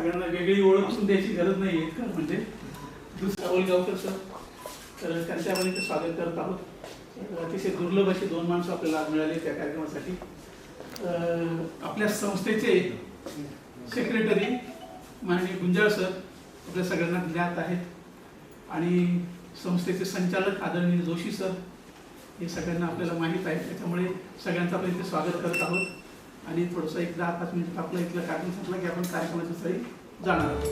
सगळ्यांना वेगळी ओळख द्यायची गरज नाही आहे का, म्हणजे दुसरा ओळगावकर सर, तर त्यांच्या आपण इथे स्वागत करत आहोत. अतिशय दुर्लभ अशी दोन माणसं आपल्याला आज मिळाली त्या कार्यक्रमासाठी. आपल्या संस्थेचे सेक्रेटरी माननीय गुंजाळ सर आपल्या सगळ्यांना ज्ञात आहेत, आणि संस्थेचे संचालक आदरणीय जोशी सर हे सगळ्यांना आपल्याला माहीत आहे. त्याच्यामुळे सगळ्यांचं आपण इथे स्वागत करत आहोत. आणि थोडंसं एक 10-5 मिनिट आपलं इथलं कार्यक्रम संपला की आपण कार्यक्रमाच्या स्थळी जाणार आहोत.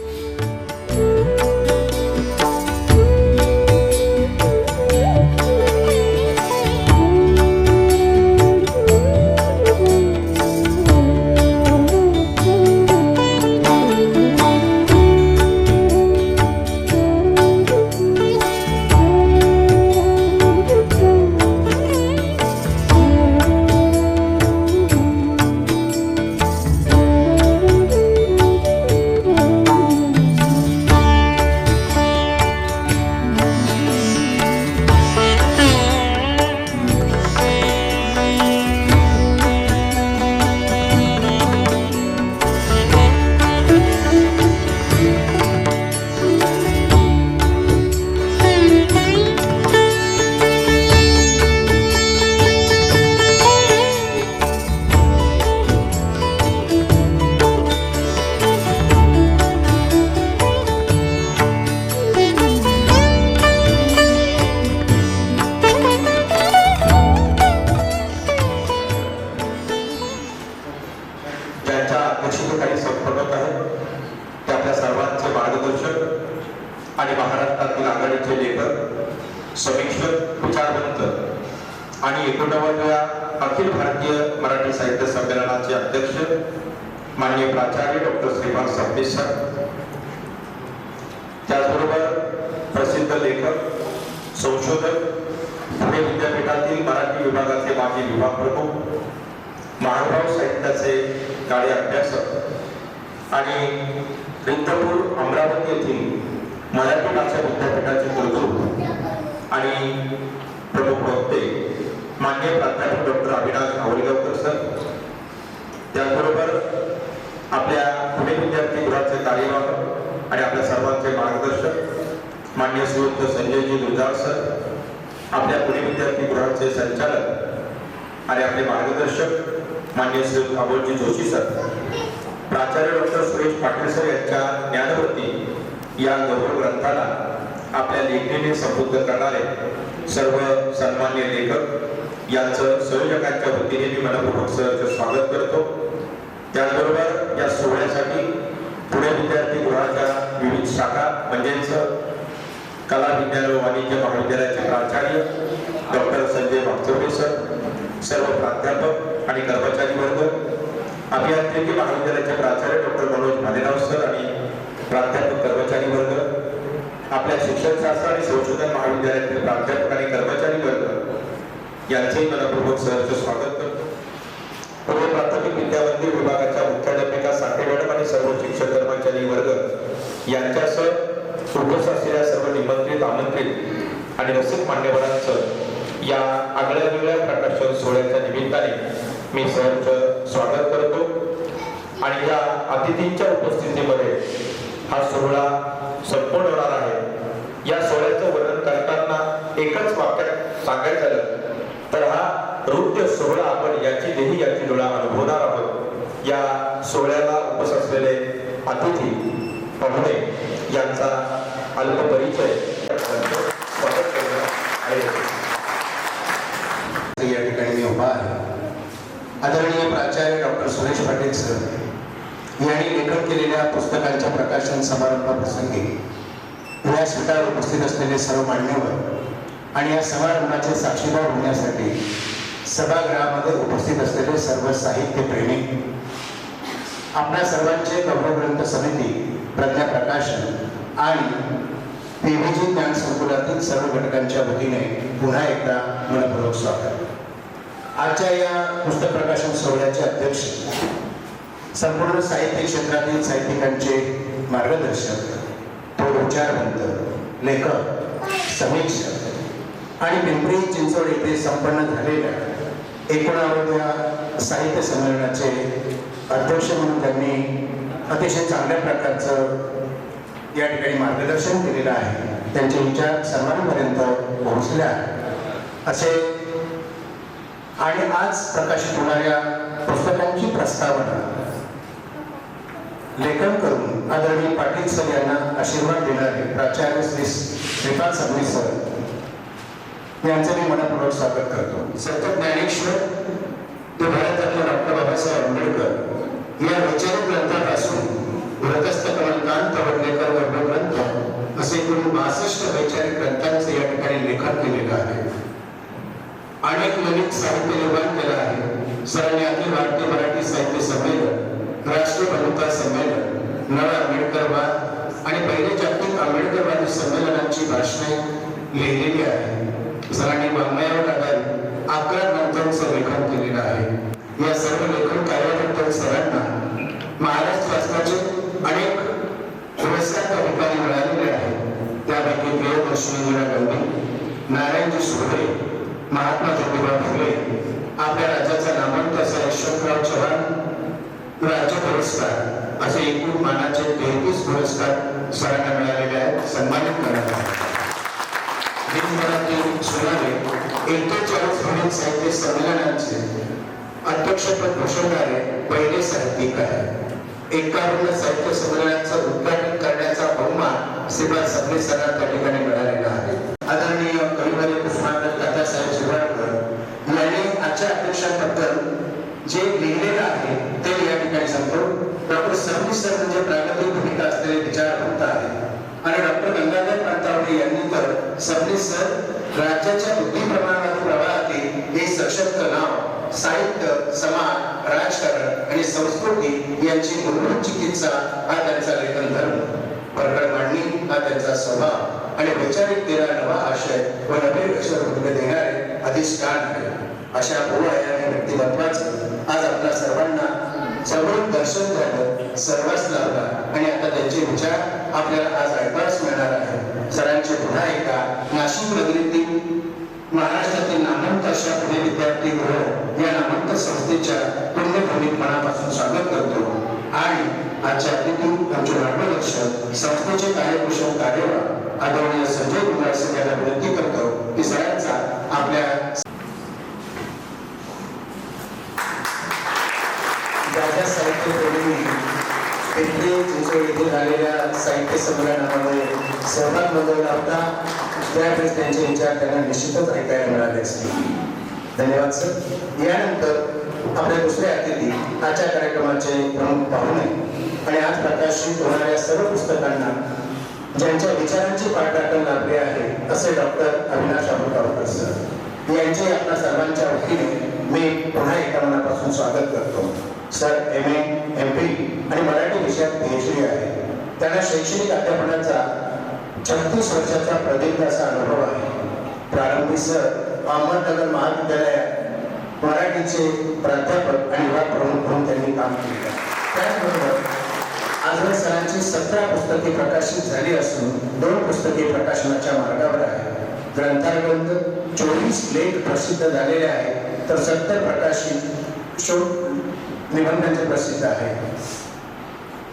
आणि महाराष्ट्रातील आघाडीचे लेखक, समीक्षक, विचारवंत आणि 89व्या अखिल भारतीय मराठी साहित्य संमेलनाचे अध्यक्ष माननीय प्राचार्य डॉक्टर श्रीपाद सबनीस सर, त्याचबरोबर प्रसिद्ध लेखक, संशोधक, पुणे विद्यापीठातील मराठी विभागाचे माजी विभाग प्रमुख, महानुभाव साहित्याचे गाडे अभ्यासक आणि रिद्धपूर अमरावती येथील मराठी भाषा विद्यापीठाचे कुलगुरू आणि प्रमुख वक्ते माननीय प्राध्यापक डॉक्टर अविनाश आवळगावकर सर, त्याचबरोबर आपल्या पुणे विद्यार्थी गृहाचे कार्यवाह आणि आपल्या सर्वांचे मार्गदर्शक माननीय श्रीयुत संजयजी गुंजाळ सर, आपल्या पुणे विद्यार्थी गृहाचे संचालक आणि आपले मार्गदर्शक माननीय श्रीयुत अमोलजी जोशी सर, प्राचार्य डॉक्टर सुरेश पाटील सर यांच्या ज्ञानवृत्ती या गौरव ग्रंथाला आपल्या लेखणीने संबोधित करणारे सर्व सन्मान्य लेखक यांचं संयोजकांच्या वतीने मी मनपूर्वक सहर्ष स्वागत करतो. त्याचबरोबर या सोहळ्यासाठी पुणे विद्यार्थी गृहाच्या विविध शाखा म्हणजेच कला विज्ञान व वाणिज्य महाविद्यालयाचे प्राचार्य डॉक्टर संजय वागचौरे सर, सर्व प्राध्यापक आणि कर्मचारी वर्ग, अभियांत्रिकी महाविद्यालयाचे प्राचार्य डॉक्टर मनोज भालेराव सर आणि प्राध्यापक कर्मचारी वर्ग, आपल्या शिक्षणशास्त्र आणि संशोधन महाविद्यालयातील प्राध्यापक आणि कर्मचारी वर्ग यांचे मनपूर्वक सहर्ष स्वागत करतो. पुणे प्राथमिक विद्यामंदिर विभागाच्या मुख्याध्यापिका साठे मॅडम आणि सर्व शिक्षक कर्मचारी वर्ग यांच्यासह उपस्थित असलेल्या सर्व निमंत्रित, आमंत्रित आणि रसिक मान्यवरांचं या आगळ्या वेगळ्या प्रकाशन सोहळ्याच्या निमित्ताने मी सहर्ष स्वागत करतो. आणि या अतिथींच्या उपस्थितीमध्ये हा सोहळा संपूर्ण होणार आहे. या सोहळ्याचं वर्णन करताना एकच वाक्यात सांगायचं झालं तर हा नृत्य सोहळा आपण याची देही याची डोळा अनुभवणार आहोत. या सोहळ्याला उपस्थित असलेले अतिथी पाहुणे यांचा अल्प परिचय स्वागत करणार आहे. या ठिकाणी मी उभा आहे. आदरणीय प्राचार्य डॉक्टर सुरेश पाटील सर यांनी लेखन केलेल्या पुस्तकांच्या प्रकाशन समारंभाप्रसंगी व्यासपीठावर उपस्थित असलेले सर्व मान्यवर आणि या समारंभाचे साक्षीदार होण्यासाठी सभागृहामध्ये उपस्थित असलेले सर्व साहित्यप्रेमी, आपल्या सर्वांचे गौरव ग्रंथ समिती, प्रज्ञा प्रकाशन आणि पीव्हीजी ज्ञान संकुलातील सर्व घटकांच्या वतीने पुन्हा एकदा मनपूर्वक स्वागत. आजच्या या पुस्तक प्रकाशन सोहळ्याचे अध्यक्ष, संपूर्ण साहित्य क्षेत्रातील साहित्यिकांचे मार्गदर्शक, थोर विचारवंत, लेखक, समीक्षक आणि पिंपरी चिंचवड येथे संपन्न झालेल्या 91व्या साहित्य संमेलनाचे अध्यक्ष म्हणून त्यांनी अतिशय चांगल्या प्रकारचं या ठिकाणी मार्गदर्शन केलेलं आहे. त्यांचे विचार सर्वांपर्यंत पोहोचले आहेत असे आणि आज प्रकाशित होणाऱ्या पुस्तकांची प्रस्तावना लेखन करून आदरणीय पाटील सर यांना आशीर्वाद देणारे प्राचार्य श्री श्रीपाद सबनी सर यांचं मी मनपूर्वक स्वागत करतो. संत ज्ञानेश्वर ते भारतातले डॉक्टर बाबासाहेब आंबेडकर या वैचारिक ग्रंथापासून व्रतस्थ कमलकांत वडनेकर वर्गग्रंथ असे एकूण 62 वैचारिक ग्रंथांचे या ठिकाणी लेखन केलेलं आहे. अनेक ललित साहित्य निर्माण केलं आहे. सरांनी अखिल भारतीय मराठी साहित्य संमेलन, राष्ट्रीय बंधुता संमेलन, नव आंबेडकरवाद आणि पहिले जागतिक आंबेडकरवादी संमेलनांची भाषणे लिहिलेली आहे. सरांनी वाङ्मयावर आधारित 11 ग्रंथांचं लेखन केलेलं आहे. या सर्व लेखन कार्याबद्दल सरांना महाराष्ट्र शासनाचे अनेक पुरस्कार त्या ठिकाणी मिळालेले आहेत. त्यापैकी प्रियदर्शनी गांधी, नारायणजी सुर्वे, महात्मा ज्योतिबा फुले, आपल्या राज्याचा नामवंत असा यशवंतराव चव्हाण राज्य पुरस्कार असे एकूण मानाचे 33 पुरस्कार सरांना मिळालेले आहेत. सन्मानित करण्यात आले. सुमारे 41 विविध साहित्य संमेलनांचे अध्यक्षपद भूषवणारे पहिले साहित्यिक आहे. 51 साहित्य संमेलनांचं उद्घाटन करण्याचा बहुमान श्रीपाद सबनी सरांना त्या ठिकाणी मिळालेला आहे. आदरणीय कविवर्य कृष्णानंद दादासाहेब शिरवाडकर यांनी आजच्या अध्यक्षांबद्दल जे लिहिलेलं आहे ते या ठिकाणी सांगतो. डॉक्टर सबनी सर म्हणजे प्रागतिक भूमिका असलेले विचारवंत आहे आणि डॉक्टर गंगाधर प्रांतावडे यांनी तर सबनी सर राज्याच्या बुद्धी प्रमाणवादी प्रवाहातील एक सशक्त नाव, साहित्य, समाज, राजकारण आणि संस्कृती यांची मूलभूत चिकित्सा हा त्यांचा लेखन धर्म, प्रकट मांडणी हा त्यांचा स्वभाव आणि वैचारिकतेला नवा आशय व नवे अक्षर उद्गत देणारे अधिष्ठान आहे. अशा बहुआयामी व्यक्तिमत्वाचं आज आपल्या सर्वांना जवळून दर्शन झालं, सर्वांस लाभला आणि आता त्यांचे विचार आपल्याला आज ऐकायला मिळणार आहे. सरांचे पुन्हा एकदा नाशिक नगरीतील महाराष्ट्रातील नामवंत अशा पुणे विद्यार्थी गृह या नामवंत संस्थेच्या पुण्यभूमीत मनापासून स्वागत करतो आणि आजच्या अतिथी आमचे मार्गदर्शक संस्थेचे कार्यकुशल कार्यवाह आदरणीय संजय कुमार सर यांना विनंती करतो की सरांचा आपल्या राजा साहित्य प्रेमी पिंपरी चिंचवड येथे झालेल्या साहित्य संमेलनामध्ये सहभाग नोंदवला होता. त्यावेळेस त्यांचे विचार त्यांना निश्चितच ऐकायला मिळाले असतील. धन्यवाद सर. यानंतर आपल्या दुसरे अतिथी आजच्या कार्यक्रमाचे प्रमुख पाहुणे आणि आज प्रकाशित होणाऱ्या सर्व पुस्तकांना ज्यांच्या विचारांची पाठराखण लाभली आहे असे डॉक्टर अविनाश अमृतावकर सर यांचे आपल्या सर्वांच्या वतीने मी पुन्हा एका मनापासून स्वागत करतो. सर MA, MP आणि मराठी विषयात PhD आहे. त्यांना शैक्षणिक अध्यापनाचा 36 वर्षाचा प्रदीर्घ असा अनुभव आहे. प्रारंभी सर अहमदनगर महाविद्यालयात मराठीचे प्राध्यापक आणि विभाग प्रमुख म्हणून त्यांनी काम केले. त्याचबरोबर आजवर सरांची 17 पुस्तके प्रकाशित झाली असून 2 पुस्तके प्रकाशनाच्या मार्गावर आहेत. ग्रंथालग्रंथ 24 लेख प्रसिद्ध झालेले आहेत तर 70 प्रकाशित शोध निबंधांचे प्रसिद्ध आहे.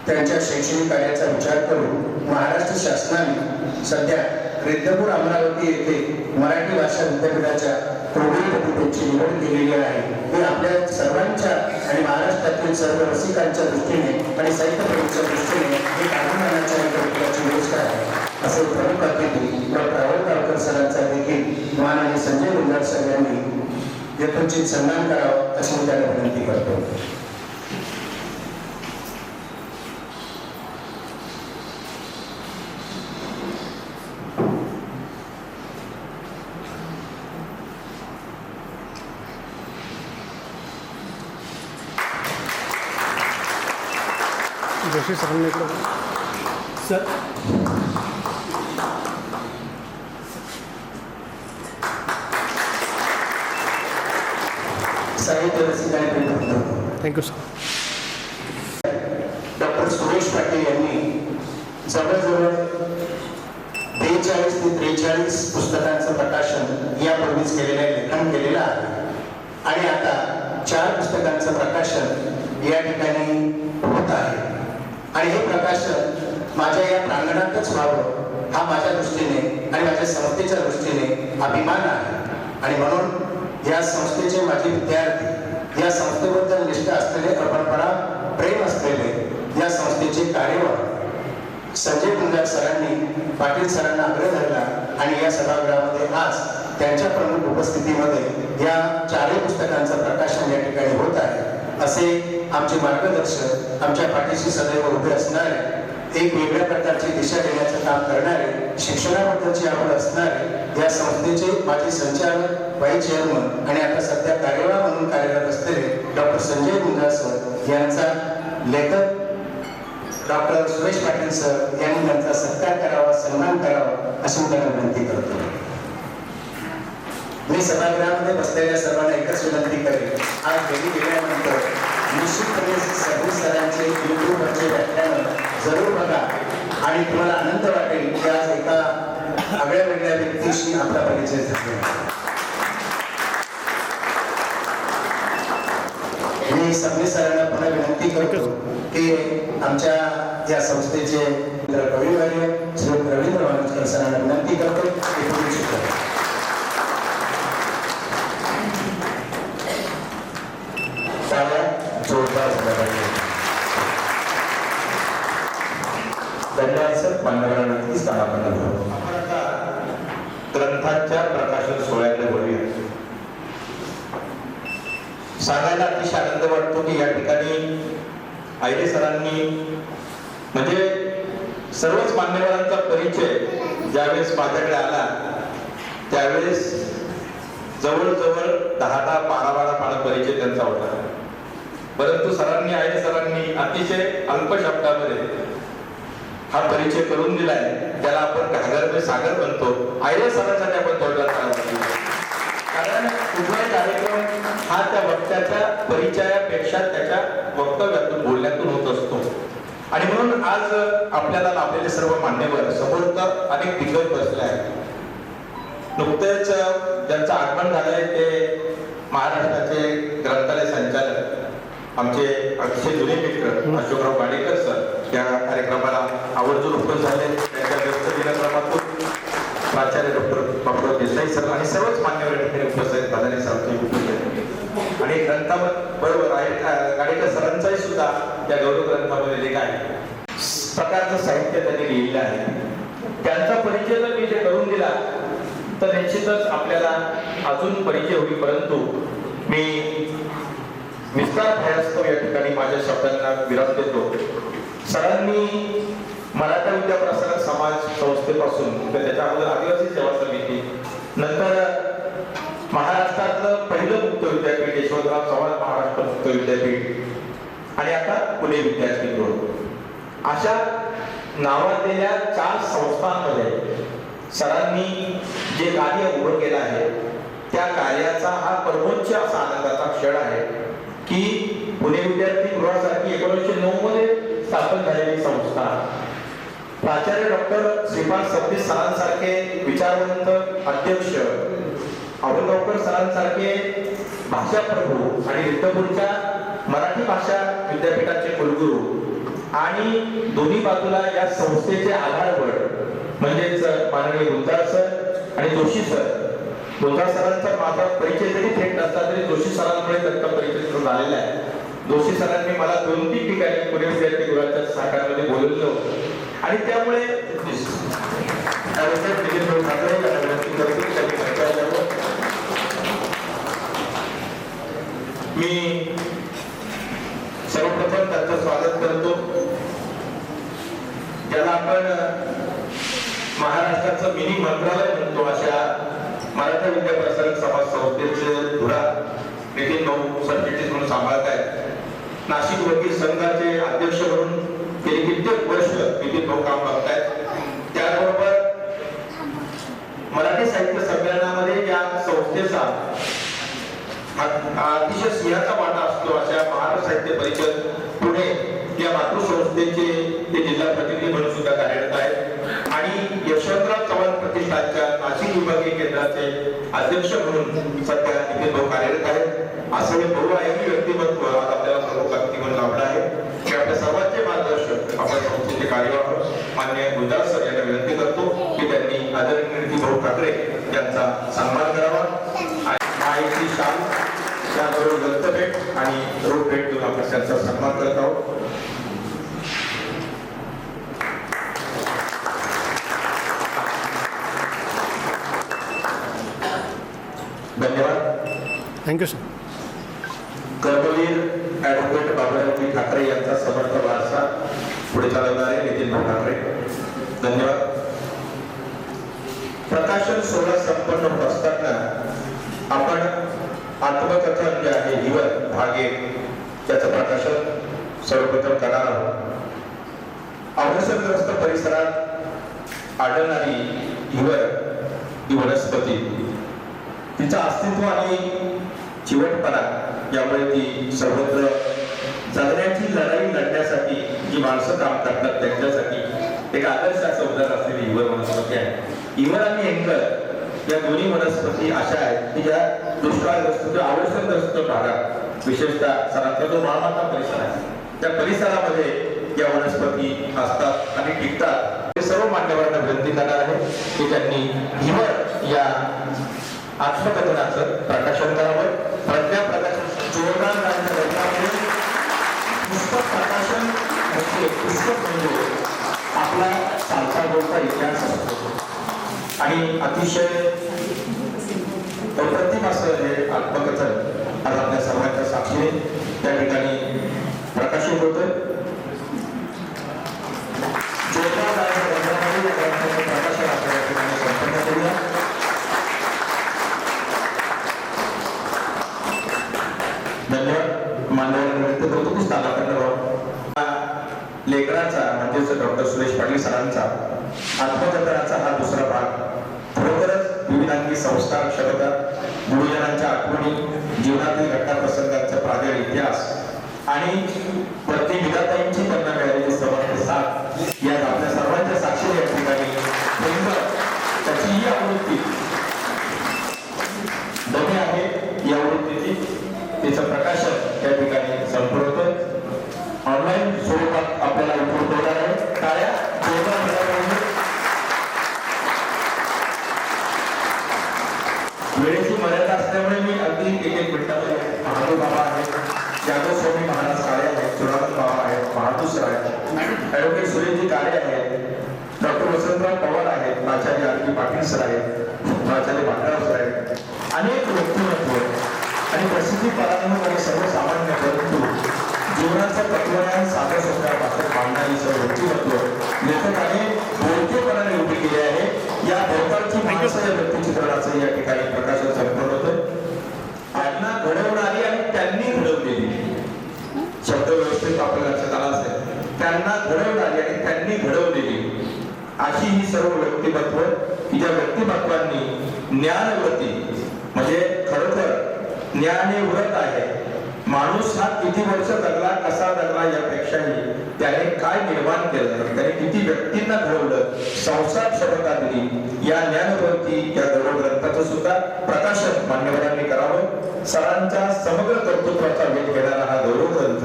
त्यांच्या शैक्षणिक कार्याचा विचार करून महाराष्ट्र शासनाने सध्या रिद्धपूर अमरावती येथे मराठी भाषा विद्यापीठाच्या कुलगुरूपदाची निवड केलेली आहे. ही आपल्या सर्वांच्या आणि महाराष्ट्रातील सर्व रसिकांच्या दृष्टीने आणि साहित्यप्रेमीच्या दृष्टीने एक अभिमानाच्या विद्यापीठाची गोष्ट आहे असे प्रमुख अतिथी डॉक्टर आवळगावकर सरांचा देखील माननीय संजय गुंजाळ सर यांनी यथोचित सन्मान करावा अशी मी त्यांना विनंती करतो. जोशी सरांनी सर साहित्य रसिकांनी thank you sir. Doctor Suresh Patil यांनी जवळजवळ 42 ते 43 पुस्तकांचं प्रकाशन यापूर्वीच लेखन केलेलं आहे आणि आता 4 पुस्तकांचं प्रकाशन या ठिकाणी होत आहे. आणि हे प्रकाशन माझ्या या प्रांगणातच व्हावं हा माझ्या दृष्टीने आणि माझ्या संस्थेच्या दृष्टीने अभिमान आहे. आणि म्हणून या संस्थेचे माझे विद्यार्थी, या संस्थेबद्दल निष्ठा असलेले, अर्पणपणा प्रेम असलेले या संस्थेचे कार्यवाह संजय गुंजाळ सरांनी पाटील सरांना आग्रह धरला आणि या सभागृहामध्ये आज त्यांच्या प्रमुख उपस्थितीमध्ये या चारही पुस्तकांचं प्रकाशन या ठिकाणी होत आहे. असे आमचे मार्गदर्शक, आमच्या पाठीशी सदैव उभे असणारे, एक वेगळ्या प्रकारची दिशा देण्याचं काम करणारे, शिक्षणाबद्दलची आवड असणारे या संस्थेचे माजी संचालक, व्हाईस चेअरमन आणि आता सध्या कार्यवाह म्हणून कार्यरत असलेले डॉक्टर संजय गुंजाळ सर यांचा लेखक डॉक्टर सुरेश पाटील सर यांनी त्यांचा सत्कार करावा, सन्मान करावा अशी मी त्यांना विनंती करतो. मी सभागृहामध्ये बसलेल्या सर्वांना एकच विनंती करेन, आज घरी गेल्यानंतर निश्चितपणे संजय सरांचे युट्यूबवरचे व्याख्यान जरूर बघा आणि तुम्हाला आनंद वाटेल की आज एका आगळ्या वेगळ्या व्यक्तीशी आपला परिचय झाला. मी संजय सरांना पुन्हा विनंती करतो की आमच्या या संस्थेचे कविवर्य श्री रवींद्र वाणस्कर सरांना विनंती करतो की पुढील शिकवा. जोरदार धन्यवाद सर. मान्यवरांना नक्कीच आपण आता ग्रंथांच्या प्रकाशन सोहळ्याकडे वळूया. सांगायला अतिशय आनंद वाटतो की या ठिकाणी आयरे सरांनी म्हणजे सर्वच मान्यवरांचा परिचय ज्यावेळेस माझ्याकडे आला त्यावेळेस जवळजवळ 10-12 पानं परिचय त्यांचा होता. परंतु सरांनी, आयरे सरांनी अतिशय अल्प शब्दामध्ये हा परिचय करून दिलाय. त्याला आपण घागर में सागर बनतो. आयरे सरांसाठी आपण थोडक्यात कारण कुठलाही कार्यक्रम हा त्या वक्त्याच्या परिचयापेक्षा त्याच्या वक्तव्यातून, बोलण्यातून होत असतो. आणि म्हणून आज आपल्याला लाभलेले सर्व मान्यवर समोर तर अनेक दिग्गज बसले आहेत. नुकतेच ज्यांचं आगमन झालंय ते महाराष्ट्राचे ग्रंथालय संचालक आमचे अतिशय जुने मित्र अशोकराव गाडेकर सर या कार्यक्रमाला आवर्जून उपस्थित झाले. त्यांच्या व्यस्त दिनक्रमातून प्राचार्य डॉक्टर बाबूराव देसाई सर आणि सर्वच मान्यवर ठिकाणी उपस्थित झालेले सर आणि ग्रंथाबरोबर आहे गाडेकर सरांचाही सुद्धा या गौरव ग्रंथामध्ये लेख आहे. प्रकारचं साहित्य त्यांनी लिहिलेलं आहे. त्यांचा परिचय जर मी जे करून दिला तर निश्चितच आपल्याला अजून परिचय होईल. परंतु मी विस्तार भयास्तव या ठिकाणी माझ्या शब्दांना विराम देतो. सरांनी मराठा विद्याप्रसारक समाज संस्थेपासून तर त्याच्या अगोदर आदिवासी सेवा समिती, नंतर महाराष्ट्रातलं पहिलं मुक्त विद्यापीठ यशवंतराव चव्हाण महाराष्ट्र मुक्त विद्यापीठ आणि आता पुणे विद्यापीठ, अशा नावाजलेल्या 4 संस्थांमध्ये सरांनी जे कार्य उभं केलं आहे त्या कार्याचा हा परमोच्च असा आनंदाचा क्षण आहे की पुणे विद्यार्थी गृहासारखी 1909 मध्ये स्थापन झालेली संस्था, प्राचार्य डॉक्टर श्रीपाद सबनीस सरांसारखे विचारवंत अध्यक्ष, औरंगावकर सरांसारखे भाषाप्रभू आणि रिद्धपूरच्या मराठी भाषा विद्यापीठाचे कुलगुरू आणि दोन्ही बाजूला या संस्थेचे आधारवड म्हणजेच माननीय गुंजाळ सर आणि जोशी सर. गुंजाळ सरांचा माझा परिचय जरी थेट नसला तरी जोशी सरांमुळे त्यांचा परिचय सुरू झालेला आहे. जोशी सरांनी मला 2-3 ठिकाणी पुणे विद्यार्थीगृहाच्या सहकार्यामध्ये बोलवलं होतं आणि त्यामुळे मी सर्वप्रथम त्यांचं स्वागत करतो. ज्याला आपण महाराष्ट्राचं मिनी मंत्रालय म्हणतो अशा मराठा विद्याप्रसारक समाज संस्थेचे धुरा नितीन भाऊ सरचिटणीस म्हणून सांभाळत आहेत. नाशिक वकील संघाचे अध्यक्ष म्हणून गेली कित्येक वर्ष नितीन भाऊ काम करतायत. त्याचबरोबर मराठी साहित्य संमेलनामध्ये या संस्थेचा अतिशय सिंहाचा वाटा असतो अशा महाराष्ट्र साहित्य परिषद पुणे या मातृसंस्थेचे ते जिल्हा प्रतिनिधी म्हणून सुद्धा कार्यरत आहेत आणि यशवंतराव चव्हाण प्रतिष्ठानच्या नाशिक विभागीय केंद्राचे अध्यक्ष म्हणून सध्या नितीन भाऊ कार्यरत आहेत. असं हे बहुआयामी व्यक्तिमत्व आज आपल्याला प्रमुख व्यक्ती म्हणून लाभलं आहे की आपल्या सर्वांचे मार्गदर्शक कार्यवाह मान्य गुलजार सर यांना विनंती करतो की त्यांनी आदरणीय नितीनभाऊ ठाकरे यांचा सन्मान करावा. माहिती शाल त्याबरोबर दत्तभेट आणि रोड भेट देऊन आपण त्यांचा सन्मान करत आहोत. धन्यवाद. Thank you sir. Karmaveer advocate Babaji Thackeray यांचा समर्थ वारसा पुढे चालवणारे नितीनभाऊ ठाकरे. धन्यवाद. प्रकाशन सोहळा संपन्न होत असताना आपण आत्मकथन जे आहे हिवर भाग 1 त्याचं प्रकाशन सर्वप्रथम करणार आहोत. अवसरग्रस्त परिसरात आढळणारी हिवर ही वनस्पती, तिचं अस्तित्व आणि चिवटपणा यामुळे ती सर्वत्र जगण्याची लढाई लढण्यासाठी जी माणसं काम करतात त्यांच्यासाठी एक आदर्श असं उदाहरण असलेली हिवर वनस्पती आहे. हिवर आणि एंकर या दोन्ही वनस्पती अशा आहेत की ज्या दुष्काळग्रस्त किंवा अवसरग्रस्त भागात विशेषतः सरांचा जो माळमाथा परिसर आहे त्या परिसरामध्ये या वनस्पती असतात आणि टिकतात. हे सर्व मान्यवरांना विनंती करणार आहे की त्यांनी हिवर या आत्मकथनाचं प्रकाशन करावं. प्रज्ञा प्रकाशन जोरदार पुस्तक प्रकाशन म्हणजे पुस्तक म्हणजे आपला चालता बोलता इतिहास असतो आणि अतिशय अप्रतिम असं हे आत्मकथन आज आपल्या सर्वांच्या साक्षीने त्या ठिकाणी प्रकाशित होतं. जोरदार प्रकाशन आपल्या ठिकाणी संपन्न करूया. धन्यवाद. मान्यवरांना विनंती करतो की स्थानापन्न लेखनाचा म्हणजेच डॉक्टर सुरेश पाटील सरांचा आत्मकथनाचा हा दुसरा भाग खरोखरच विविधांगी संस्कार, क्षमता, गुरुजनांच्या आठवणी, जीवनातील घटनाप्रसंगांचा प्राजळ इतिहास आणि प्रति विधाताईंची त्यांना मिळालेली समर्थ साथ या आपल्या सर्वांच्या साक्षीने या ठिकाणी त्याची ही आवृत्ती दमे आहे. या आवृत्तीची तिचं प्रकाशन त्या ठिकाणी संपूर्ण होतं. ऑनलाईन स्वरूपात आपल्याला उपलब्ध होणार आहे. टाळ्या जोरदार मिळाल्या. वेळेची मर्यादा असल्यामुळे मी अगदी एक मिनिटामध्ये महादेव बाबा आहेत, जाधव स्वामी महाराज काळे आहेत, चुडामन बाबा आहेत, महादूसर आहेत, ॲडव्होकेट सुरेशजी काळे आहेत, डॉक्टर वसंतराव पवार आहेत, प्राचार्य आर.पी. पाटील सर आहेत, प्राचार्य भांडाराव सर आहेत. अनेक व्यक्तिमत्व आणि प्रसिद्धी पराक्रम आणि सर्वसामान्य परंतु जीवनाचा तत्वज्ञान साध्या सोप्या भाषेत मांडणारी सर्व व्यक्तिमत्व लेखकाने बोलकेपणाने उभी केली आहे. या भोवतालची माणसं या व्यक्तिचित्रणाचं या ठिकाणी प्रकाशन संपन्न होतं. आज्ञा घडवणारी आणि त्यांनी घडवलेली शब्द व्यवस्थित आपल्या लक्षात आला असेल. त्यांना घडवणारी आणि त्यांनी घडवलेली अशी ही सर्व व्यक्तिमत्व की ज्या व्यक्तिमत्वांनी ज्ञानव्रती म्हणजे खरोखर ज्ञानव्रत आहे. माणूस हा किती वर्ष जगला, कसा जगला यापेक्षाही त्याने काय निर्माण केलं, त्याने किती व्यक्तींना घडवलं, संसार क्षमता दिली या ज्ञानव्रती या गौरव ग्रंथाचं सुद्धा प्रकाशन मान्यवरांनी करावं. सरांच्या समग्र कर्तृत्वाचा वेध घेणारा हा गौरव ग्रंथ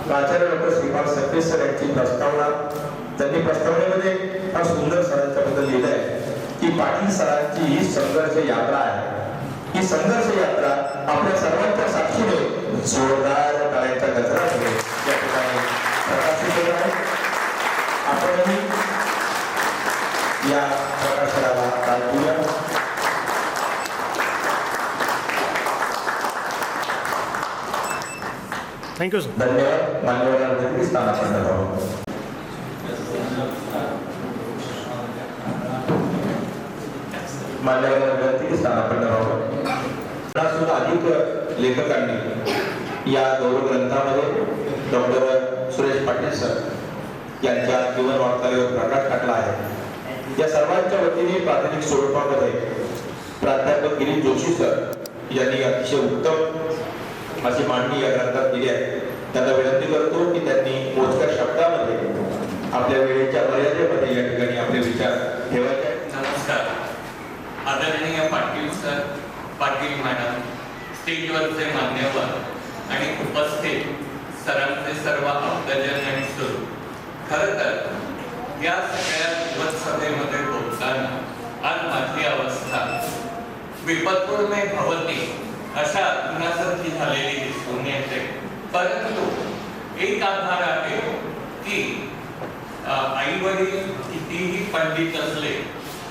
प्राचार्य डॉक्टर श्रीपाद सकटे सर यांची प्रस्तावना त्यांनी प्रस्तावनेमध्ये फार सुंदर सरांच्या बद्दल लिहिलं आहे की पाटील सरांची ही संघर्ष यात्रा आहे. ही संघर्ष यात्रा आपल्या सर्वांच्या साक्षीने जोरदार टाळ्यांच्या गजरामध्ये या ठिकाणी प्रकाशित होत आहे. आपणही या प्रकाशनाला दाद देऊया. Thank you sir. धन्यवाद. मान्यवरांसाठी स्थानापन्न व्हावं. मान्यवरांना विनंती स्थानापन्न व्हावं. सुद्धा अधिक लेखकांनी या गौरव ग्रंथामध्ये डॉक्टर सुरेश पाटील सर यांच्या जीवन वार्तावर प्रकाश टाकला आहे. या सर्वांच्या वतीने प्राथमिक स्वरूपामध्ये प्राध्यापक गिरीश जोशी सर यांनी अतिशय उत्तम अशी मांडणी या ग्रंथात केली आहे. त्यांना विनंती करतो की त्यांनी मोजक्या शब्दामध्ये आपल्या वेळेच्या मर्यादेमध्ये या ठिकाणी आपले विचार ठेवायचे. नमस्कार. आदरणीय पाटील सर, पाटील मॅडम, स्टेजवरचे मान्यवर आणि उपस्थित सरांचे सर्व आप्तजन आणि स्वरूप. खरं तर या सगळ्या विवत्सतेमध्ये बोलताना आज माझी अवस्था विपत्पूर मे भवती अशा गुणासारखी झालेली दिसून येते. परंतु एक आधार आहे की आई वडील कितीही पंडित असले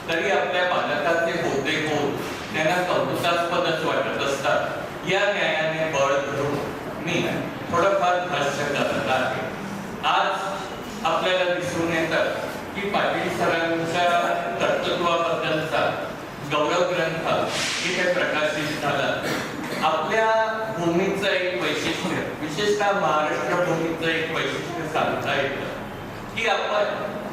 तरी आपल्या बालकाचे होते बोल त्यांना कौतुकास्पदच वाटत असतात. या न्यायाने बळ धरून मी थोडंफार भाष्य करत आहे. आज आपल्याला दिसून येतं की पाटील सरांच्या कर्तृत्वाबद्दलचा गौरव ग्रंथ इथे प्रकाशित झाला. आपल्या भूमीचं एक वैशिष्ट्य, विशेषतः महाराष्ट्र भूमीचं एक वैशिष्ट्य सांगता येतं की आपण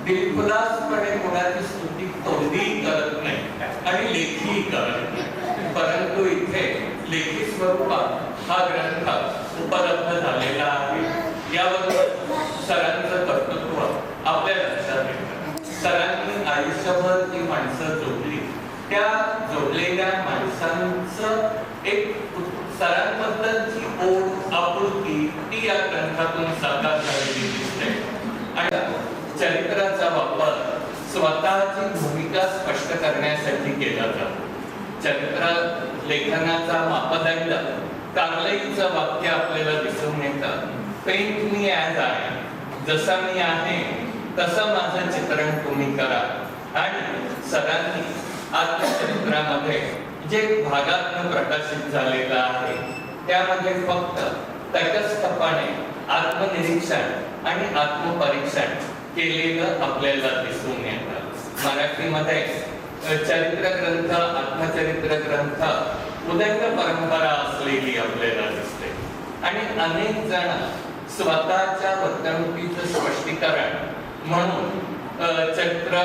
दिलखुलासपणे कोणाची स्तुती तोंडीही करत नाही आणि लेखीही करत नाही. परंतु इथे लेखी स्वरूपात हा ग्रंथ उपलब्ध झालेला आहे. याबरोबर सरांचं कर्तृत्व आपल्या लक्षात येतं. सरांनी आयुष्यभर जी माणसं जोडली, त्या जोडलेल्या माणसांचं एक सरांबद्दलची ओढ, आपुलकी ती या ग्रंथातून साकार झालेली दिसते. आणि चरित्राचा वापर स्वतःची भूमिका स्पष्ट करण्यासाठी केला जातो. चरित्र लेखनाचा मापदंड कार्लाईलचं वाक्य आपल्याला दिसून येतं, पेंट मी ॲज आहे, जसा मी आहे तसं माझं चित्रण तुम्ही करा. आणि सरांनी आत्मचरित्रामध्ये जे भागात्मक प्रकाशित झालेलं आहे त्यामध्ये फक्त तटस्थपणे आत्मनिरीक्षण आणि आत्मपरीक्षण केलेलं आपल्याला दिसून येतं. मराठीमध्ये चरित्र ग्रंथ, आत्मचरित्र ग्रंथ उदंड परंपरा असलेली आपल्याला दिसते. आणि अनेक जण स्वतःच्या वर्तणुकीचं स्पष्टीकरण म्हणून चरित्र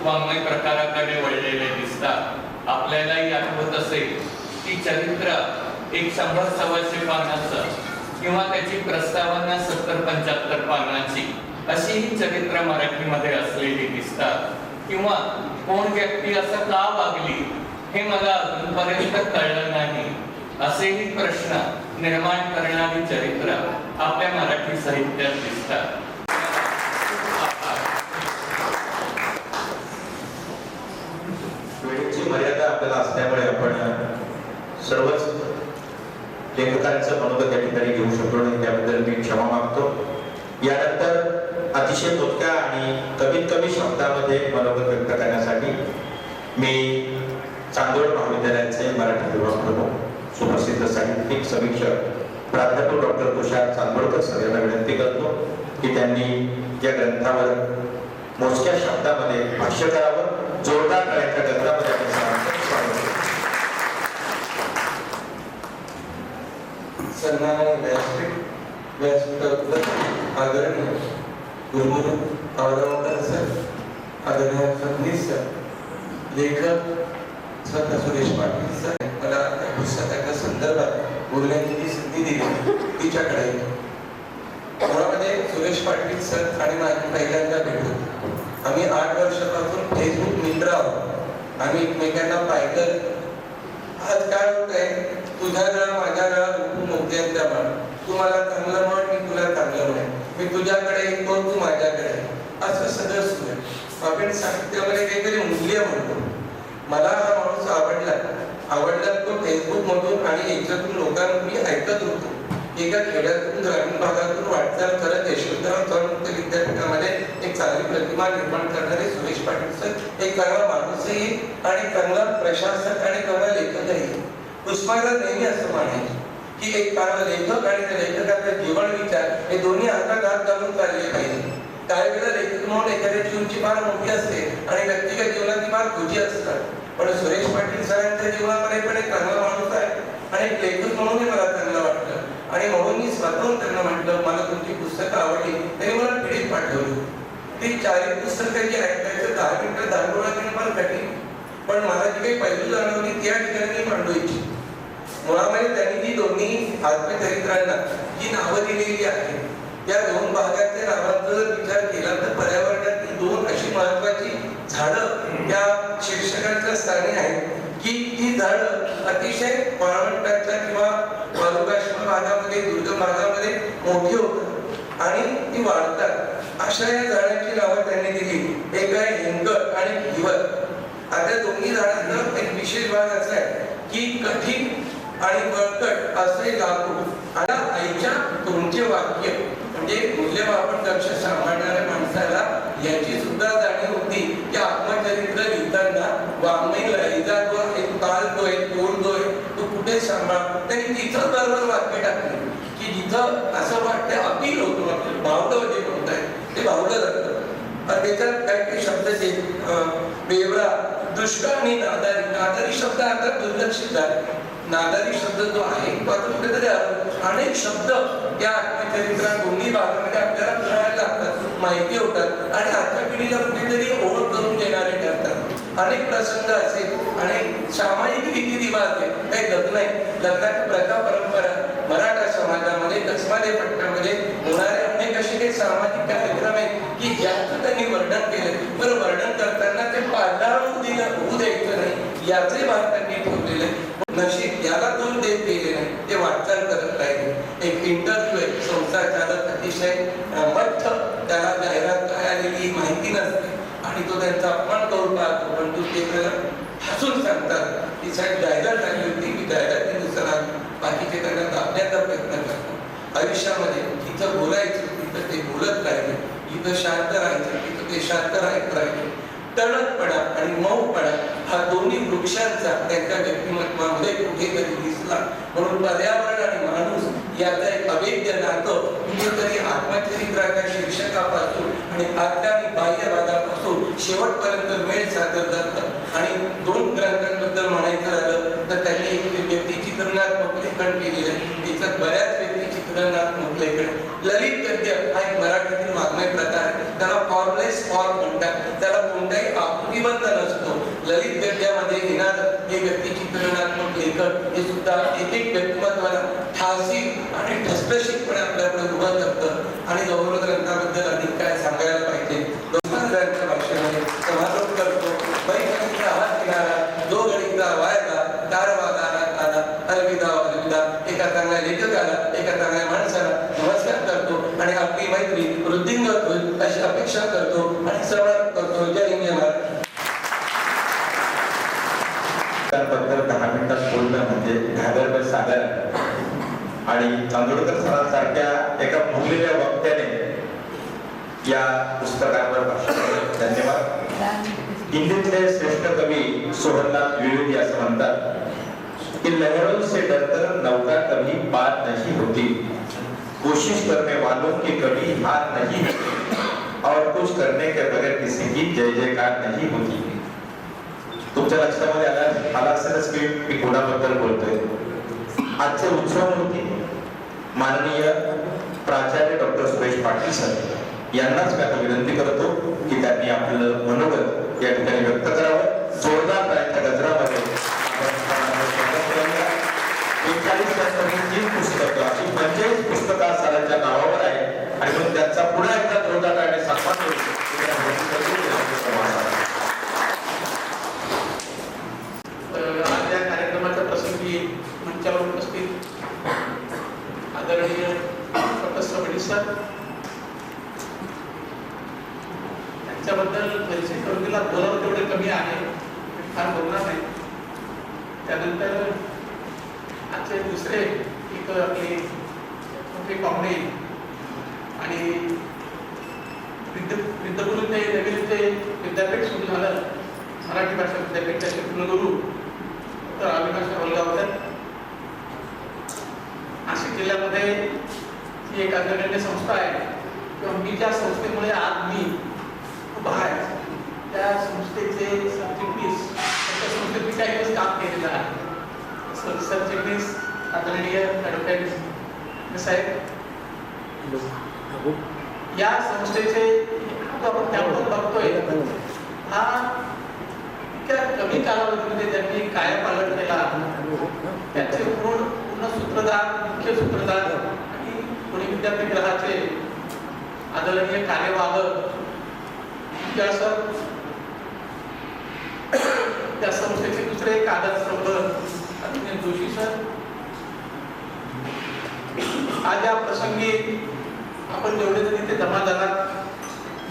वाङ्मय प्रकाराकडे वळलेले दिसतात. आपल्यालाही आठवत असेल की चरित्र एक 100-125 पानाचं किंवा त्याची प्रस्तावना 70-75 पानाची अशी ही चरित्र मराठीमध्ये असलेली दिसतात. किंवा कोण व्यक्ती असं का वागली हे मला अजूनपर्यंत कळलं नाही असेही प्रश्न निर्माण करणारी चरित्र आपल्या मराठी साहित्यात दिसतात. वेळेची मर्यादा आपल्याला असल्यामुळे आपण सर्वच लेखकांचं मनोगत या ठिकाणी घेऊ शकलो नाही, त्याबद्दल मी क्षमा मागतो. यानंतर अतिशय मोजक्या आणि कमीत कमी शब्दामध्ये मनोगत व्यक्त करण्यासाठी मी चांदोड महाविद्यालयाचे मराठी विभाग प्रमुख सुप्रसिद्ध साहित्यिक समीक्षक प्राध्यापक डॉक्टर तुषार चांदोडकर सर यांना विनंती करतो की त्यांनी या ग्रंथावर मोजक्या शब्दामध्ये भाष्य करावं. जोरदार टाळ्यांच्या ग्रंथामध्ये आपण सन्माननीय व्यासपीठ आदरणीय गुरुगुरु आवडकर सर, आदरणीय फडणवीस सर, लेखक स्वतः सुरेश पाटील सर, मला त्या पुस्तकाच्या संदर्भात बोलण्याची जी संधी दिली तिच्याकडे मुळामध्ये सुरेश पाटील सर आणि माझी पहिल्यांदा भेट होती. आम्ही 8 वर्षापासून फेसबुक मित्र आहोत. आम्ही एकमेकांना पाहिलं. आज काय होतंय, तुझ्या गळा माझ्या गळा खूप मोठ्यांचा म्हण, तू मला चांगलं म्हण, मी तुला चांगलं म्हण, मी तुझ्याकडे येतो, तू माझ्याकडे, असं सगळं सुरू आहे. आपण साहित्यामध्ये काहीतरी मूल्य म्हणतो. मला हा माणूस आवडला तो फेसबुक मधून आणि याच्यातून लोकांना मी ऐकत होतो. एका खेड्यातून ग्रामीण भागातून वाटचाल करत यशवंतराव चव्हाण मुक्त विद्यापीठामध्ये एक चांगली प्रतिमा निर्माण करणारे सुरेश पाटील सर एक चांगला माणूसही आणि चांगला प्रशासक आणि चांगला लेखकही. उस्मानाबाद नेहमी असं म्हणायचे की एक चांगला लेखक आणि त्या लेखकाचा जीवन विचार हे दोन्ही हातात हात घालून चालले पाहिजे. काही वेळा लेखक म्हणून एखाद्याची उंची फार मोठी असते आणि व्यक्तिगत जीवनात ती फार खोजी असतात. पण सुरेश पाटील सरांच्या जीवनामध्ये पण एक चांगला माणूस आहे आणि एक लेखक म्हणूनही मला चांगलं वाटलं. आणि म्हणून मी स्वतःहून त्यांना म्हटलं मला तुमची पुस्तकं आवडली. त्यांनी मला पीडीत पाठवली. ती 4 पुस्तकं जी आहेत त्याचं 10 मिनिटं दाखवणं देणं फार कठीण, पण मला जी काही पैलू जाणवली त्या ठिकाणी मी मांडू इच्छितो. मुळामध्ये त्यांनी जी दोन्ही आत्मचरित्रांना जी नावं दिलेली आहेत त्या 2 भागाच्या नावांचा जर विचार केला तर पर्यावरणातील 2 अशी महत्वाची झाडं त्या शीर्षकाच्या स्थानी आहेत की ती झाडं अतिशय वाळवंटाच्या किंवा वालुकाश्म भागामध्ये, दुर्गम भागामध्ये मोठी होतात आणि ती वाढतात. अशा या झाडांची नावं त्यांनी दिली. एक आहे हिंगट आणि हिवर. आता दोन्ही झाडांचा एक विशेष भाग असा आहे की कठीण आणि बळकट असे लाकूड आणि आईच्या तुमचे वाक्य म्हणजे मूल्यमापन कक्ष सांभाळणाऱ्या माणसाला याची सुद्धा जाणीव होती की आत्मचरित्र लिहिताना वाङ्मय लहरीचा जो एक काल जो आहे तोंड जो आहे तो कुठे सांभाळ. त्यांनी तिथं बरोबर वाक्य टाकले की जिथं असं वाटतं अपील होतं, भावलं जे म्हणत आहे ते भावलं जातं. त्याच्यात काही काही शब्द जे बेवरा, दुष्काळ आणि नादारी. नादारी शब्द आता दुर्लक्षित आहे. नादारी शब्द जो आहे तो आता कुठेतरी अनेक शब्द या आत्मचरित्रात दोन्ही भागामध्ये आपल्याला कळायला लागतात, माहिती होतात आणि आजच्या पिढीला कुठेतरी ओळख करून देणारे ठरतात. अनेक प्रसंग असेल आणि सामाजिक रीतिरिवाज आहे, काही लग्न आहे, लग्नाची प्रथा परंपरा मराठा समाजामध्ये कसमाले पट्ट्यामध्ये होणारे अनेक असे काही सामाजिक कार्यक्रम आहेत की ज्याचं त्यांनी वर्णन केलं. बरं, वर्णन करताना ते पालाळून होऊ द्यायचं नाही याचे भाग त्यांनी ठेवलेले. नशीब याला दोन देत गेले नाही, ते वाटचाल करत राहिले. एक इंटरव्ह्यू आहे, संसार चालक अतिशय मठ्ठ, त्याला जाहिरात काय आलेली माहिती नसते आणि तो त्यांचा अपमान करून पाहतो, पण तू ते त्याला हसून सांगतात की साहेब जाहिरात आली होती, मी जाहिरातीनुसार बाकीचे त्यांना दाबण्याचा प्रयत्न करतो. आयुष्यामध्ये जिथं बोलायचं तिथं ते बोलत राहिले, जिथं शांत राहायचं तिथं ते शांत राहत राहिले. तळकपणा आणि मऊपणा हा दोन्ही वृक्षांचा त्यांच्या व्यक्तिमत्वामध्ये कुठेतरी दिसला. म्हणून पर्यावरण आणि माणूस याचा एक अभेद्य नातं कुठेतरी आत्मचरित्राच्या शीर्षकापासून आणि आतल्या आणि बाह्य भागापासून शेवटपर्यंत मेळ साधत जातं. आणि दोन ग्रंथांबद्दल म्हणायचं झालं तर त्यांनी एक व्यक्तिचित्रणात्मक लेखन केलेलं आहे. त्याच्यात बऱ्याच व्यक्तिचित्रणात्मक लेखन. ललित गद्य हा एक मराठीतील वाङ्मय प्रकार आहे. त्याला फॉर्मलेस फॉर्म म्हणतात, त्याला कोणताही आकृतिबंध नसतो. ललित गद्यामध्ये येणारं हे व्यक्तिचित्रणात्मक लेखन हे सुद्धा एक एक व्यक्तिमत्वाला ठासी आणि ठसठशीतपणे आपल्याकडे उभं करतं. आणि गौरव ग्रंथाबद्दल अधिक काय सांगायला पाहिजे. ग्रंथाच्या भाषेमध्ये समारोप करतो. बैठकीचा हात किनारा, दो गणिता वायदा, तारवादा आला, अलविदा अलविदा. एका चांगल्या लेखकाला, एका चांगल्या माणसाला नमस्कार करतो आणि आपली मैत्री वृद्धिंगत होईल अशी अपेक्षा करतो आणि समारोप करतो. जय हिंद, जय महाराष्ट्र. त्याबद्दल 10 मिनिटात बोलणं म्हणजे घागरभर सागर. आणि चांदोडकर सरांसारख्या एका मुरलेल्या वक्त्याने या पुस्तकावर भाषण केलं. धन्यवाद. हिंदीतले श्रेष्ठ कवी सोहनलाल द्विवेदी असं म्हणतात कि लहरों से डरकर नौका कभी पार नहीं होती, कोशिश करने वालों की कभी हार नहीं होती, और कुछ करने के बगैर किसी की जय जयकार नहीं होती. तुमच्या लक्षामध्ये आला असेलच की मी कोणाबद्दल बोलतोय. आजचे उत्सवमूर्ती माननीय प्राचार्य डॉक्टर सुरेश पाटील सर यांनाच मी आता विनंती करतो की त्यांनी आपलं मनोगत या ठिकाणी व्यक्त करावं. जोरदार टाळ्यांच्या गजरामध्ये 45 पुस्तकं अशी 45 पुस्तकं सरांच्या नावावर आहे आणि म्हणून त्यांचा पुन्हा एकदा जोरदार टाळ्याने सन्मान करू. आज या कार्यक्रमाच्या प्रसंगी मंचावर उपस्थित आदरणीय डॉक्टर पाटील सर त्यांच्याबद्दल परिचय करून दिला. बोलावं तेवढे कमी आहे, फार बोलणार नाही. त्यानंतर आजचे दुसरे एक आपले मोठे पाहुणे आणि विद्यापीठ विद्यापीठ सुरू झालं, मराठी भाषा विद्यापीठाचे कुलगुरू डॉक्टर अविनाश होलगावकर. नाशिक जिल्ह्यामध्ये ही एक अग्रगण्य संस्था आहे किंवा मी ज्या संस्थेमुळे आज मी उभा आहे त्या संस्थेचे सरचिटणीस, त्या संस्थेत मी काही दिवस काम केलेलं आहे. सरचिटणीस आदरणीय ॲडव्होकेट साहेब, या संस्थेचे आपण त्याबद्दल बघतोय हा इतक्या कमी कालावधीमध्ये त्यांनी कायापालट केला. त्यांचे पूर्ण सूत्रधार, मुख्य सूत्रधार आणि पुणे विद्यापीठाचे आदरणीय कार्यवाहक त्या संस्थेचे दुसरे एक आदर्शस्तंभ आदरणीय जोशी सर. आज या प्रसंगी आपण जेवढे जण इथे जमा झालात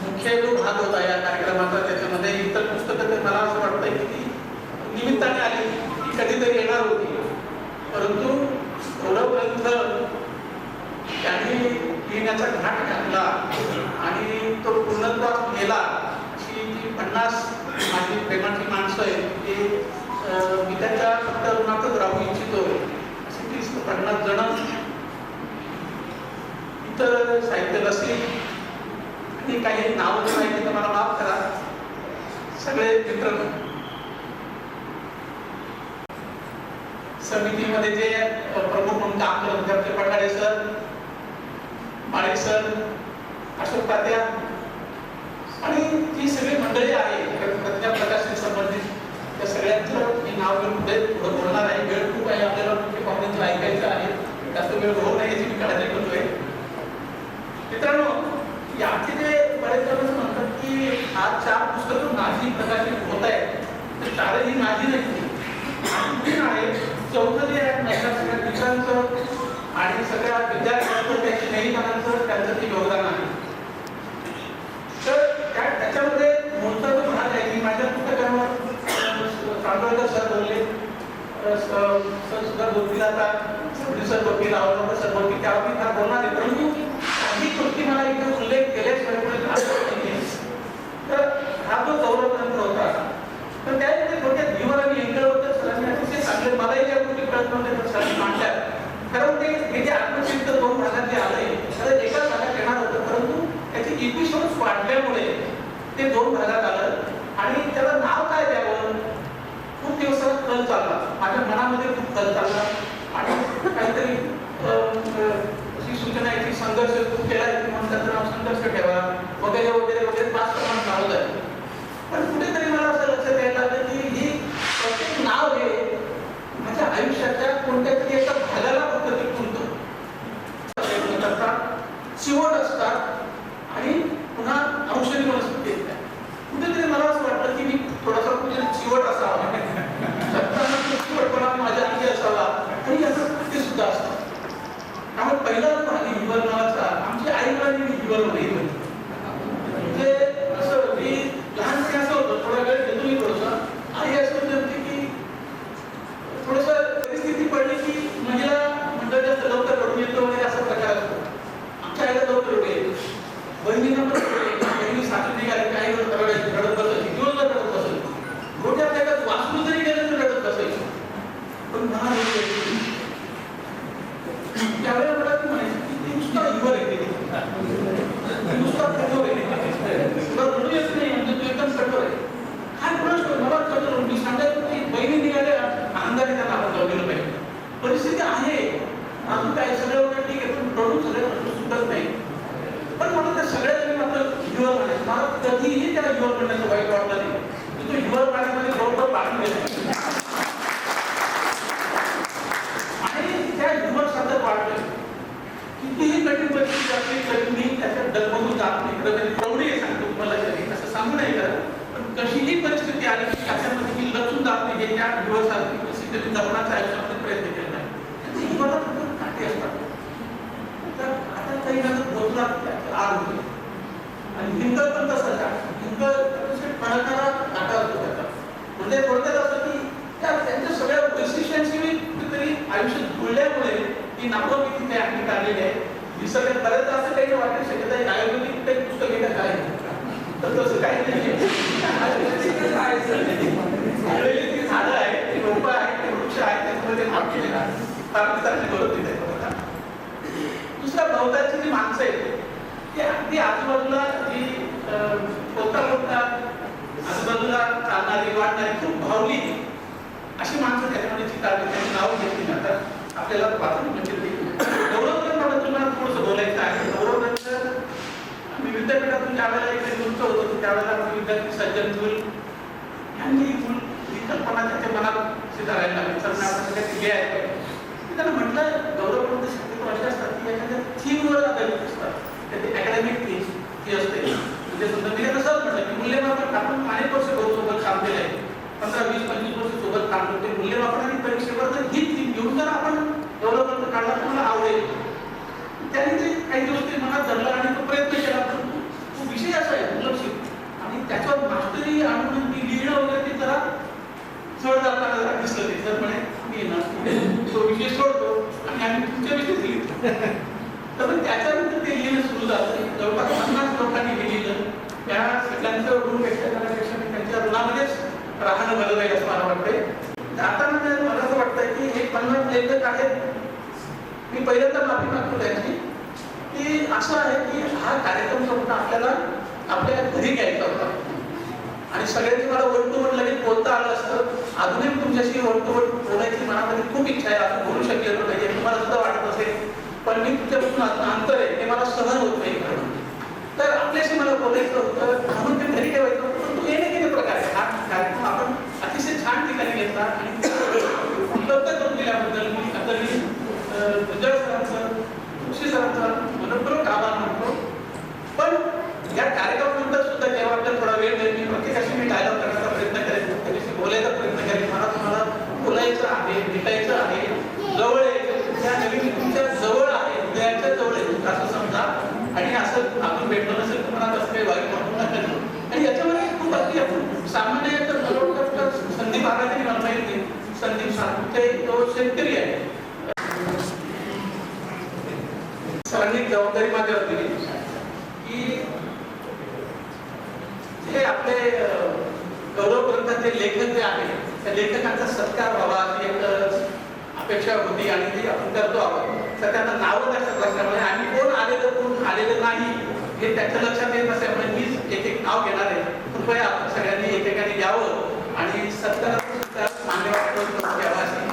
मुख्य जो भाग होता या कार्यक्रमाचा, त्याच्यामध्ये इतर पुस्तकं तर मला असं वाटतंय की ती निमित्ताने आली, ती कधीतरी येणार होती, परंतु गौरव ग्रंथ त्यांनी लिहिण्याचा घाट घातला आणि तो पूर्णत्वास गेला. अशी जी 50 माझी प्रेमाची माणसं आहेत ती मी त्यांच्या तरुणातच राहू इच्छितो. अशी 30-50 जण इतर साहित्य नसतील आणि काही नाव जे माहिती तर मला माफ करा. सगळे मित्र समितीमध्ये जे प्रमुख म्हणून काम करत होते, पठाडे सर, माळी सर, अशोक तात्या आणि जी सगळी मंडळी आहे प्रज्ञा प्रकाशन संबंधित, त्या सगळ्यांचं मी नाव घेऊन पुढे बोलणार आहे. वेळ खूप आहे, आपल्याला मुख्य पाहुण्यांचं ऐकायचं आहे, जास्त वेळ होऊ नये याची मी काळजी करतोय. मित्रांनो, याचे जे बरेच जण म्हणतात की आज 4 पुस्तकं माझी प्रकाशित होत आहेत, तर 4ही माझी नाही आहे. चौथं जे आहे माझ्या सगळ्या टीचरांचं आणि सगळ्या विद्यार्थ्यांचं, त्यांच्या नेहमीपणाचं त्यांचं ते योगदान आहे. तर त्याच्यामध्ये मोठा जो भाग आहे की माझ्या पुस्तकांवर चांदोळकर सर बोलले, सर सुद्धा बोलतील, आता सर बोलतील, आवडकर सर बोलतील, त्यावर मी फार बोलणार आहे. परंतु काही गोष्टी मला इथे उल्लेख केल्याशिवाय तर हा जो गौरव ग्रंथ होता, तर त्यामध्ये थोडक्यात धीवर आणि इंगळवरच्या सरांनी अतिशय चांगले, मलाही ज्या गोष्टी कळत नव्हत्या त्या सरांनी मांडल्या. कारण ते जे आत्मचरित्र 2 भागात जे आलंय तर एकाच भागात येणार होतं, परंतु त्याचे एपिसोड्स वाढल्यामुळे ते 2 भागात आलं आणि त्याला नाव काय द्यावं खूप दिवसात कल चालला, माझ्या मनामध्ये खूप कल चालला आणि काहीतरी अशी सूचना याची संघर्ष खूप केला म्हणून त्याचं नाव संघर्ष ठेवा वगैरे वगैरे वगैरे 5 प्रमाण नाव झाले. पण कुठेतरी मला असं लक्षात यायला लागलं की ही प्रत्येक नाव हे माझ्या आयुष्याच्या कोणत्या तरी एका भागाला फक्त ते खुलतं, चिवट असतात आणि पुन्हा औषधी वनस्पती येतात. कुठेतरी मला असं वाटलं की मी थोडासा कुठेतरी चिवट असावा, चिवटपणा माझ्या अंगी असावा आणि याचं कृती सुद्धा असतं. त्यामुळे पहिला जो आहे हिवरणाचा, आमची आई वडिलांनी हिवरण नाही म्हणजे असं मी लहानपणी असं होतं, थोडा वेळ घेतो मी थोडंसं, आई असं म्हणते की थोडंसं परिस्थिती पडली की महिला मंडळ जास्त लवकर रडून येतो वगैरे असा प्रकार असतो. आमच्या आईला लवकर रडू येईल, बहिणींना पण बहिणी सासू निघाली काही रडत बसायची, दिवसभर रडत बसायची, मोठ्या त्याच्यात वाचून जरी गेलं तर रडत बसायची. पण मला त्यावेळेला मला ती म्हणायची की ती नुसता हिवर येते, नुसता कठोर आहे, तुला रडू येत नाही म्हणजे तू एकदम कठोर आहे. काय प्रश्न मला कठोर, मी सांगायचो की बहिणी निघाल्या आनंदाने त्यांना आपण जाऊ पाहिजे. परिस्थिती आहे अजून काय सगळं वगैरे ठीक आहे, पण रडून सगळे प्रश्न सुटत नाही. पण म्हणून त्या सगळ्यात मी मात्र हिवर म्हणायचं, मला कधीही त्याला हिवर म्हणण्याचं वाईट वाटलं नाही. तो हिवर पाण्यामध्ये बरोबर पाणी गेला आणि त्या हिवर सतत वाढलं. कितीही कठीण परिस्थिती असली तरी मी त्याच्यात डगमगून जात नाही. कधी प्रौढी सांगतो तुम्हाला, तरी असं सांगू नाही करत, पण कशीही परिस्थिती आली की त्याच्यामध्ये मी लचून जात नाही. हे त्या हिवरसारखी परिस्थिती जगण्याचा आयुष्यामध्ये प्रयत्न केला नाही. हिवरला फक्त काटे असतात, तर आता काही ना बोलला आर होते आणि हिंगल पण तसंच आहे. हिंगल फणकारा काटा असतो त्याचा, म्हणजे थोडक्यात असं की त्यांच्या सगळ्या वैशिष्ट्यांशी मी कुठेतरी आयुष्यात जुळल्यामुळे ही नावं मी तिथे आणखी काढलेली आहे. ही सगळ्यात बऱ्याच असं काही वाटू शकत आहे आयुर्वेदिक काही पुस्तक घेण्यात काय तर तसं काही नाही. ती झाडं आहे, ती रोपं आहे, ते वृक्ष आहे, त्याच्यामध्ये दुसऱ्या भोवताची जी माणसं आहेत ती अगदी आजूबाजूला जी आजूबाजूला चालणारी वाटणारी खूप भावली अशी माणसं त्याच्यामध्ये चितारली, त्यांची नावं घेतली जातात. आपल्याला वाचून म्हणजे गौरव ग्रंथाबद्दल मला थोडंसं बोलायचं आहे. गौरव ग्रंथ आम्ही विद्यापीठातून ज्यावेळेला इथे गुंत होतो त्यावेळेला आम्ही विद्यार्थी सज्जन चूल यांनी ही कल्पना त्यांच्या मनात सिद्धारायला लागली. सर आपण सगळ्या दिले आहेत, त्यांना म्हटलं गौरव ग्रंथ शक्यतो असे असतात की याच्या थीमवर आधारित असतात. त्याची अकॅडमिक थीम असते, म्हणजे समजा मी त्यांना सहज म्हटलं की मूल्यमापन आपण अनेक वर्ष सोबत काम केलं आहे, 15, 20, 25 वर्ष सोबत काम करतो. मूल्यमापन आणि परीक्षेवर जर ही थीम घेऊन जर आपण गौरव ग्रंथ काढला तर मला आवडेल. त्यांनी ते काही दिवस ते मनात धरलं आणि तो प्रयत्न केला. पण तो विषय असा आहे त्याच्यावर मास्टरी आणून मी लिहिणं वगैरे ते जरा चढ जाताना जरा दिसलं ते सर म्हणे मी ना तो विषय सोडतो आणि आम्ही तुमच्या विषयीच लिहितो. तर त्याच्यानंतर ते लिहिणं सुरू झालं. जवळपास 50 लोकांनी हे लिहिलं. त्या सगळ्यांचं ऋण व्यक्त करण्यापेक्षा मी त्यांच्या ऋणामध्येच राहणं बरं जाईल असं मला वाटतंय. आता मला असं वाटतंय की हे 50 लेखक आहेत. मी पहिल्यांदा माफी मागतो त्यांची की असं आहे की हा कार्यक्रम फक्त आपल्याला आपल्या घरी घ्यायचा होता आणि सगळ्यांची मला वन टू वन लगेच बोलता आलं असतं. अजूनही तुमच्याशी वन टू वन बोलायची मनामध्ये खूप इच्छा आहे. असं बोलू शकलेलो नाही तुम्हाला सुद्धा वाटत असेल, पण मी तुमच्यापासून अंतर आहे ते मला सहन होत नाही. तर आपल्याशी मला बोलायचं होतं म्हणून ते घरी ठेवायचं होतं. पण तू येणे केले प्रकारे हा कार्यक्रम आपण अतिशय छान ठिकाणी घेतला आणि उपलब्ध करून दिल्याबद्दल मी आदरणीय गुजर सरांचं, जोशी सरांचं मनपूर्वक आभार मानतो. पण या कार्यक्रमानंतर सुद्धा जेव्हा आपल्याला थोडा वेळ मिळेल मी प्रत्येकाशी मी डायलॉग करण्याचा प्रयत्न करेन, त्याच्याशी बोलायचा प्रयत्न करेन. मला तुम्हाला बोलायचं आहे, भेटायचं आहे, जवळ यायचं, त्या नवीन तुमच्या जवळ आहे, हृदयाच्या जवळ आहे असं समजा. आणि असं अजून भेटलं नसेल तुम्हाला कसं काही वाईट वाटू नका. आणि याच्यामध्ये खूप अगदी आपण सामान्य संदीप आगाने मला माहिती संदीप सातपुते तो शेतकरी आहे. सरांनी जबाबदारी माझ्यावर दिली की हे आपले गौरव ग्रंथाचे लेखक जे आहेत त्या लेखकांचा सत्कार व्हावा अशी एक अपेक्षा होती आणि ती आपण करतो आहोत. तर त्यांना नावं लक्षात असल्यामुळे आम्ही कोण आलेलं कोण आलेलं नाही हे त्यांच्या लक्षात येत नसल्यामुळे मीच एक एक नाव घेणार आहे. कृपया आपण सगळ्यांनी एकेकाने यावं आणि सत्काराचा मान्यवर घ्यावा अशी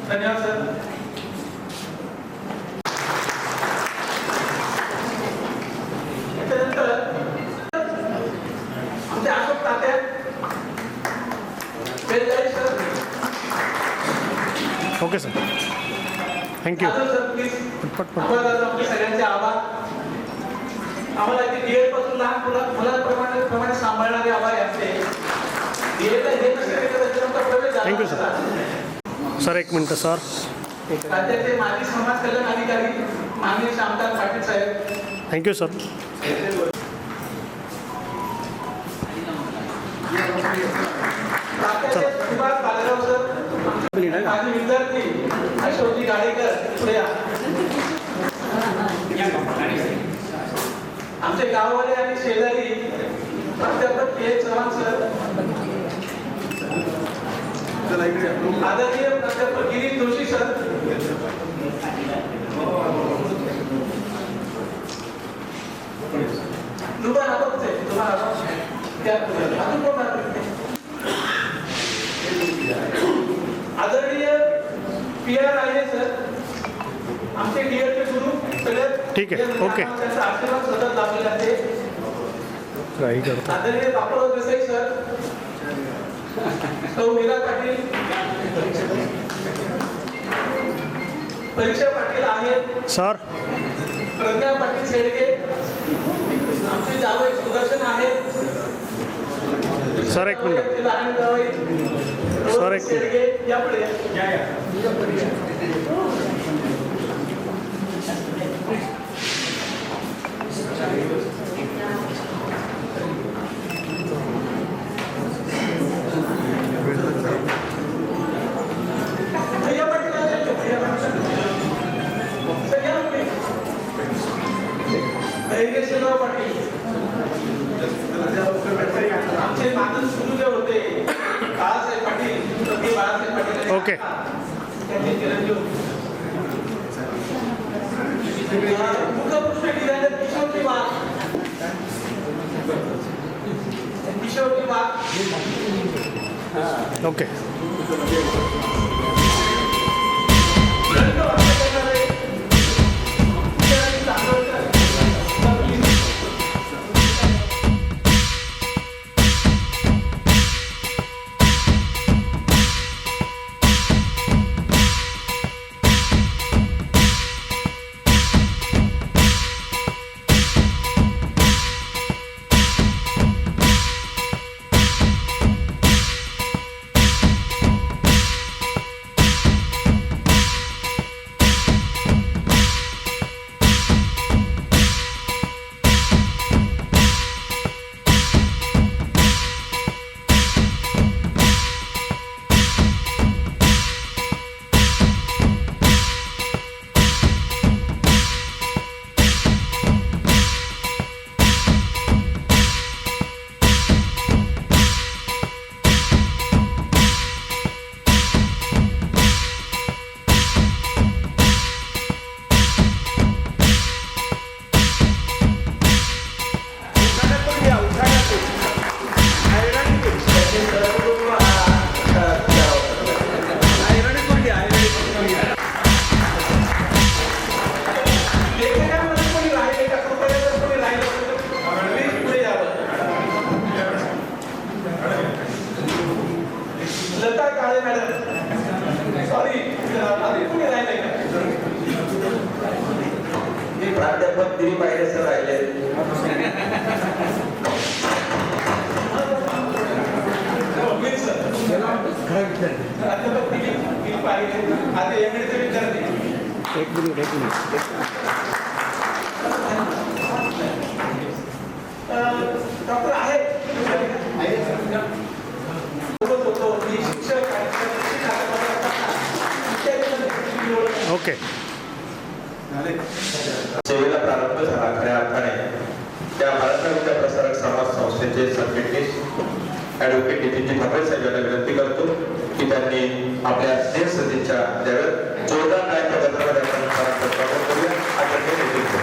धन्यवाद सर. त्याच्यानंतर आमचे Ashok Tatya sir. Okay sir, thank you. Sir please आपले सगळ्यांचे आभार. आम्हाला इथे डीएड पासून लहान मुलांप्रमाणे सांभाळणारे आभार असते. डीएडला हे नसेल तर प्रवेश थँक्यू सर. सर एक मिनटं सर. राज्याचे माजी समाज कल्याण अधिकारी माननीय श्यामकांत पाटील साहेब. Thank you sir. माझे विद्यार्थी अशोकजी गाडेकर पुढे आमचे गाववाले आणि शेजारी प्राध्यापक के चव्हाण सर, आदरणीय प्राध्यापक गिरीश जोशी सर, आदरणीय PR आहे सर, आमचे डीएडचे गुरु सगळ्यात ठीक आहे, ओके. त्यांचा आशीर्वाद सतत लाभलेला आहे. काही करतो. आदरणीय बापूराव देसाई सर, सौ मीरा पाटील, परीक्षा पाटील आहेत सर. प्रज्ञा पाटील शेडके, आमचे जावई सुदर्शन आहेत. सर एक मिनिट. लहान जावई सर एक शेडके यापुढे या. आमचे मातन सुरू जे होते बाळासाहेब पाटील, बाळासाहेब पाटील ओके. त्यांचे चिरंजीव मुखपृष्ठ डिझायनर किशोरजी वाघ, किशोरजी वाघ. ओके. आता एमएडचे विद्यार्थी एक मिनिट डॉक्टर आहेत शिक्षक ओके. सेवेला प्रारंभ झाला खऱ्या अर्थाने त्या महाराष्ट्र विद्याप्रसारक समाज संस्थेचे सरचिटणीस ॲडव्होकेट नितीनजी ठाकरे साहेब यांना विनंती करतो की त्यांनी आपल्या स्नेह सदिच्छा द्याव्यात. जोरदार टाळ्यांच्या गजरामध्ये आपण स्वागत करूया. आदरणीय नेतृत्व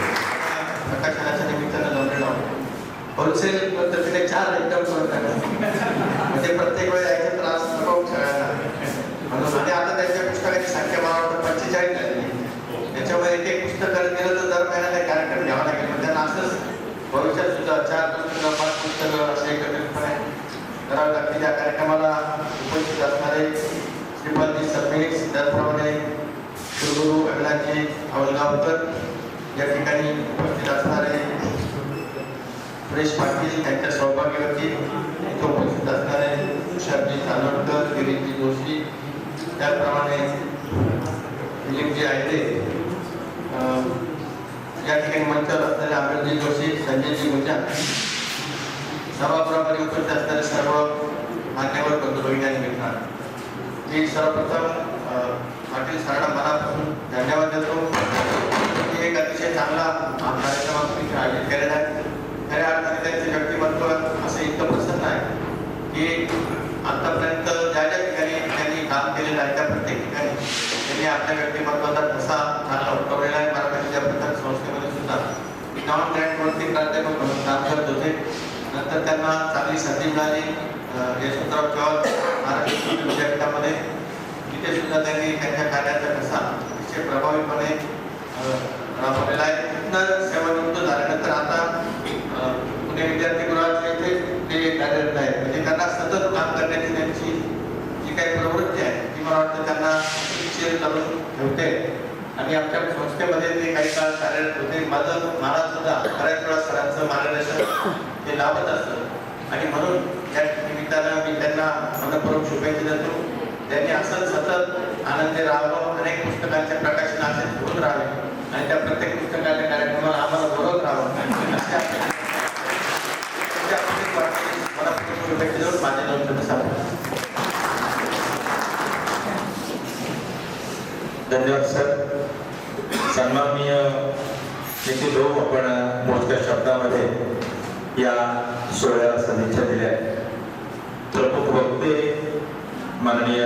प्रकाशनाच्या निमित्तानं जमलेलो होलसेल पद्धतीने 4 आयटम म्हणजे प्रत्येक वेळी यायचा त्रास नको सगळ्यांना म्हणून. आणि आता त्यांच्या पुस्तकाची संख्या मला वाटतं 45 झाली. त्याच्यामुळे एक पुस्तक गेलं तर दर महिन्याला एक कार्यक्रम घ्यावा लागेल. म्हणजे त्यांना असंच भविष्यात सुद्धा 4 पुस्तकं 5 पुस्तकं असे एकत्रितपणे करावे लागतील. या कार्यक्रमाला उपस्थित असणारे श्रीपादजी सबमिनिक्स, त्याचप्रमाणे कुलगुरू अभिलाषजी आवलगावकर, या ठिकाणी उपस्थित असणारे सुरेश पाटील, त्यांच्या सौभाग्यवती इथे उपस्थित असणारे तुषारजी चांदोडकर, गिरीशजी जोशी, त्याचप्रमाणे दिलीपजी आयडे, या ठिकाणी मंचावर असणारे अमरजी जोशी, संजयजी गुंजा, सभागृहामध्ये उपस्थित असणारे सर्व मान्यवर बंधू भगिनी आणि मित्रांनो, मी सर्वप्रथम पाटील सरांना मनापासून धन्यवाद देतो. एक अतिशय चांगला कार्यक्रम आपण आयोजित केलेला आहे. खऱ्या अर्थाने त्यांचे व्यक्तिमत्व असं इतकं प्रसन्न आहे की आतापर्यंत ज्या ज्या ठिकाणी त्यांनी काम केलेलं आहे त्या प्रत्येक ठिकाणी त्यांनी आपल्या व्यक्तिमत्वाचा ठसा चांगला उठवलेला आहे. मराठी विद्यापीठ संस्थेमध्ये सुद्धा नॉन ग्रँटवरती प्राध्यापक म्हणून काम करत होते. नंतर त्यांना चांगली संधी मिळाली यशवंतराव चव्हाण महाराष्ट्र विद्यापीठामध्ये. तिथे सुद्धा त्यांनी त्यांच्या कार्याचा ठसा अतिशय प्रभावीपणे राबवलेला आहे. तिथनं सेवानिवृत्त झाल्यानंतर आता पुणे विद्यार्थीगृहाच्या इथे ते कार्यरत आहेत. म्हणजे त्यांना सतत काम करण्याची त्यांची जी काही प्रवृत्ती आहे ती मला वाटतं त्यांना शेअर करून ठेवते. आणि आमच्या संस्थेमध्ये ते काही काळ कार्यरत होते. मला सुद्धा बऱ्याच वेळा सरांचं मार्गदर्शन ते लाभत असतं आणि म्हणून त्या निमित्तानं मी त्यांना मनपूर्वक शुभेच्छा देतो. त्यांनी असं सतत आनंदी राहावं, अनेक पुस्तकांच्या प्रकाशनाचे होत राहावे आणि त्या प्रत्येक पुस्तकाच्या कार्यक्रमाला आम्हाला बोलवत राहावं असे मनपूर्वक शुभेच्छा देऊन माझे 2 शब्द सांगतो. धन्यवाद सर. सन्माननीय नितीन भाऊ, आपण मोजक्या शब्दामध्ये या सोहळ्याला सदिच्छा दिल्या. प्रमुख वक्ते माननीय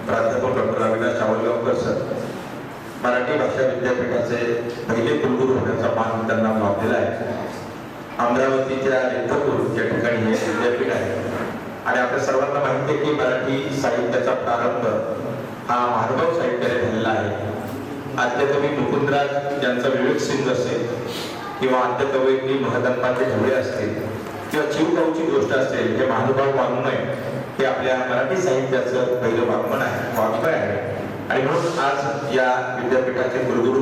प्राध्यापक डॉक्टर अविनाश आवलगावकर सर, मराठी भाषा विद्यापीठाचे पहिले कुलगुरू होण्याचा मान त्यांना लाभलेला आहे. अमरावतीच्या लेखपूर या ठिकाणी हे विद्यापीठ आहे आणि आपल्या सर्वांना माहिती आहे की मराठी साहित्याचा प्रारंभ हा महानुभाव साहित्याने झालेला आहे. आद्यकवी मुकुंदराज यांचा विवेक सिंग असेल किंवा आद्यकवी महदंपाचे ढवळे असतील किंवा चिवगावची गोष्ट असेल, हे महानुभाव वाङ्मय हे आपल्या मराठी साहित्याचं पहिलं वाङ्मय आहे. आणि म्हणून आज या विद्यापीठाचे कुलगुरू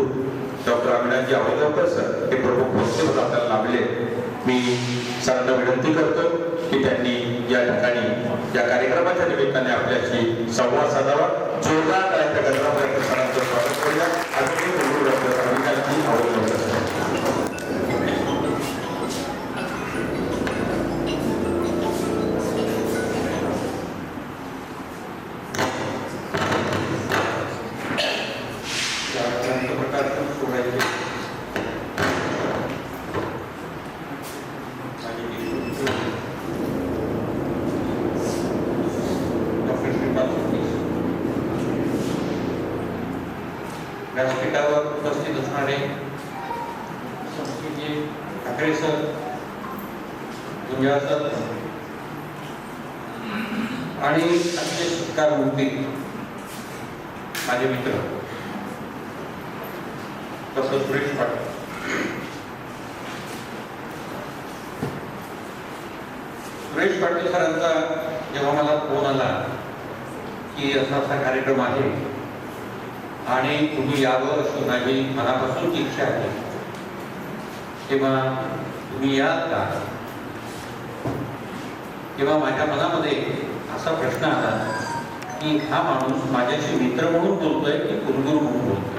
डॉक्टर अविनाशजी आवलगावकर सर हे प्रमुख वक्ते म्हणून आपल्याला लाभले. मी सरांना विनंती करतो की त्यांनी या ठिकाणी या कार्यक्रमाच्या निमित्ताने आपल्याशी संवाद साधावा. जोरदार टाळ्यांच्या गजरामध्ये सरांचं स्वागत करूया. आदरणीय कुलगुरू डॉक्टर अविनाशजी आवलगावकर सर. व्यासपीठावर उपस्थित असणारे संस्कृती ठाकरे सर, गुंजा सर आणि अतिशय सत्कारमूर्ती माझे मित्र डॉक्टर सुरेश पाटील. सुरेश पाटील सरांचा जेव्हा मला फोन आला की असा कार्यक्रम आहे आणि तुम्ही यावं अशी माझी मनापासूनची इच्छा आहे, तेव्हा तुम्ही याल का? तेव्हा माझ्या मनामध्ये असा प्रश्न आला की हा माणूस माझ्याशी मित्र म्हणून बोलतोय की कुलगुरू म्हणून बोलतोय.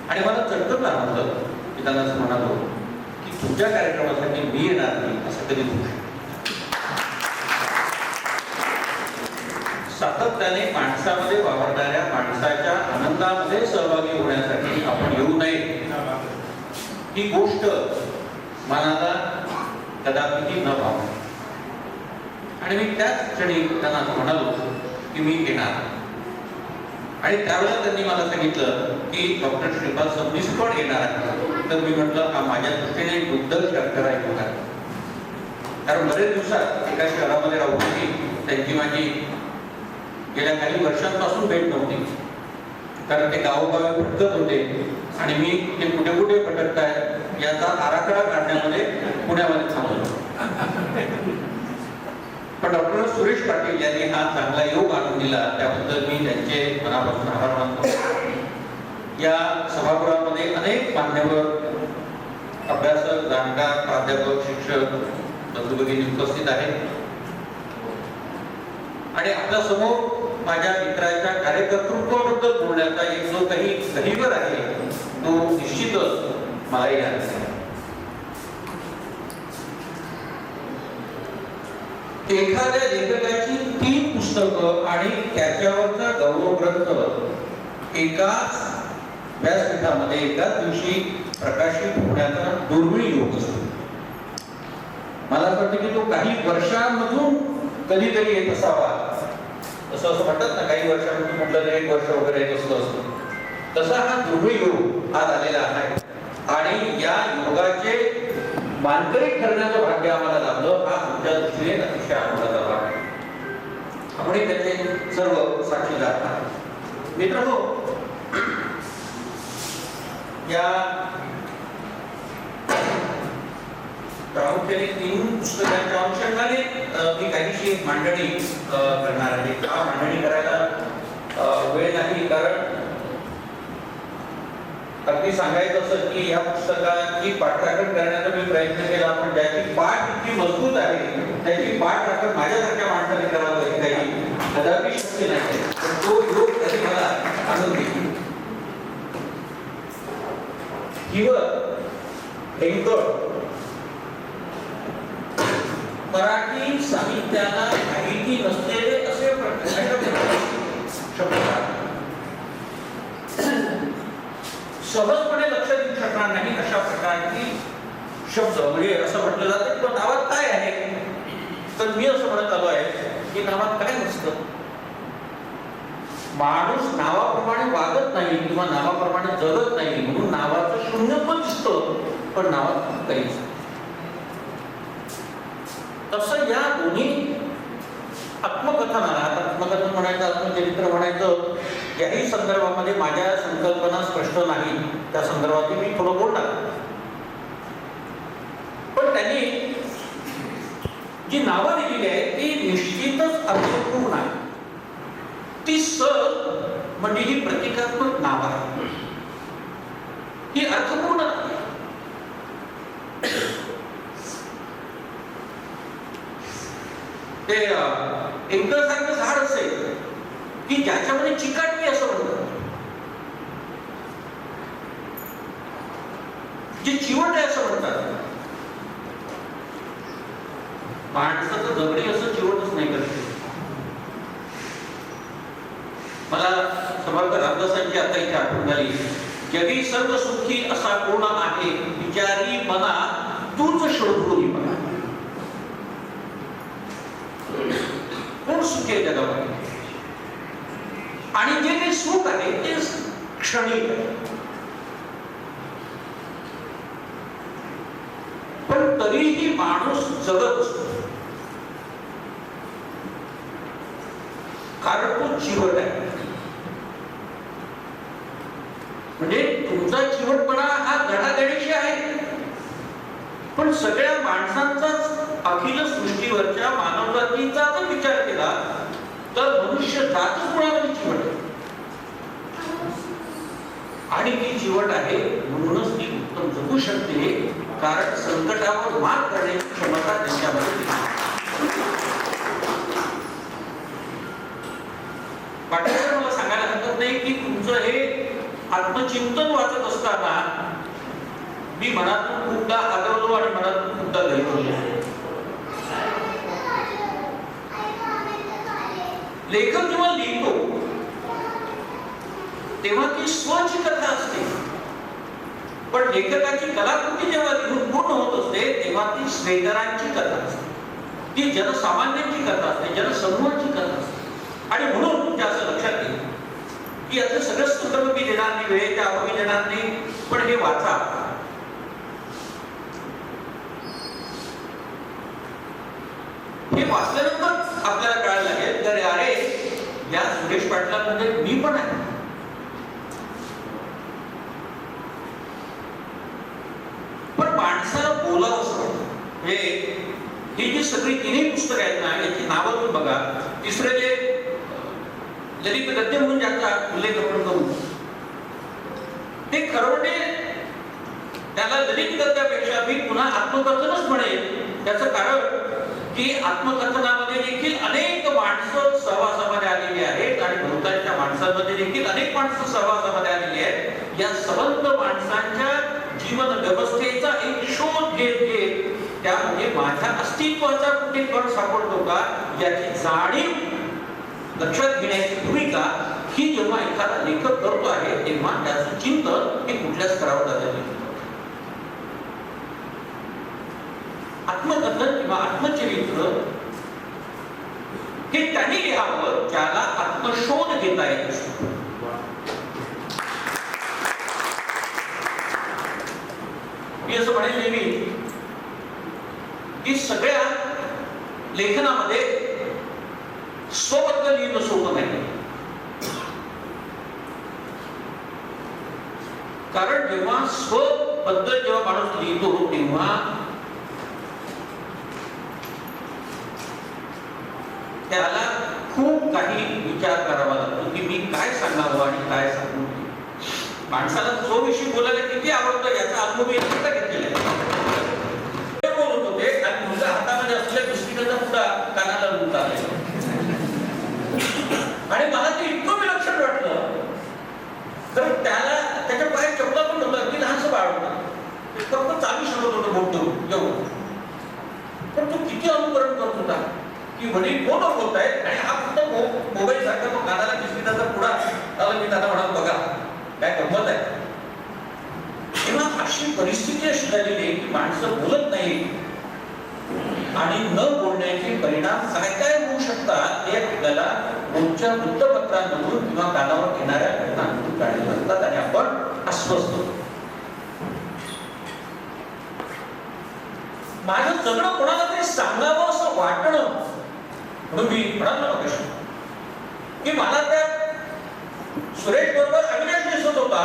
आणि मला चटकन आलं की त्यांना असं म्हणालो की तुमच्या कार्यक्रमासाठी मी येणार नाही असं कधी होऊ शकत. सातत्याने माणसामध्ये वावरणाऱ्या माणसाच्या आनंदामध्ये सहभागी होण्यासाठी आपण येऊ नये ही गोष्ट मनाला कदापिही न भावणे. आणि मी त्याच क्षणी त्यांना असं म्हणालो की मी येणार. आणि त्यावेळेला त्यांनी मला सांगितलं की डॉक्टर श्रीपाद सबनीस पण येणार आहे. तर मी म्हटलं हा माझ्या दृष्टीने दुर्दैव चर्चा आहे. कारण बरेच दिवसात एका शहरामध्ये राहून त्यांची माझी गेल्या काही वर्षांपासून भेट नव्हती. कारण ते गावोगावी भटकत होते आणि मी ते कुठे कुठे भटकताय याचा आराखडा काढण्यामध्ये पुण्यामध्ये थांबलो. पण डॉक्टर सुरेश पाटील यांनी हा चांगला योग आणून दिला त्याबद्दल मी त्यांचे मनापासून आभार मानतो. या सभागृहामध्ये अनेक मान्यवर अभ्यासक, जाणकार, प्राध्यापक, शिक्षक बंधू भगिनी उपस्थित आहेत. आणि आपल्या समोर माझ्या मित्राच्या कार्यकर्तृत्वाबद्दल बोलण्याचा एक जो काही गहिवर आहे तो निश्चितच मला यायचा. एखाद्या लेखकाची 3 पुस्तकं आणि त्याच्यावरचा गौरवग्रंथ एकाच व्यासपीठामध्ये एकाच दिवशी प्रकाशित होण्याचा दुर्मिळ योग असतो. मला असं वाटतं की तो काही वर्षांमधून कधीतरी येत असावा. असं म्हणतात ना काही वर्षांमध्ये कुठलं तरी 1 वर्ष वगैरे येत असतं. तसा हा दुर्मिळ योग आज आलेला आहे. आणि या योगाचे मानकरी ठरण्याचं भाग्य आम्हाला लाभलं हा तुमच्या दृष्टीने अतिशय आनंदाचा भाग आहे. आपण त्याचे सर्व साक्षीदार आहात. मित्रांनो, या प्रामुख्याने 3 पुस्तकांच्या अनुषंगाने मी काहीशी मांडणी करणार आहे. हा मांडणी करायला वेळ नाही कारण अगदी सांगायचं असं की या पुस्तकाची पाठराखण करण्याचा मी प्रयत्न केला. पण ज्याची पाठ इतकी मजबूत आहे त्याची पाठराखण माझ्यासारख्या माणसाने करावं ही काही कदापि शक्य नाही. पण तो योग कधी मला आणून दिली. मराठी साहित्याला माहिती नसलेले असे शब्द सहजपणे लक्ष देऊ शकणार नाही अशा प्रकारची शब्द म्हणजे असं म्हटलं जातं की नावात काय आहे. तर मी असं म्हणत आलो आहे की नावात काय नसतं. माणूस नावाप्रमाणे वागत नाही किंवा नावाप्रमाणे जगत नाही म्हणून नावाचं शून्यपण दिसतं पण नावात काहीच. तसं या दोन्ही आत्मकथनाला आत्मकथन म्हणायचं आत्मचरित्र म्हणायचं याही संदर्भामध्ये माझ्या संकल्पना स्पष्ट नाही. त्या संदर्भात मी थोडं बोलणार. पण त्यांनी जी नावं दिलेली आहेत ती निश्चितच अर्थपूर्ण आहे. ती म्हणजे ही प्रतिकात्मक नाव आहे. ही अर्थपूर्ण आहे. ते एकसारखं झाड असेल की ज्याच्यामध्ये चिकाटणी असं म्हणतात. जे चिवट आहे असं म्हणतात. माणसाचं जगणे असं चिवटच नाही करत. मला समर्थ रामदासांची आता इथे आठवण झाली. जगी सर्व सुखी असा कोण आहे विचारी मना तूच शोधून म्हणा. कोण सुखी आहे जगामध्ये आणि जे काही सुख आहे ते क्षणिक आहे. पण तरीही माणूस जगत असतो कारण तो चिवट आहे. म्हणजे तुमचा चिवटपणा हा धडाधडीशी आहे. पण सगळ्या माणसांचाच अखिल सृष्टीवरच्या मानवजातीचा जर विचार केला तर मनुष्य जातच मुळामध्ये चिवट आहे. आणि ती चिवट आहे म्हणूनच ती उत्तम जगू शकते कारण संकटावर मात करण्याची क्षमता त्यांच्यामध्ये पाटील सर मला सांगायला हरकत नाही की तुमचं हे आत्मचिंतन वाचत असताना मी मनातून खूपदा आदरलो आणि मनातून खूपदा दैवलो. लेखक जेव्हा लिहितो तेव्हा ती स्वची कथा असते, पण लेखकाची कलाकृती जेव्हा लिहून पूर्ण होत असते तेव्हा ती स्वेदरांची कथा असते, ती जनसामान्यांची कथा असते, जनसमूहाची कथा असते. आणि म्हणून तुमच्या असं लक्षात येईल की याचं सगळं सूत्र मी देणार नाही, वेळेच्या अभावी देणार नाही, पण हे वाचा. हे वाचल्यानंतर आपल्याला कळायला लागेल तर अरे या सुरेश पाटलांमध्ये मी पण आहे. पण माणसाला बोलावं असं म्हणजे ही जी सगळी तिन्ही पुस्तकं आहेत ना याची नावं तुम्ही बघा. तिसरं जे ललित गद्य म्हणून ज्याचा उल्लेख आपण करू ते खरं म्हणजे त्याला ललित गद्यापेक्षा मी पुन्हा आत्मकथनच म्हणेल. त्याचं कारण की आत्मकथनामध्ये देखील अनेक माणसं सहवासामध्ये आलेली आहेत आणि भोवतालच्या माणसांमध्ये देखील अनेक माणसं सहवासामध्ये आलेली आहेत. या सबंध माणसांच्या जीवन व्यवस्थेचा एक शोध घेत घेत त्यामध्ये माझ्या अस्तित्वाचा कुठे कण सापडतो का याची जाणीव लक्षात घेण्याची भूमिका ही जेव्हा एखादा लेखक करतो आहे तेव्हा त्याचं चिंतन हे कुठल्या स्तरावर झालेलं. आत्मकथन किंवा आत्मचरित्र हे त्यांनी लिहावं ज्याला आत्मशोध घेता येत असतो. मी असं म्हणेल नेहमी की सगळ्या लेखनामध्ये स्वबद्दल लिहिणं सोपं नाही. कारण जेव्हा स्वबद्दल जेव्हा माणूस लिहितो तेव्हा त्याला खूप काही विचार करावा लागतो की मी काय सांगावं आणि काय सांगू. माणसाला जो विषय बोलायला किती आवडतं याचा अनुभव मी एकटा घेतलेला आहे. बोलत होते आणि मुलगा हातामध्ये असलेल्या बिस्किटाचा पुडा कानाला लुटला आणि मला ते इतकं विलक्षण वाटलं तर त्याला त्याच्या पायात चपला पण होता की लहानसं बाळ होतं फक्त चालू शकत होतं बोलतो येऊन. पण तो किती अनुकरण करत होता की वडील फोनवर बोलत आहेत आणि हा फक्त मोबाईल सारखा तो कानाला बिस्किटाचा पुडा त्याला मी त्यांना म्हणत बघा काय गंमत आहे. तेव्हा अशी परिस्थिती अशी झालेली आहे की माणसं बोलत नाही आणि न बोलण्याचे परिणाम काय काय होऊ शकतात ते आपल्याला रोजच्या वृत्तपत्रांमधून किंवा कानावर येणाऱ्या घटनांमधून काढले लागतात आणि आपण अस्वस्थ होतो. माझं सगळं कोणाला तरी सांगावं असं वाटणं म्हणून मी म्हणालो ना की मला त्या सुरेश बरोबर अविनाश दिसत होता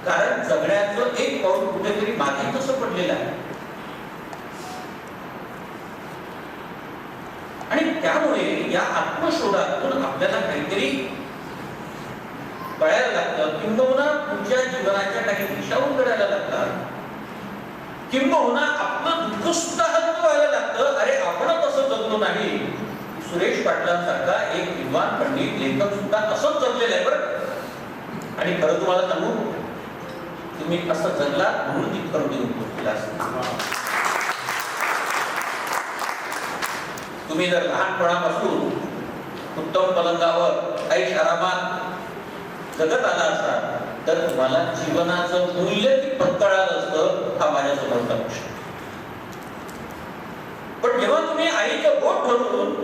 कारण जगण्याचं एक पाऊल कुठेतरी मागे कसं पडलेलं आहे. आणि त्यामुळे या आत्मशोधातून आपल्याला काहीतरी कळायला लागतं किंबहुना तुमच्या जीवनाच्या काही दिशा उलगडायला लागतात किंबहुना आपलं दुःख सुद्धा हलकं व्हायला लागतं. अरे आपण तसं जगलो नाही. सुरेश पाटलांसारखा एक विद्वान पंडित लेखक सुद्धा असंच जगलेलं आहे बरं. आणि खरं तुम्हाला सांगू तुम्ही असं जगला म्हणून तिथपर्यंत येऊन पोहोचला असेल. तुम्ही जर लहानपणापासून उत्तम पलंगावर ऐश आरामात जगत आला असाल तर तुम्हाला जीवनाचं मूल्य कितपत कळालं असतं हा माझ्यासमोरचा प्रश्न. पण जेव्हा तुम्ही आईचं बोट धरून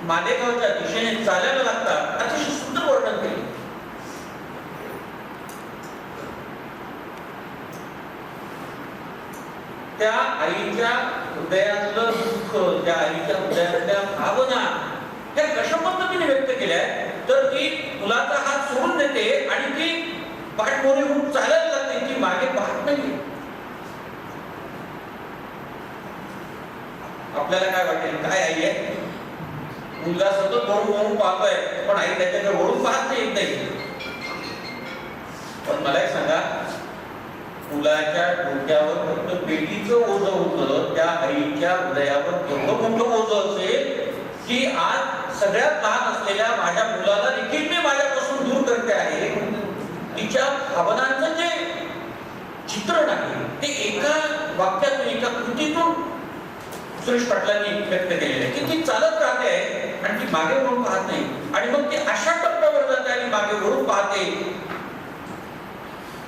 मालेगावच्या दिशेने चालायला लागता अतिशय सुंदर वर्णन केले. त्या आईच्या हृदयातलं दुःख त्या आईच्या हृदयातल्या भावना त्या कशा पद्धतीने व्यक्त केल्या तर ती मुलाचा हात सोडून देते आणि ती पाठमोरी होऊन चालायला लागते ती मागे पाहत नाही. आपल्याला काय वाटेल काय आई आहे मुलगा सतत वळून वळून पाहतोय पण आई त्याच्याकडे वळून पाहत नाही येत नाही. पण मला एक सांगा मुलाच्या डोक्यावर फक्त पेटीचं ओझं होतं त्या आईच्या हृदयावर एवढं मोठं ओझं असेल की आज सगळ्यात लहान असलेल्या माझ्या मुलाला देखील मी माझ्यापासून दूर करते आहे, तिच्या भावनांचं जे चित्रण आहे ते एका वाक्यातून, एका कृतीतून सुरेश पाटलांनी व्यक्त केलेलं आहे की ती चालत राहते आहे आणि ती मागे वळून पाहत नाही, आणि मग ती अशा टप्प्यावर जाते आणि मागे वळून पाहते.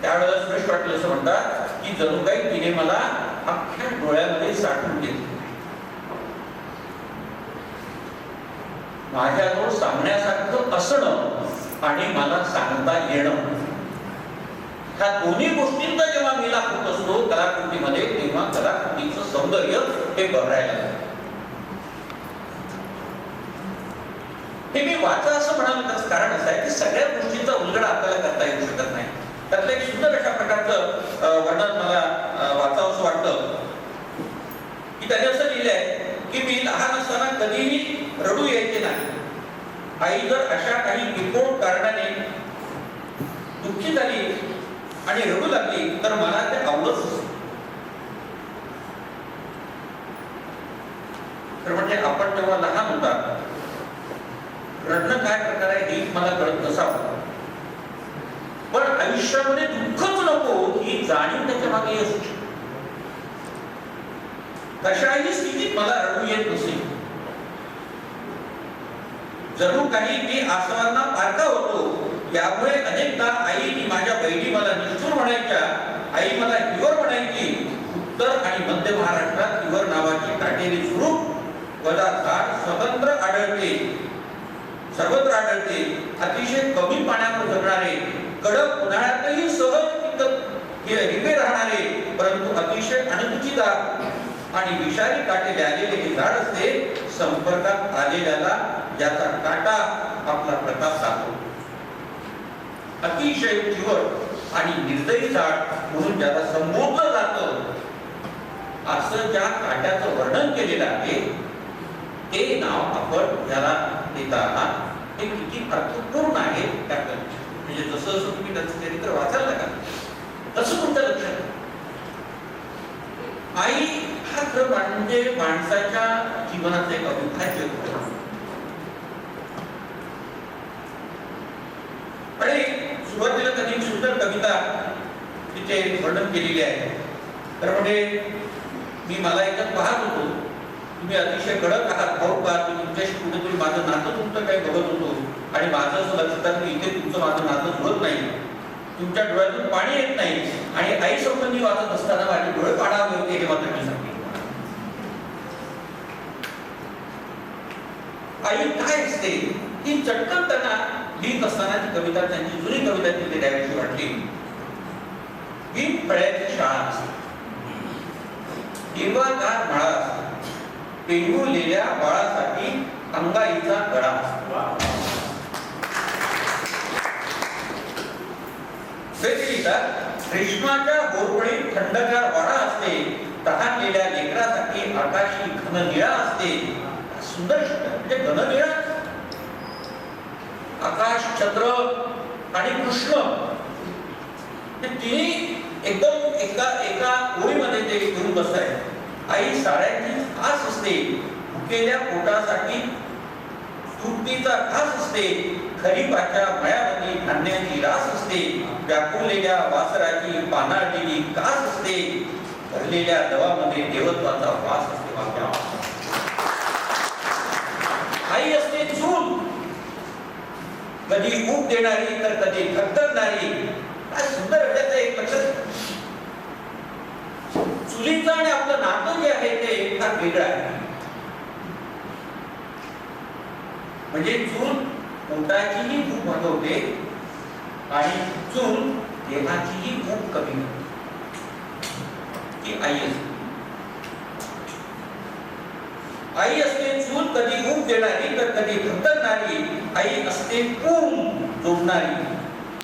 त्यावेळेला सुरेश पाटील असं म्हणतात की जणू काही तिने मला अख्ख्या डोळ्यामध्ये साठवून घेतली. माझ्याजवळ सांगण्यासारखं असणं आणि मला सांगता येणं, ह्या दोन्ही गोष्टींचा जेव्हा मिलाप होत असतो कलाकृतीमध्ये, तेव्हा कलाकृतीचं सौंदर्य हे बहरायला लागतं. हे मी वाचा असं म्हणाल त्याचं कारण असं आहे की सगळ्या गोष्टींचा उलगडा आपल्याला करता येऊ शकत नाही. त्यातलं एक सुंदर अशा प्रकारचं वर्णन मला वाचावं असं वाटतं की त्याने असं लिहिलंय की मी लहान असताना कधीही रडू यायचे नाही. आई जर अशा काही किरकोळ कारणाने दुःखी झाली आणि रडू लागली तर मला ते आवडत नसे. तर म्हणजे आपण जेव्हा लहान होता, रडणं काय प्रकार आहे हे मला कळत नसावं, पण आयुष्यामध्ये दुःखच नको ही जाणीव त्याच्या मागे असू शकते. कशाही स्थितीत मला रडू येत नसे. जणू काही मी आसवांना पारखा होतो. यामुळे अनेकदा आई माझ्या बहिणी मला निष्ठुर म्हणायच्या, आई मला हिवर म्हणायची. उत्तर आणि मध्य महाराष्ट्रात हिवर नावाची काटेरी झुडूप वदाधार स्वतंत्र आढळते, सर्वत्र आढळते. अतिशय कमी पाण्यावर जगणारे, कडक उन्हाळ्यातही सहज हिरवे राहणारे, परंतु अतिशय अणकुचीदार आणि विषारी काटे आलेले हे झाड असते. संपर्कात आलेल्याला याचा काटा आपला प्रताप दाखवतो. अतिशय चिवट आणि निर्दयी झाड म्हणून ज्याला संबोधलं जातं, असं ज्या काट्याचं वर्णन केलेलं आहे ते नाव आपण याला देत आहात. हे किती अर्थपूर्ण आहे त्याकडे. म्हणजे जसं जसं तुम्ही त्याचं चरित्र वाचायला का तसं तुमच्या लक्षात. आई हा खरं म्हणजे माणसाच्या जीवनाचा एक अविभाज्य घटक. आणि सुरुवातीला त्यांनी सुंदर कविता तिथे वर्णन केलेली आहे. तर म्हणजे मी मला एकच पाहत होतो, तुम्ही अतिशय कडक आहात, भाऊक आहात, मी तुमच्याशी कुठेतरी माझं नातं तुमचं काही बघत होतो आणि माझं असं लक्षात आलं की इथे तुमचं माझं नातं जुळत नाही, तुमच्या डोळ्यातून पाणी येत नाही. आणि आई संबंधी वाचत असताना माझे डोळे पाडावे होते हे मात्र मी सांगितलं. आई काय असते ही चटकन त्यांना लिहित असताना ती कविता, त्यांची जुनी कविता तिथे द्यावीशी वाटली. ही फळ्याची शाळा असते, हिरवागार मळा असतो, पेंगुळलेल्या बाळासाठी अंगाईचा गळा असतो. रेशमाच्या गोरपळीत थंडगार वारा असते, तहानलेल्या लेकरासाठी आकाशी घन निळा असते. सुंदर शब्द म्हणजे घन निळा. आकाश, चंद्र आणि कृष्ण हे तिन्ही एकदम एका ओळीमध्ये ते घेऊन बसताय. आई साड्यांची आस असते, भुकेल्या पोटासाठी तुरटीचा घास असते, खरीपाच्या मळ्यामध्ये धान्याची रास असते, व्याकुळलेल्या वासराची पानाळलेली कास असते, भरलेल्या दवामध्ये देवत्वाचा वास असते. आई असते चूल, कधी ऊब देणारी तर कधी थकथकणारी. काय सुंदर एक लक्षात. चुलीचं आणि आपलं नातं जे आहे ते फार वेगळं आहे. म्हणजे चूल पोटाचीही भूक भागवते आणि चूल देहाचीही भूक कमी होते. ती आई असते. आई असते चूल, कधी भूक देणारी तर कधी थकथकणारी. आई असते पूम जोडणारी,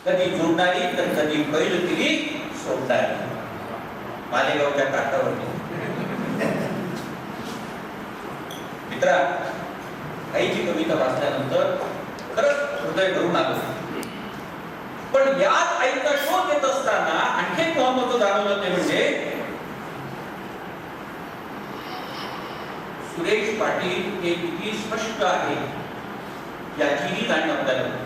कधी जोडणारी तर कधी बैलगिरी सोडणारी. मालेगावच्या काठावरती मित्रा, आईची कविता वाचल्यानंतर खरंच हृदय भरून आलं. पण याच आईचा शोध घेत असताना आणखी महत्वाचं जाणवलं ते म्हणजे सुरेश पाटील हे किती स्पष्ट आहे याचीही जाणीव आपल्याला होते.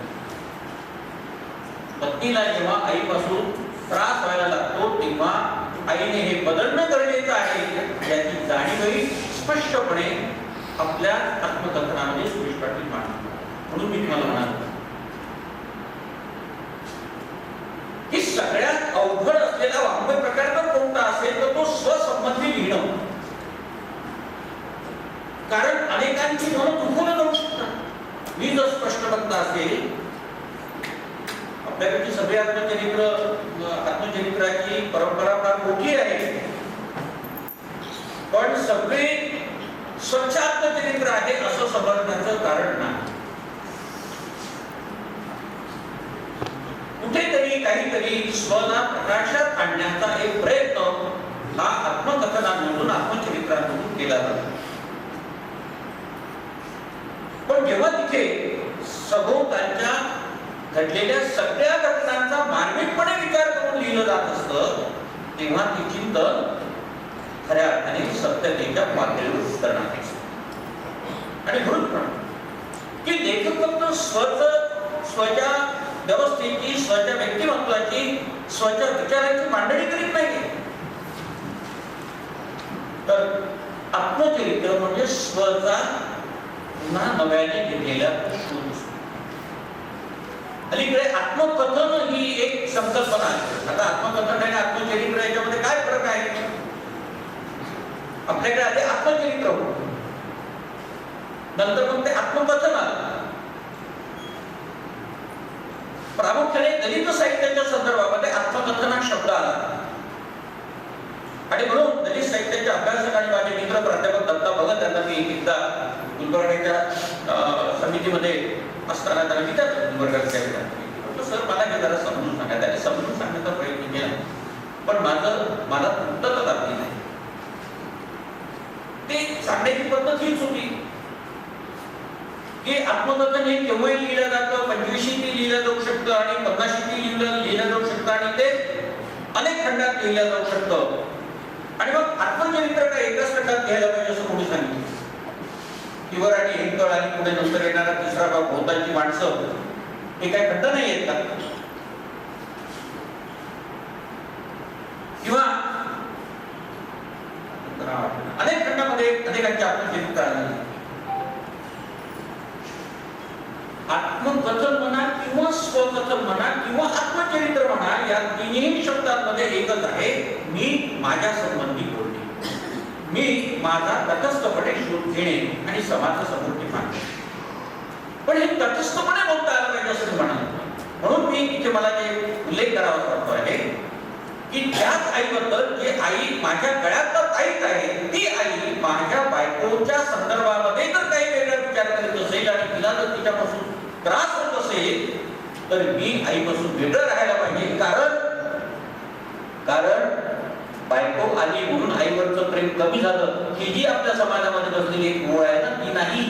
पत्नीला जेव्हा आईपासून त्रास व्हायला लागतो तेव्हा आईने हे बदलणं गरजेचं आहे याची जाणीवही स्पष्टपणे आपल्या आत्मकथनामध्ये सुरेश पाटील मांडतात. म्हणून मी तुम्हाला म्हणालो की सगळ्यात अवघड असलेला वाङ्मय प्रकार जर कोणता असेल तर तो स्वसंबंधी लिहिणं. कारण अनेकांची म्हणून दुखवलं जाऊ शकतात. मी जर स्पष्ट वक्ता असेल, आपल्याकडची सगळी आत्मचरित्राची परंपरा फार मोठी आहे, पण सगळे स्वच्छ आत्मचरित्र आहे असं समजण्याचं कारण नाही. कुठेतरी काहीतरी स्वला प्रकाशात आणण्याचा एक प्रयत्न हा आत्मकथनांमधून आत्मचरित्रांमधून केला जातो. पण जेव्हा तिथे सभोवतालच्या घडलेल्या सगळ्या घटनांचा मार्मिकपणे विचार करून लिहिलं जात असतं तेव्हा ती चिंतन खऱ्या अर्थाने सत्यतेच्या पातळीवर विस्तरणार असतं. आणि म्हणून की लेखक फक्त स्वच्या व्यवस्थेची, स्वच्या व्यक्तिमत्वाची, स्वच्या विचारांची मांडणी करीत नाही, तर आत्मचरित्र म्हणजे स्वचा पुन्हा नव्याने घेतलेला शोध. अलीकडे आत्मकथन ही एक संकल्पना आहे. आता आत्मकथन आणि आत्मचरित्र याच्यामध्ये काय फरक आहे? आपल्याकडे आधी आत्मचरित्र होतं, नंतर मग ते आत्मकथन आलं. प्रामुख्याने दलित साहित्याच्या संदर्भामध्ये आत्मकथन हा शब्द आला आणि म्हणून दलित साहित्याच्या अभ्यासक आणि माझे मित्र प्राध्यापक दत्ता भगत यांना मी एकदा गुलबर्गाच्या समितीमध्ये असताना त्यांना विचारलं, गुलबर्गाच्या सर मला हे जरा समजून सांगा. त्याने समजून सांगण्याचा प्रयत्न केला, पण मला उत्तर लागली नाही. ते सांगण्याची पद्धत हीच होती की आत्मकथन हे केव्हाही लिहिलं जातं, 25 लिहिलं जाऊ शकतं आणि 50 लिहिलं जाऊ शकतं आणि ते अनेक खंडात लिहिलं जाऊ शकतं. आणि मग आत्मचरित्र काय एकाच खंडात घ्यायला पाहिजे असं कोणी सांगितलं? किवर आणि हिंकळ आणि पुढे नंतर येणारा तिसरा भाग भोवतालची माणसं हे काय खंड नाही आहेत का? किंवा अनेक खंडामध्ये अनेकांची आत्मचरित्र आली. आत्मकथन म्हणा किंवा स्वकथन म्हणा किंवा आत्मचरित्र म्हणा, या तिन्ही शब्दांमध्ये एकच आहे, मी माझ्या संबंधी बोलणे, मी माझा तटस्थपणे शोध घेणे आणि समाजासमोर ते मांडणे. पण हे तटस्थपणे बोलता आलं पाहिजे असं म्हणाले. म्हणून मी इथे मला जे उल्लेख करावा वाटतो आहे की त्याच आईबद्दल जे आई माझ्या गळ्यात ताईत आहे, ती आई माझ्या बायकोच्या संदर्भामध्ये जर काही वेगळा विचार करीत असेल आणि तिला जर तिच्यापासून त्रास होत असेल तर मी आईपासून वेगळं राहायला पाहिजे. कारण बायको आली म्हणून आईवरचं प्रेम कमी झालं ही जी आपल्या समाजामध्ये बसलेली एक ओळ आहे ना, ती नाही.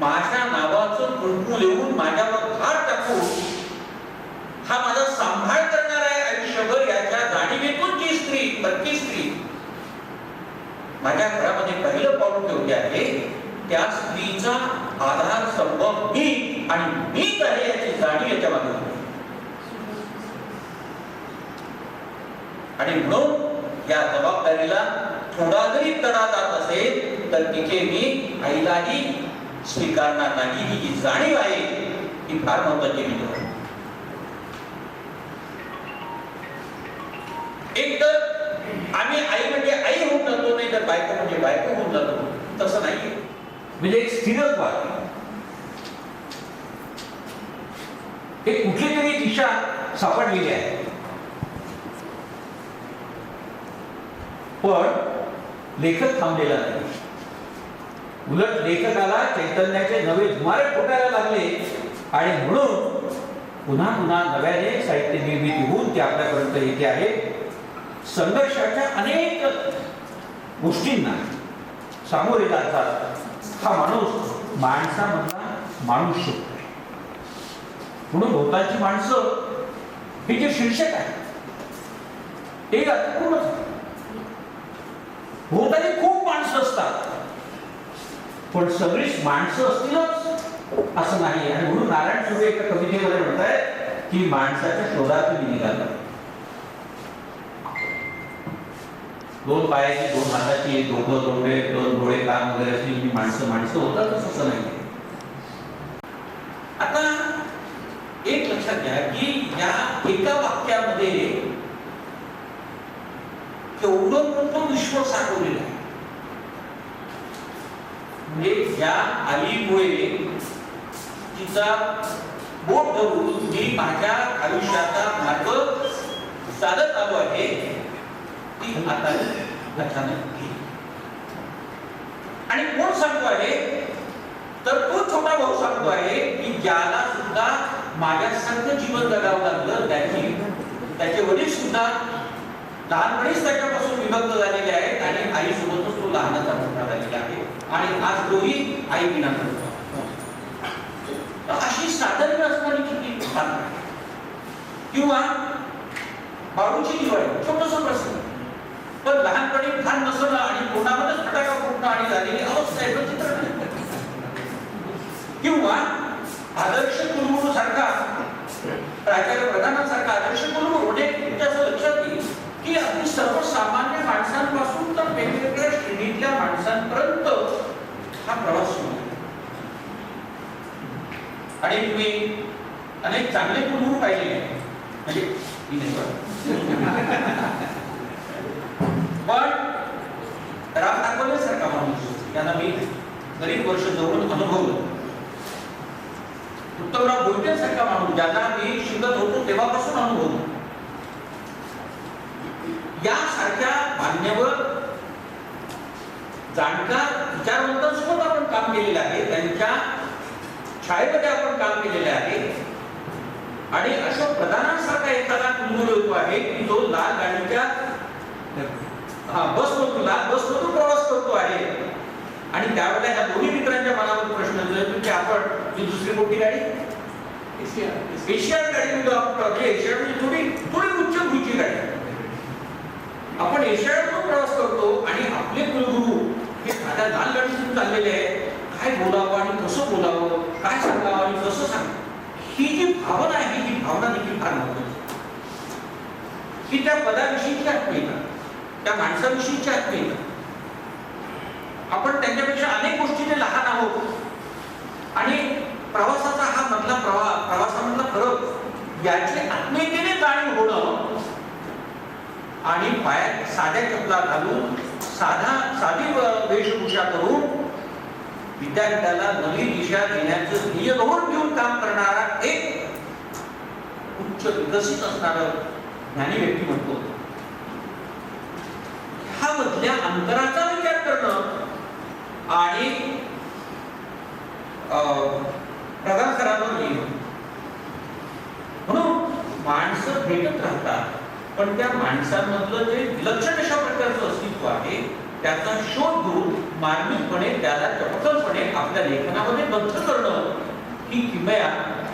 माझ्या नावाचं कुंकू लिहून माझ्यावर भार टाकून हा माझा सांभाळ करणार आहे आयुष्यभर याच्या जाणीवेतून जी स्त्री, प्रत्येक स्त्री माझ्या घरामध्ये पहिलं पाऊल ठेवते आहे, त्या स्त्रीचा आधार स्तंभ मी आणि मीच आहे याची जाणीव याच्या मागे. आणि म्हणून या जबाबदारीला थोडा जरी तडा जात असेल तर तिथे मी आईलाही स्वीकारणार नाही ही जी जाणीव आहे ती फार महत्वाची आहे. एक तर आम्ही आई म्हणजे आई होऊन जातो, नाही तर बायको म्हणजे बायको होऊन जातो, तसं नाहीये. म्हणजे एक स्थिरत्व आहे, एक कुठली तरी दिशा सापडलेली आहे. पण लेखक थांबलेला नाही. उलट लेखकाला चैतन्याचे नवे धुमारे फुटायला लागले आणि म्हणून पुन्हा पुन्हा नव्याने साहित्य निर्मिती होऊन ते आपल्यापर्यंत येते आहे. संघर्षाच्या अनेक गोष्टींना सामोरे जातात हा माणूस माणसामधला माणूस शोधतो. म्हणून भोवतालची माणसं हे जे शीर्षक आहे ते अर्थपूर्णच. भोवताली खूप माणसं असतात पण सगळीच माणसं असतीलच असं नाही. आणि म्हणून नारायण सुर्वे एका कवितेमध्ये म्हणतायत की माणसाच्या शोधात मी निघाला. दोन पायाची, दोन हाताची, दोघं डोळे, दोन डोळे, कान वगैरे असली की माणसं माणसं होतातच असं नाही. आता एक लक्षात घ्या की या एका वाक्यामध्ये केवढं मोठं विश्व साठवलेलं आहे. म्हणजे या आईमुळे तिचा बोट धरून मी माझ्या आयुष्याचा मार्ग चालत आलो आहे, ती आता अचानक गेली. आणि कोण सांगतो आहे तर तो छोटा भाऊ सांगतो आहे की ज्याला सुद्धा माझ्यासारखं जीवन जगावं लागलं, त्याचे वडील सुद्धा लहानपणीच त्याच्यापासून विभक्त झालेले आहेत आणि आईसोबतच तो लहानाचा मोठा झालेला आहे आणि आज तोही आई विना करतो. अशी साधारण असणारी किती किंवा बाळूची दिवाळी छोटस प्रसंग, पण लहानपणी भान नसणं आणि कोणामध्येच फटाका फुटणं आणि झालेली अवस्था आहे चित्र. किंवा आदर्श कुलगुरू सारखा, प्राचार्य प्रधानांसारखा आदर्श कुलगुरू म्हणजे तुमच्या असं लक्षात येईल की अगदी सर्वसामान्य माणसांपासून तर वेगवेगळ्या श्रेणीतल्या माणसांपर्यंत हा प्रवास सुरू आहे. आणि तुम्ही अनेक चांगले कुलगुरू पाहिले म्हणजे पण राम ठाकरे माणूस यांना मी बरीच वर्ष जवळून अनुभवलं. उत्तमराव भोईटे सारखा माणूस ज्यांना मी शिकत होतो तेव्हापासून अनुभवलं. यासारख्या मान्यवर जाणकार विचारवंतांसोबत आपण काम केलेलं आहे, त्यांच्या छायेमध्ये आपण काम केलेले आहे. आणि अशोक प्रधानांसारखा एखादा कुलगुरू होतो आहे की जो लाल गाडीच्या बसमधून प्रवास करतो आहे. आणि त्यावेळेला ह्या दोन्ही मित्रांच्या मनावर प्रश्न येतो की आपण ही दुसरी मोठी गाडी एशियाड गाडी म्हणजे आपण एशियाड म्हणजे थोडी उच्च भूची गाडी आपण एशियाडमधून प्रवास करतो आणि आपले कुलगुरू हे साध्या लाल गाडीतून चाललेले आहे. काय बोलावं आणि कसं बोलावं, काय सांगावं आणि कसं सांगावं, ही जी भावना आहे ही भावना देखील फार महत्वाची. की त्या पदाविषयीची आत्मीयता, त्या माणसाविषयीची आत्मीयता. आपण त्यांच्यापेक्षा अनेक गोष्टीने लहान आहोत आणि प्रवासाचा हा मधला प्रवासामधला फरक याची आत्मीयतेने जाणीव होणं आणि पायात साध्या चपला घालून साधी वेशभूषा करून विद्यार्थ्याला नवी दिशा देण्याचं ध्येय घेऊन काम करणारा एक उच्च विकसित असणारा ज्ञानी व्यक्ती म्हणतो. ह्या मधल्या अंतराचा विचार करणं आणि प्रधान सरांवर लिहिणं. म्हणून माणसं भेटत राहतात पण त्या माणसांमधलं जे विलक्षण अशा प्रकारचं अस्तित्व आहे त्याचा शोध घेऊन मार्मिकपणे त्याला चपखलपणे आपल्या लेखनामध्ये बद्ध करणं ही किमया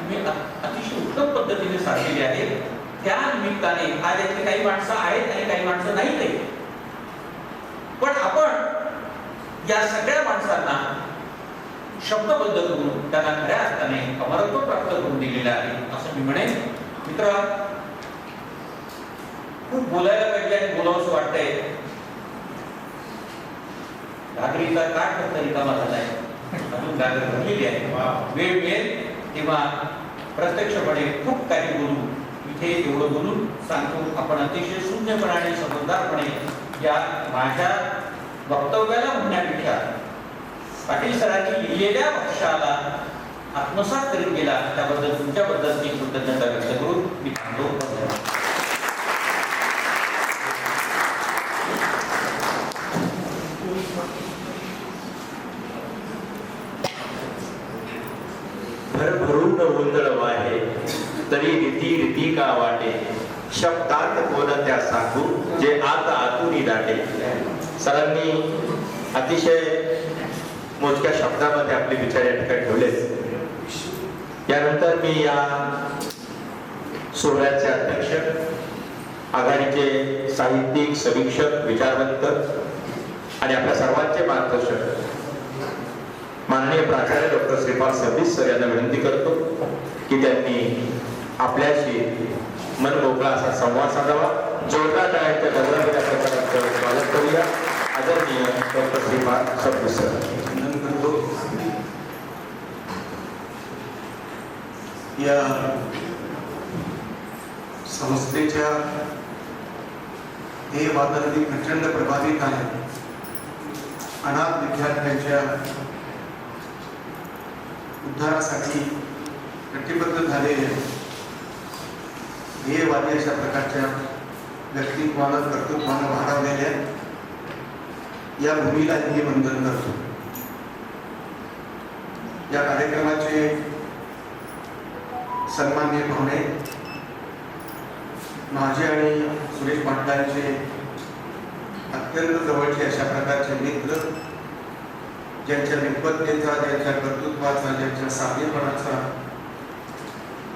मी अतिशय उत्तम पद्धतीने साधलेली आहे. त्या निमित्ताने आज याची काही माणसं आहेत आणि काही माणसं नाहीत आहेत, पण आपण या सगळ्या माणसांना शब्दबद्ध करून त्यांना खऱ्या अर्थाने अमरत्व प्राप्त करून दिलेलं आहे असं मी म्हणेन. मित्र, खूप बोलायला पाहिजे आणि बोलावंसं वाटतंय. घागरीचा काठ फक्त रिकामा झालाय, अजून घागर भरलेली आहे. वेळ मिळेल तेव्हा प्रत्यक्षपणे खूप काही बोलू. इथे एवढं बोलून सांगतो आपण अतिशय शून्यपणाने समजदारपणे या माझ्या वक्तव्याला म्हणण्यापेक्षा पाटील सरांनी लिहिलेल्या भाषाला आत्मसात करीत गेला त्याबद्दल तुमच्याबद्दल मी कृतज्ञता व्यक्त करून मी थांबतो. भरभरून गोंधळ वाहे तरी रीती रीती का वाटे शब्दात बोलत्या सांगू जे आता आतुनी दाटे. सरांनी अतिशय मोजक्या शब्दामध्ये आपले विचार या ठिकाणी ठेवले. यानंतर मी या सोहळ्याचे अध्यक्ष, आघाडीचे साहित्यिक, समीक्षक, विचारवंत आणि आपल्या सर्वांचे मार्गदर्शक माननीय प्राचार्य डॉक्टर श्रीपाद सर्विस सर यांना विनंती करतो की त्यांनी आपल्याशी मन मोकळा असा संवाद साधावा. जोरदार टाळ्यांच्या गजरामध्ये त्या प्रकाराचं स्वागत करूया. आदरणीय डॉक्टर श्रीपाद सर्विस सर. वंदन करतो. या संस्थेच्या हे वातावरण प्रचंड प्रभावित आहे. अनाथ विद्यार्थ्यांच्या उद्धारासाठी कटिबद्ध झालेले ध्येयवादी अशा प्रकारच्या व्यक्तित्वानं कर्तृत्वानं वाढवलेल्या या भूमीला मी वंदन करतो. या कार्यक्रमाचे सन्माननीय पाहुणे माझे आणि सुरेश पाटलांचे अत्यंत जवळचे अशा प्रकारचे मित्र, ज्यांच्या विद्वत्तेचा, ज्यांच्या कर्तृत्वाचा, ज्यांच्या साधेपणाचा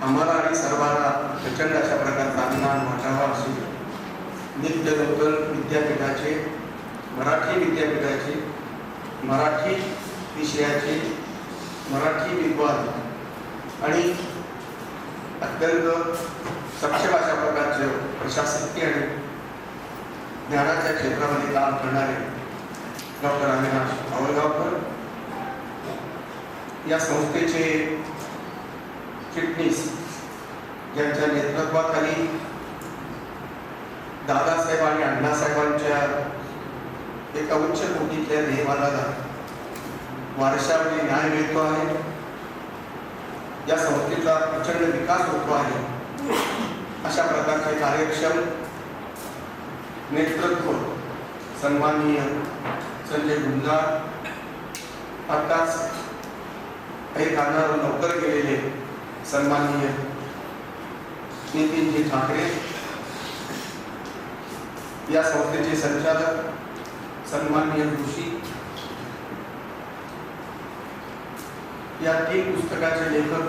आम्हाला आणि सर्वांना प्रचंड अशा प्रकारचा अभिमान वाटावा असून नित्य नूतन विद्यापीठाचे, मराठी विद्यापीठाचे, मराठी विषयाचे, मराठी विद्वान आणि अत्यंत सक्षम अशा प्रकारचे प्रशासकीय आणि ज्ञानाच्या क्षेत्रामध्ये काम करणारे डॉक्टर अविनाश आवळगावकर, या संस्थेचे चिटणीस, ज्यांच्या नेतृत्वाखाली दादासाहेब आणि अण्णासाहेबांच्या एका उच्च कोटीतल्या ध्येयवादाला वारशामध्ये न्याय मिळतो आहे. या संस्थेचा प्रचंड विकास होतो आहे. अशा प्रकारचे कार्यक्षम नेतृत्व सन्माननीय संजय गुंजाळ, आताच काही कारणावर नोकर केलेले सन्माननीय नितीनजी ठाकरे, या संस्थेचे संचालक सन्माननीय ऋषी, या 3 पुस्तकाचे लेखक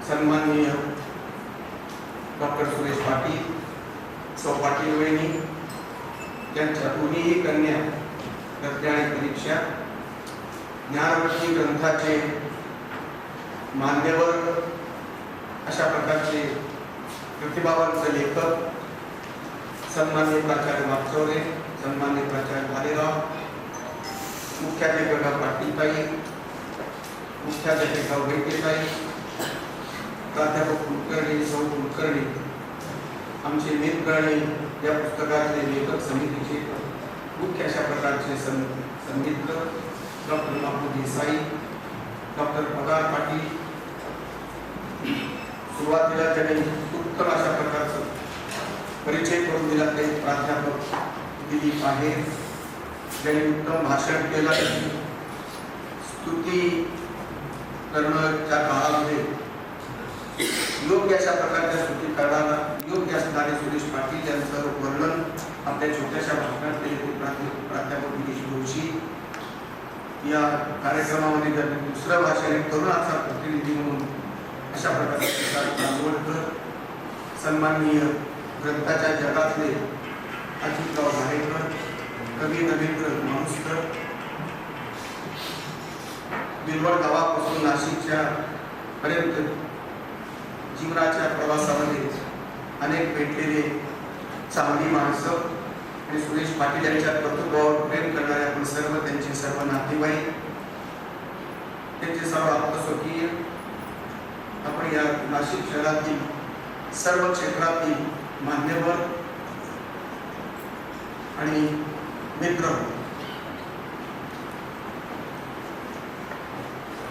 सन्माननीय डॉक्टर सुरेश पाटील, सौ पाटील वहिनी, त्यांच्या दोन्ही कन्या प्रज्ञा आणि परीक्षा, ज्ञानवर्षी ग्रंथाचे मान्यवर अशा प्रकारचे प्रतिभावांचे लेखक सन्माननीय प्राचार्य वागचौरे, सन्माननीय प्राचार्य भालेराव, मुख्याध्यापिका पाटीलताई, मुख्याध्यापिका वैद्यताई, प्राध्यापक कुलकर्णी, सौ कुलकर्णी, आमचे मित्र आणि या पुस्तकाचे लेखक समितीचे मुख्य अशा प्रकारचे संमित्र डॉक्टर बापू देसाई, डॉक्टर पगार पाटील, सुरुवातीला त्यांनी उत्तम अशा प्रकारचं परिचय करून दिला ते प्राध्यापक दिलीप आहे, ज्यांनी उत्तम भाषण केलं. स्तुती करणं त्या काळामध्ये योग्य अशा प्रकारच्या स्तुती करणारा योग्य असणारे सुरेश पाटील यांचं वर्णन आपल्या छोट्याशा भाषणात केले ते प्राध्यापक गिरीश जोशी. या कार्यक्रमामध्ये त्यांनी दुसरं भाषण तरुणाचा प्रतिनिधी म्हणून अशा प्रकारचे आंबोडकर, सन्माननीय ग्रंथाच्या जगातले अजितराव भालेकर, कवी रवींद्र माणूसकर, बिलवड गावापासून नाशिकच्या पर्यंत जीवनाच्या प्रवासामध्ये अनेक भेटलेले चांगली माणसं आणि सुरेश पाटील यांच्या कर्तृत्वावर प्रेम करणारे आपण सर्व, त्यांचे सर्व नातेवाईक, त्यांचे सर्व आप्तस्वकीय, आपण या नाशिक शहरातील सर्व क्षेत्रातील मान्यवर आणि मित्र.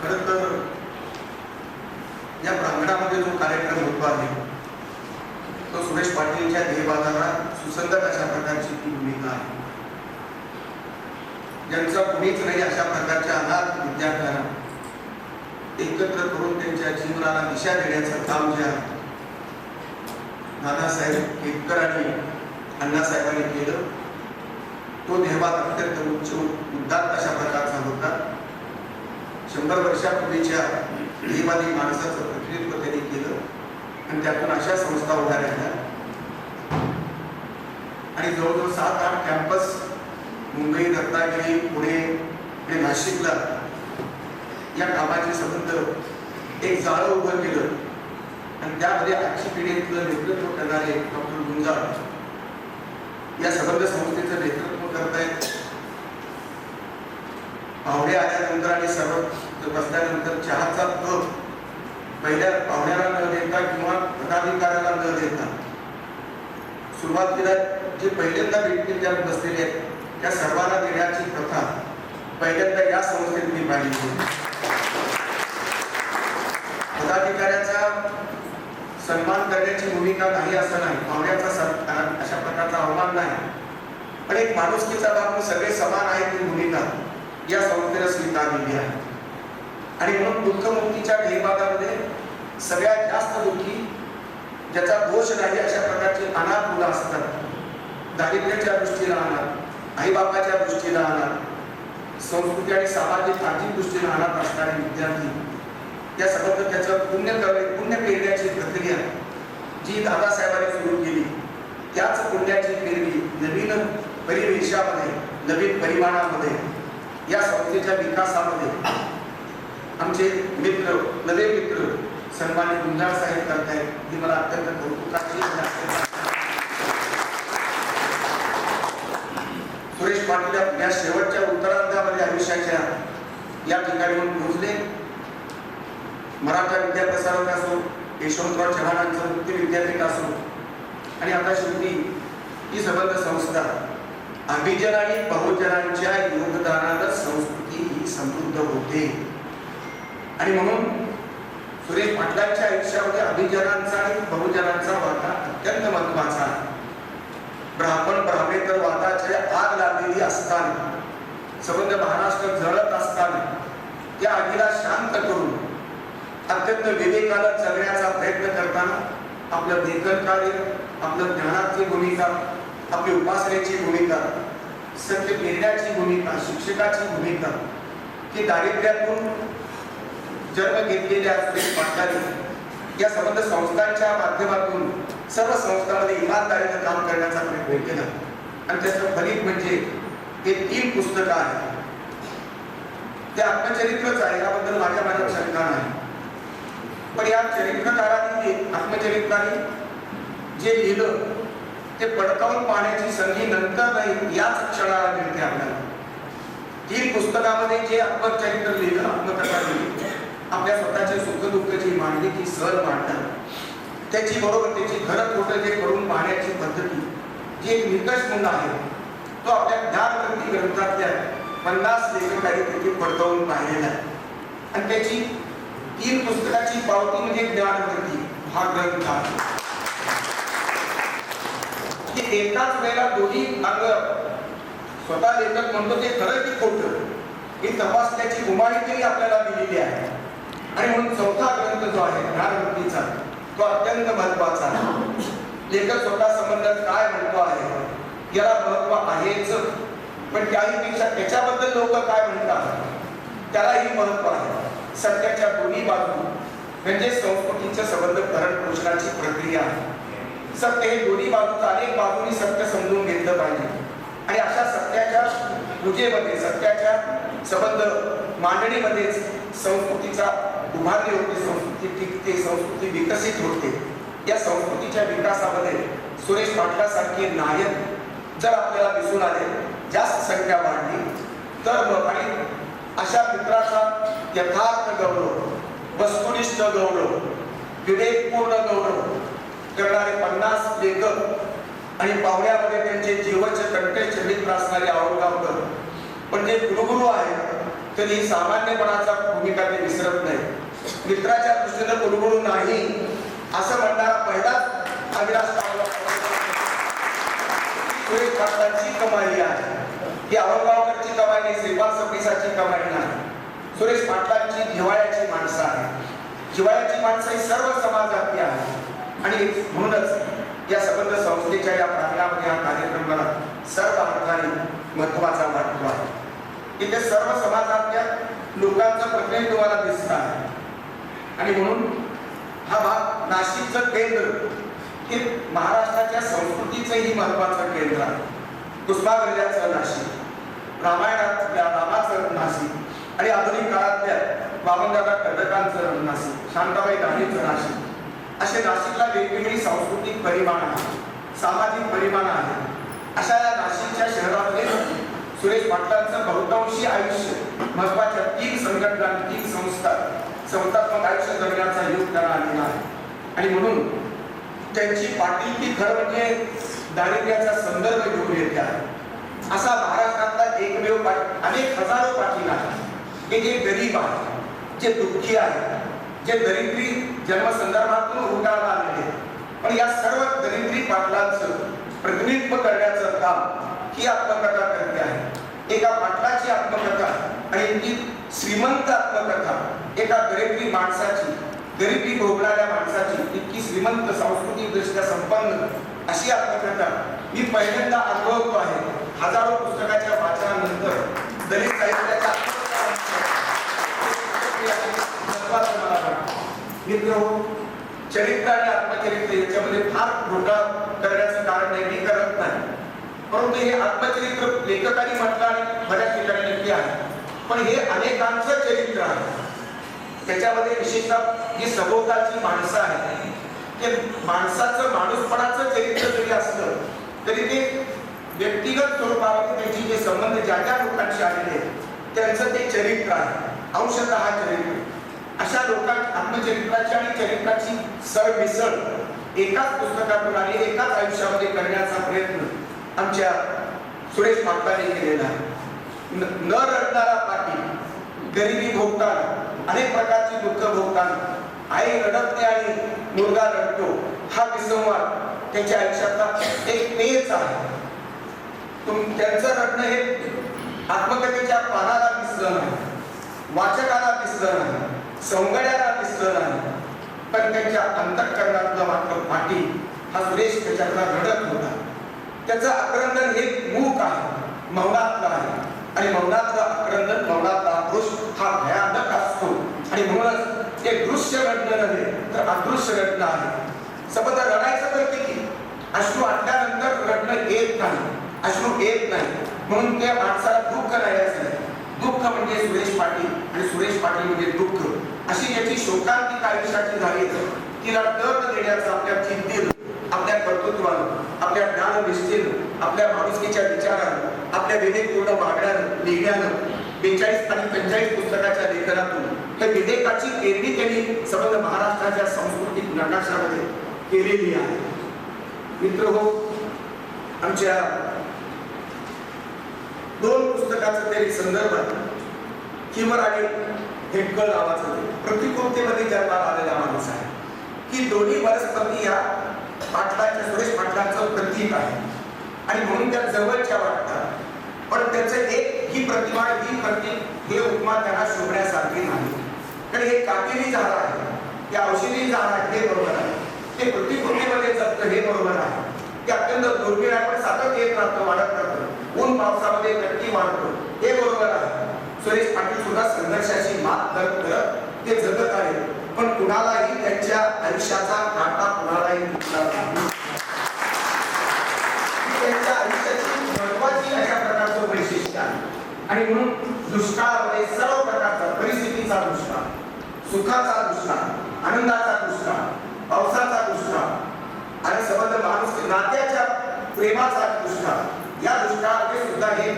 खरं तर या प्रांगणामध्ये जो कार्यक्रम होतो आहे तो सुरेश पाटीलच्या ध्येयवादाला सुसंगत अशा प्रकारची ती भूमिका आहे. ज्यांचा कुणीच नाही अशा प्रकारच्या अनाथ विद्यार्थ्यांना एकत्र करून त्यांच्या जीवनाला दिशा देण्याचं काम जे आहे दादासाहेब केतकर आणि अण्णासाहेबांनी केलं, तो ध्येयवाद अत्यंत उच्च उदात्त अशा प्रकारचा होता. 100 वर्षापूर्वीच्या ध्येयवादी माणसाचं प्रतिनिधित्व त्यांनी केलं आणि त्यातून अशा संस्था उभ्या राहिल्या आणि जवळजवळ 7-8 कॅम्पस मुंबई, रत्नागिरी, पुणे आणि नाशिकला या कामाचे संबंध एक जाळं उभं केलं आणि त्यामध्ये आजची पिढीतलं नेतृत्व करणारे डॉक्टर गुंजाळ या संबंध संस्थेचं नेतृत्व करतायत. पाहुणे आल्यानंतर आणि सर्व बसल्यानंतर चहाचा कप पहिल्या पाहुण्याला न देता किंवा पदाधिकाऱ्याला न देता सुरुवातीला जे पहिल्यांदा भेटतील त्या बसलेले आहेत त्या सर्वांना देण्याची प्रथा पहिल्यांदा या संस्थेत मी पाहिली. पदाधिकाऱ्याचा सन्मान करण्याची भूमिका नाही असं नाही, पाहुण्याचा अशा प्रकारचा अवमान नाही, पण एक माणुसकीचा भाग म्हणून सगळे समान आहेत ही भूमिका या संस्थेला स्वीकारलेली आहे. आणि म्हणून दुःखमुक्तीच्या ध्येयवादामध्ये सगळ्यात जास्त दुःखी ज्याचा दोष नाही अशा प्रकारचे अनाथ मुलं असतात. दारिद्र्याच्या दृष्टीला अनाथ, आईबापाच्या दृष्टीला अनाथ, संस्कृती आणि सामाजिक आर्थिक दृष्टीने अनाथ असणारे विद्यार्थी या संबंध त्याचं पुण्य पेरण्याची प्रक्रिया जी दादासाहेबांनी सुरू केली त्याच पुण्याची पेरणी नवीन परिवेशामध्ये नवीन परिमाणामध्ये या संस्थेच्या विकासामध्ये आमचे मित्र नवे मित्र सन्माननीय गुंजाळ साहेब करतायत ही मला अत्यंत कौतुकाची. सुरेश पाटील या शेवटच्या उत्तरार्धामध्ये आयुष्याच्या या ठिकाणी पोहोचले. मराठा विद्याप्रसारक असो, यशवंतराव चव्हाणांचं मुक्त विद्यापीठ असो आणि आता शेवटी ही संबंध संस्था अभिजन आणि बहुजनांच्या योगदानानं संस्कृती ही समृद्ध होते. आणि म्हणून सुरेश पाटलांच्या आयुष्यामध्ये अभिजनांचा आणि बहुजनांचा वाटा अत्यंत महत्वाचा आहे. ब्राह्मण ब्राह्मणेतर वादाची आग लागलेली असताना संबंध महाराष्ट्र जळत असताना त्या आगीला शांत करून अत्यंत विवेकानं जगण्याचा प्रयत्न करताना आपलं लेखन कार्य, आपलं ज्ञानाची भूमिका, आपली उपासनेची भूमिका, सत्य पेरण्याची भूमिका, शिक्षकाची भूमिका ही दारिद्र्यातून जन्म घेतलेल्या सुरेश पाटलांनी या संबंध संस्थांच्या माध्यमातून सर्व संस्थांमध्ये इमानदारीनं काम करण्याचा प्रयत्न केला. आणि त्याचं फलित म्हणजे हे 3 पुस्तकं आहेत. ते आत्मचरित्रच आहे याबद्दल माझ्या मनात शंका नाही, पण या चरित्रकारांनी आत्मचरित्राने जे लिहिलं ते पडताळून पाहण्याची संधी नंतर नाही याच क्षणाला मिळते आपल्याला. 3 पुस्तकामध्ये जे आत्मचरित्र लिहिलं, आत्मकथा लिहिली, आपल्या स्वतःचे सुख दुःखाची मांडणी ती सहज मांडतात. त्याची बरोबर त्याची खरं खोटं जे करून पाहण्याची पद्धती जी एक निकष म्हणून आहे तो आपल्या ज्ञानवृत्ती ग्रंथातल्या 50 लेखकांनी त्याची पडताळून पाहिलेला आहे. आणि त्याची 3 पुस्तकाची पावती म्हणजे ज्ञानवृत्ती हा ग्रंथ आहे. की एकाच वेळेला दोन्ही अंग स्वतः लेखक म्हणतो ते खरं की खोटं ही तपासण्याची उमाळी आपल्याला दिलेली आहे. आणि म्हणून 4था ग्रंथ जो आहे ज्ञानवृत्तीचा तो अत्यंत महत्वाचा आहे. लेखक स्वतः संबंधात काय म्हणतो आहे याला महत्व आहेच, पण त्याहीपेक्षा त्याच्याबद्दल लोक काय म्हणतात त्यालाही महत्व आहे. सत्याच्या दोन्ही बाजू म्हणजे संस्कृतीचे संबंध भरण पोषणाची प्रक्रिया आहे. सत्य हे दोन्ही बाजूचं अनेक बाजूंनी सत्य समजून घेतलं पाहिजे. आणि अशा सत्याच्या पूजेमध्ये सत्याच्या संबंध मांडणीमध्येच संस्कृतीचा उभारणी होते, संस्कृती टिकते, संस्कृती विकसित होते. या संस्कृतीच्या विकासामध्ये सुरेश पाटलासारखे नायक जर आपल्याला दिसून आले, जास्त संख्या वाढली तर मग आणि अशा मित्राचा यथार्थ गौरव, वस्तुनिष्ठ गौरव, विवेकपूर्ण गौरव करणारे 50 लेखक आणि पाहुण्यामध्ये त्यांचे जीवनचे कंठेचे मित्र असणारे औरंगाबाद पण जे गुरुगुरु आहेत तरी सामान्यपणाचा भूमिका ते विसरत नाही. मित्राच्या दृष्टीने गुरुगुरु नाही असं म्हणणारा पहिलाच अविनाश सुरेश पाटलांची कमाई आहे. ही औरंगाबादची कमाई नाही, श्रीपाद सबनीसाची कमाई नाही. सुरेश पाटलांची जिव्हाळ्याची माणसं आहे. जिव्हाळ्याची माणसं ही सर्व समाजातली आहे. आणि म्हणूनच या संबंध संस्थेच्या या प्रांगणामध्ये हा कार्यक्रमाला सर्व अर्थाने महत्वाचा वाटतो आहे. इथे सर्व समाजातल्या लोकांचं प्रतिनिधित्व मला दिसत आहे. आणि म्हणून हा भाग नाशिकचं केंद्र हे महाराष्ट्राच्या संस्कृतीचंही महत्वाचं केंद्र आहे. कुसुमाग्रजाचं नाशिक, रामायणातल्या रामाचं नाशिक आणि आधुनिक काळातल्या वामनदादा कर्डकांचं नाशिक, शांताबाई दाढेंचं नाशिक, असे नाशिकला वेगवेगळी सांस्कृतिक परिमाण आहेत, सामाजिक परिमाण आहेत. अशा या नाशिकच्या शहरामध्ये सुरेश पाटलांचं बहुतांशी आयुष्य महत्वाच्या 3 संघटना, 3 संस्थात्मक आयुष्य जगण्याचा योग त्यांना आलेला आहे. आणि म्हणून त्यांची पाटीलकी खरं म्हणजे दारिद्र्याचा संदर्भ घेऊन येते आहे. असा महाराष्ट्रातला एकमेव अनेक हजारो पाटील आहेत की जे गरीब आहेत, जे दुःखी आहेत, जे दरिद्री जन्मसंदर्भातून उठायला आलेले. पण या सर्व दरिद्री पाटलांचं प्रतिनिधित्व करण्याचं काम ही आत्मकथा करते आहे. एका पाटलाची आत्मकथा आणि ती श्रीमंत आत्मकथा, एका गरीबी माणसाची, गरिबी भोगणाऱ्या माणसाची इतकी श्रीमंत सांस्कृतिक दृष्ट्या संपन्न अशी आत्मकथा मी पहिल्यांदा अनुभवतो आहे. हजारो पुस्तकाच्या वाचनानंतर दलित साहित्याच्या मित्र चरित्र आणि आत्मचरित्र याच्यामध्ये फार घोटाळा करण्याचं कारण नाही, मी करत नाही. परंतु हे आत्मचरित्र लेखकांनी म्हटलं आणि बऱ्याच ठिकाणी नक्की आहे, पण हे अनेकांचं चरित्र आहे. त्याच्यामध्ये विशेषतः जी सभोवतालची माणसं आहेत, ते माणसाचं माणूसपणाचं चरित्र जरी असलं तरी ते व्यक्तिगत स्वरूपामध्ये त्यांची जे संबंध ज्या ज्या लोकांशी आलेले त्यांचं ते चरित्र आहे, अंशतः चरित्र. अशा लोकांच्या आत्मचरित्राची आणि चरित्राची सरमिसळ एकाच पुस्तकातून आणि एकाच आयुष्यामध्ये करण्याचा प्रयत्न आमच्या सुरेश पाटलांनी केलेला आहे. न रडणारा पाटील, गरिबी भोगताना, अनेक प्रकारची दुःख भोगताना, आई रडते आणि मुलगा रडतो, हा विसंवाद त्याच्या आयुष्यातला एक पेच आहे. त्यांचं रडणं हे आत्मकथेच्या पानाला दिसलं नाही, वाचकाला दिसलं नाही, सौंगड्याला दिसलं नाही, पण त्यांच्या अंतःकरणातलं मात्र पाटील हा सुरेश त्याच्यातला रडत होता. त्याचं आक्रंदन हे मूक आहे, मौनातलं आहे. आणि मौनातलं आक्रंदन, मौनातला आक्रोश हा भयानक असतो. आणि म्हणूनच एक दृश्य रडणं नव्हे तर अदृश्य रडणं आहे. सबंध रडायचं तर किती, अश्रू आटल्यानंतर रडणं येत नाही, अश्रू येत नाही. म्हणून त्या माणसाला दुःख नाही असलं. दुःख म्हणजे सुरेश पाटील आणि सुरेश पाटील म्हणजे दुःख, अशी ज्याची शोकांतिक आयुष्याची झाली तिला तर्क देण्याचं आपल्या चिंतेनं, आपल्या कर्तृत्वानं, आपल्या ज्ञाननिष्ठेनं, आपल्या माणुसकीच्या विचारानं, आपल्या विवेकपूर्ण वागण्यानं, लिहिण्यानं 42 आणि 45 पुस्तकाच्या लेखनातून हे विवेकाची पेरणी त्यांनी संबंध महाराष्ट्राच्या सांस्कृतिक नकाशामध्ये केलेली आहे. मित्र हो, आमच्या 2 पुस्तकाचं तरी संदर्भ आहे. किमर आणि हेटकर नावाचं प्रतिकृतीमध्ये जन्माला आलेला माणूस आहे की दोन्ही वनस्पती या पाटलाच्या, सुरेश पाटलांचं प्रतीक आहे आणि म्हणून त्या जवळच्या वाटतात. पण त्याचं एक ही प्रतिमा, ही प्रतीक, हे उपमा त्यांना शोभण्यासारखी नाही. कारण हे काटेरी झाड आहे, ते औषधी झाड आहे, हे बरोबर आहे. ते प्रतिकृतीमध्ये जगतं, हे बरोबर आहे. ते अत्यंत दुर्मिळ आहे, पण सातत येत राहतं, वाढत राहतं. ऊन पावसामध्ये नक्की वाढतो, हे बरोबर आहे. सुरेश पाटील सुद्धा संघर्षाची मात करत ते जगत आहे. पण कुणालाही त्यांच्या आयुष्याचा काटा कुणालाही दिसला नाही. त्यांच्या आयुष्याची महत्वाची अशा प्रकारचं वैशिष्ट्य आहे. आणि म्हणून दुष्काळामध्ये सर्व प्रकारचा, परिस्थितीचा दुष्काळ, सुखाचा दुष्काळ, आनंदाचा दुष्काळ, पावसाचा दुष्काळ आणि संबंध माणूस नात्याच्या प्रेमाचा दुष्काळ, या दुष्काळामध्ये सुद्धा हे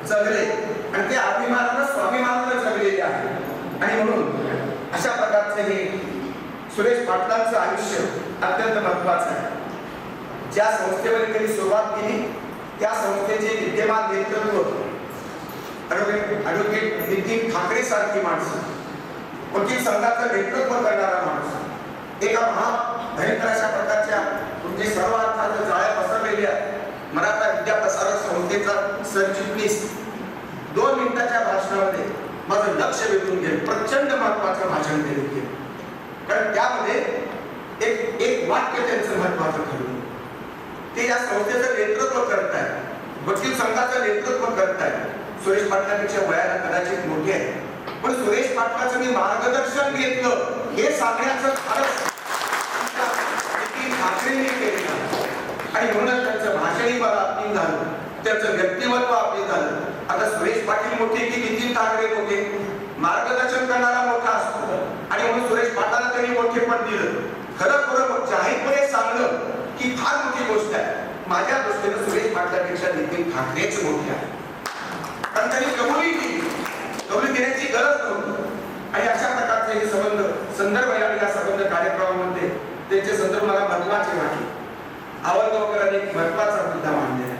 जगले आणि ते अभिमानानं, स्वाभिमानानं जगलेले आहे. आणि म्हणून अशा प्रकारचे हे सुरेश पाटलांचं आयुष्य अत्यंत महत्वाचं आहे. ज्या संस्थेमध्ये त्यांनी सुरुवात केली त्या संस्थेचे विद्यमान नेतृत्व ॲडव्होकेट नितीन ठाकरे सारखी माणसं, वकील संघाचं नेतृत्व करणारा माणूस, एका भयंकर अशा प्रकारच्या म्हणजे सर्व अर्थात जाळ्या पसरलेल्या मराठा विद्याप्रसारक संस्थेचा सरचिटणीस 2 मिनिटाच्या भाषणामध्ये माझं लक्ष वेधून गेलं. प्रचंड महत्वाचं भाषण त्यांनी केलं. कारण त्यामध्ये एक वाक्य त्यांचं महत्वाचं ठरलं. ते या संस्थेचं नेतृत्व करतायत, वकील संघाचं नेतृत्व करतायत. सुरेश पाटलांपेक्षा वयाला कदाचित मोठे आहे, पण सुरेश पाटलाचं मी मार्गदर्शन घेतलं हे सांगण्याचं फारच ठाकरेंनी केलं. आणि म्हणूनच त्यांचं भाषणही मला अपील झालं, त्यांचं व्यक्तिमत्व अपील झालं. आता सुरेश पाटील मोठे की नितीन ठाकरे मोठे, मार्गदर्शन करणारा मोठा असतो आणि म्हणून सुरेश पाटलांना त्यांनी मोठेपण दिलं. खरं खरं जाहीरपणे सांगणं की फार मोठी गोष्ट आहे. माझ्या दृष्टीने सुरेश पाटलांपेक्षा नितीन ठाकरेच मोठे आहे. कारण त्यांनी कबुली देण्याची गरज नव्हती. आणि अशा प्रकारचे हे संदर्भ आणि या संबंध कार्यक्रमामध्ये त्यांचे संदर्भ मला महत्वाचे वाटले. आवडगावकरांनी एक महत्वाचा मुद्दा मांडलेला आहे.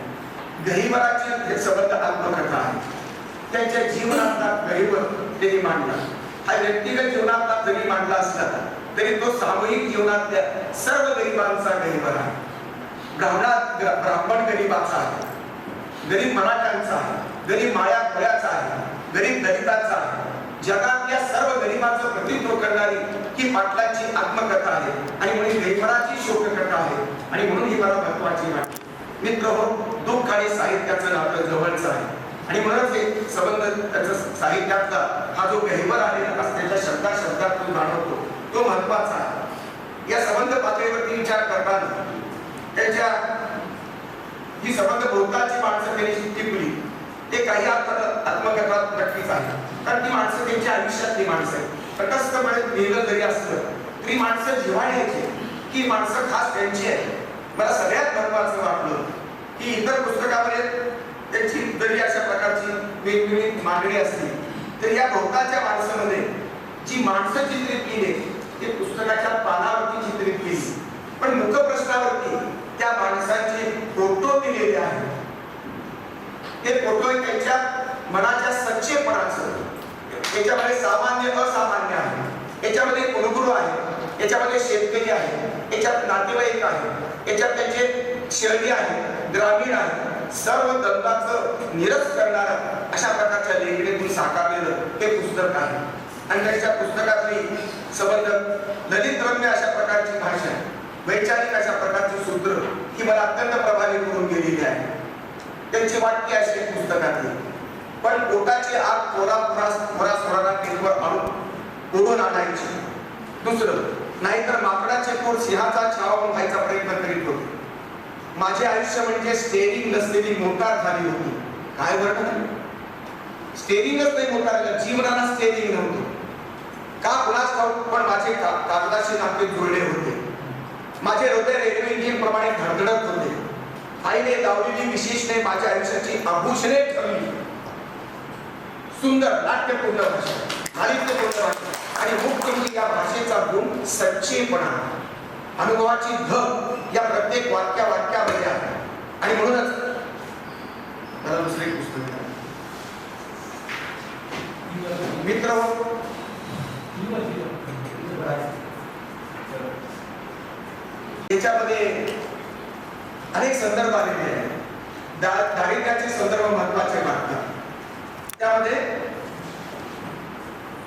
गहिवराची संबंध आत्मकथा आहे. त्यांच्या जीवनातला गहिवर त्यांनी मांडला. हा व्यक्तिगत जीवनातला जरी मांडला असला तरी तो सामूहिक जीवनातल्या सर्व गरिबांचा गहिवर आहे. ब्राह्मण गरिबाचा आहे, गरीब मराठ्यांचा आहे, गरीब माया खोळ्याचा आहे, गरीब दलिताचा आहे. जगातल्या सर्व गरिबांचं प्रतिनिधित्व करणारी ही पाटलांची आत्मकथा आहे आणि म्हणून गहिवराची शोककथा आहे आणि म्हणून ही मला महत्वाची वाटते. मित्र हो, दुःख आणि साहित्याचं नातं जवळचं आहे आणि म्हणूनच हे संबंध त्याचं साहित्यातला हा जो गहिवर आलेला असल्याच्या शब्दातून जाणवतो तो महत्वाचा आहे. या संबंध पातळीवरती विचार करताना त्याच्या ही संबंध भोवतालची माणसं त्यांनी टिपली ते काही अर्थात आत्मकथा नक्कीच आहे. कारण ती माणसं त्यांच्या आयुष्यातली माणसं आहेत. तटस्थपणे लिहिलं जरी असलं तरी माणसं जिव्हाळ्याची की माणसं खास त्यांची आहे. मला सगळ्यात महत्वाचं वाटलं की इतर पुस्तकामध्ये त्यांची जरी अशा प्रकारची वेगवेगळी मांडणी असली तर या भोवतालच्या माणसामध्ये जी माणसं चित्रित केली ते पुस्तकाच्या पानावरती चित्रित केली पण मुखप्रश्नावरती त्या माणसांचे फोटो दिलेले आहेत. ते फोटो त्यांच्या मनाच्या सच्चेपणाचं. याच्यामध्ये सामान्य असामान्य आहे, याच्यामध्ये कुलगुरू आहे, याच्यामध्ये शेतकरी आहे, याच्यात नातेवाईक आहे, याच्यात त्यांचे शहरी आहे, ग्रामीण आहे. सर्व दंगाचं निरस करणारा अशा प्रकारच्या लेखणीतून साकारलेलं हे पुस्तक आहे. आणि त्याच्या पुस्तकातली संबंध ललित रम्य अशा प्रकारची भाषा आहे, वैचारिक अशा प्रकारची सूत्र ही मला अत्यंत प्रभावित करून गेलेली आहे. त्यांची वाक्य अशी पुस्तकातली पण पोटाची आग पोरासोराला टेकवर आणून ओढून आणायची. दुसरं नाहीतर माकडाचे पोट सिंहाचा छावा व्हायचा प्रयत्न करीत होते. माझे आयुष्य म्हणजे स्टेरिंग नसलेली मोटार झाली होती. काय वर्णन, स्टेरिंगच नाही मोटारला, जीवनाला स्टेरिंग नव्हतं. का कुणाच ठाऊक पण माझे कागदाशी नाते जुळले होते. माझे हृदय रेल्वे इंजिन प्रमाणे धडधडत होते. आईने लावलेली विशेषणे माझ्या आयुष्याची आभूषणे ठरली. सुंदर नाट्यपूर्ण भाषा, साहित्यपूर्ण भाषा आणि मुख्य म्हणजे या भाषेचा गुण सच्चेपणा, अनुभवाची धग या प्रत्येक वाक्यामध्ये आहे. आणि म्हणूनच मला दुसरे पुस्तक मित्र याच्यामध्ये अनेक संदर्भ आलेले आहेत. दारिद्र्याचे संदर्भ महत्वाचे वाटतात. त्यामध्ये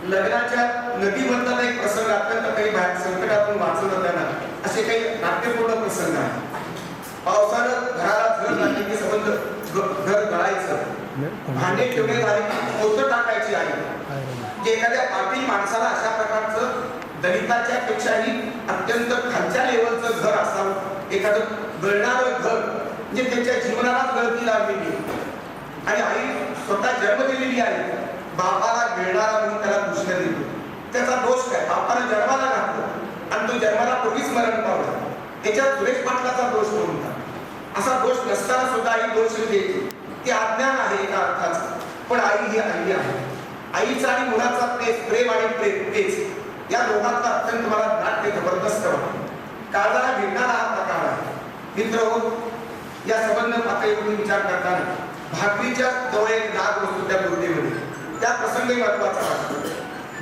लग्नाच्या नदीबद्दल एक प्रसंग अत्यंत काही संकटातून वाचत होताना असे काही नाट्यपूर्ण प्रसंग आहे. पावसानं घराला झळ लागली की संबंध घर गळायचं, भांडे ठेवणे झाले की पोतं टाकायची आहे. एखाद्या पापी माणसाला अशा प्रकारचं दलिताच्या पेक्षाही अत्यंत खालच्या लेवलचं घर असावं, एखादं गळणारं घर म्हणजे त्याच्या जीवनालाच गळती लागलेली आणि आई स्वतः जन्म दिलेली आहे. बापाला गिळणारा म्हणून त्याला दुसऱ्या देतो. त्याचा दोष काय, बापाने जन्माला घातलं आणि तो जन्माला पूर्वीच मरण पावला. त्याच्यात सुरेश पाटलाचा दोष कोणता? असा दोष नसताना सुद्धा आई दोष देते. ते अज्ञान आहे एका अर्थाचं. पण आई ही आई आहे. आईचा आणि मुलाचा प्रेम आणि पेच या दोघांचा अत्यंत मला नाट्य जबरदस्त वाटतं. काळाला भिडणारा हा प्रकार आहे. मित्र हो, या संबंध पातळीवरून विचार करताना भाकरीच्या जवळ एक नाग बसतो त्या मूर्तीमध्ये. त्या प्रसंगी महत्वाचा वाटतो.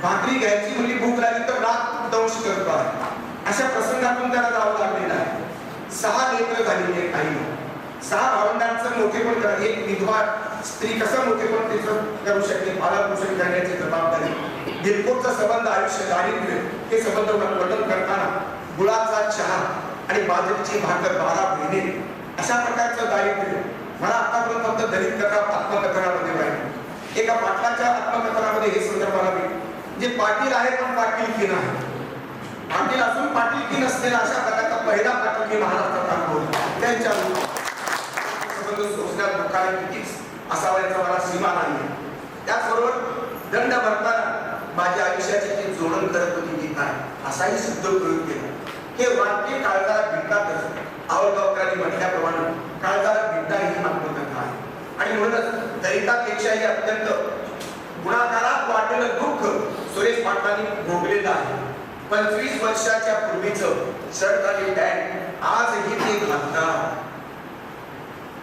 भाकरी घ्यायची म्हणजे भूक लागली तर नाग दंश करतो आहे. अशा प्रसंगातून त्याला जावं लागलेलं आहे. 6 लेकरं झालेली आहेत आईने. 6 भावंडांचं मोठेपण करा. एक विधवा स्त्री कसं मोठेपण तिचं करू शकते, पालनपोषण करण्याची जबाबदारी, दिलखोरचा संबंध, आयुष्य, दारिद्र्य हे संबंध वर्णन करताना गुळाचा चहा आणि बाजरीची भाकर 12 महिने अशा प्रकारचं दारिद्र्य मला आतापर्यंत फक्त दलित कथा आत्मकथनामध्ये पाहिजे. एका पाटलाच्या आत्मकथनामध्ये हे संदर्भाला जे पाटील आहे पण पाटीलकी नाही, पाटील असून पाटीलकी नसलेला अशा प्रकारचा पहिला पाटील महाराष्ट्रात अनुभवला. त्यांच्या संबंध सोसण्यात दुःखाला कितीच असावा याचा मला सीमा नाही. त्याचबरोबर दंड भरताना माझ्या आयुष्याची ती जोडण करत होती की काय, असाही शुद्ध प्रयोग केला. हे वाक्य काळजाला भिडतातच. आवडगावकरांनी म्हटल्याप्रमाणे काळजाला भिडता ही आत्मकथा आहे. आणि म्हणूनच दलितापेक्षाही अत्यंत गुणाकारात वाटलेलं दुःख सुरेश पाटलांनी भोगलेलं आहे. 25 वर्षाच्या पूर्वीचं शर्ट आणि पॅन्ट आजही ते घालतात.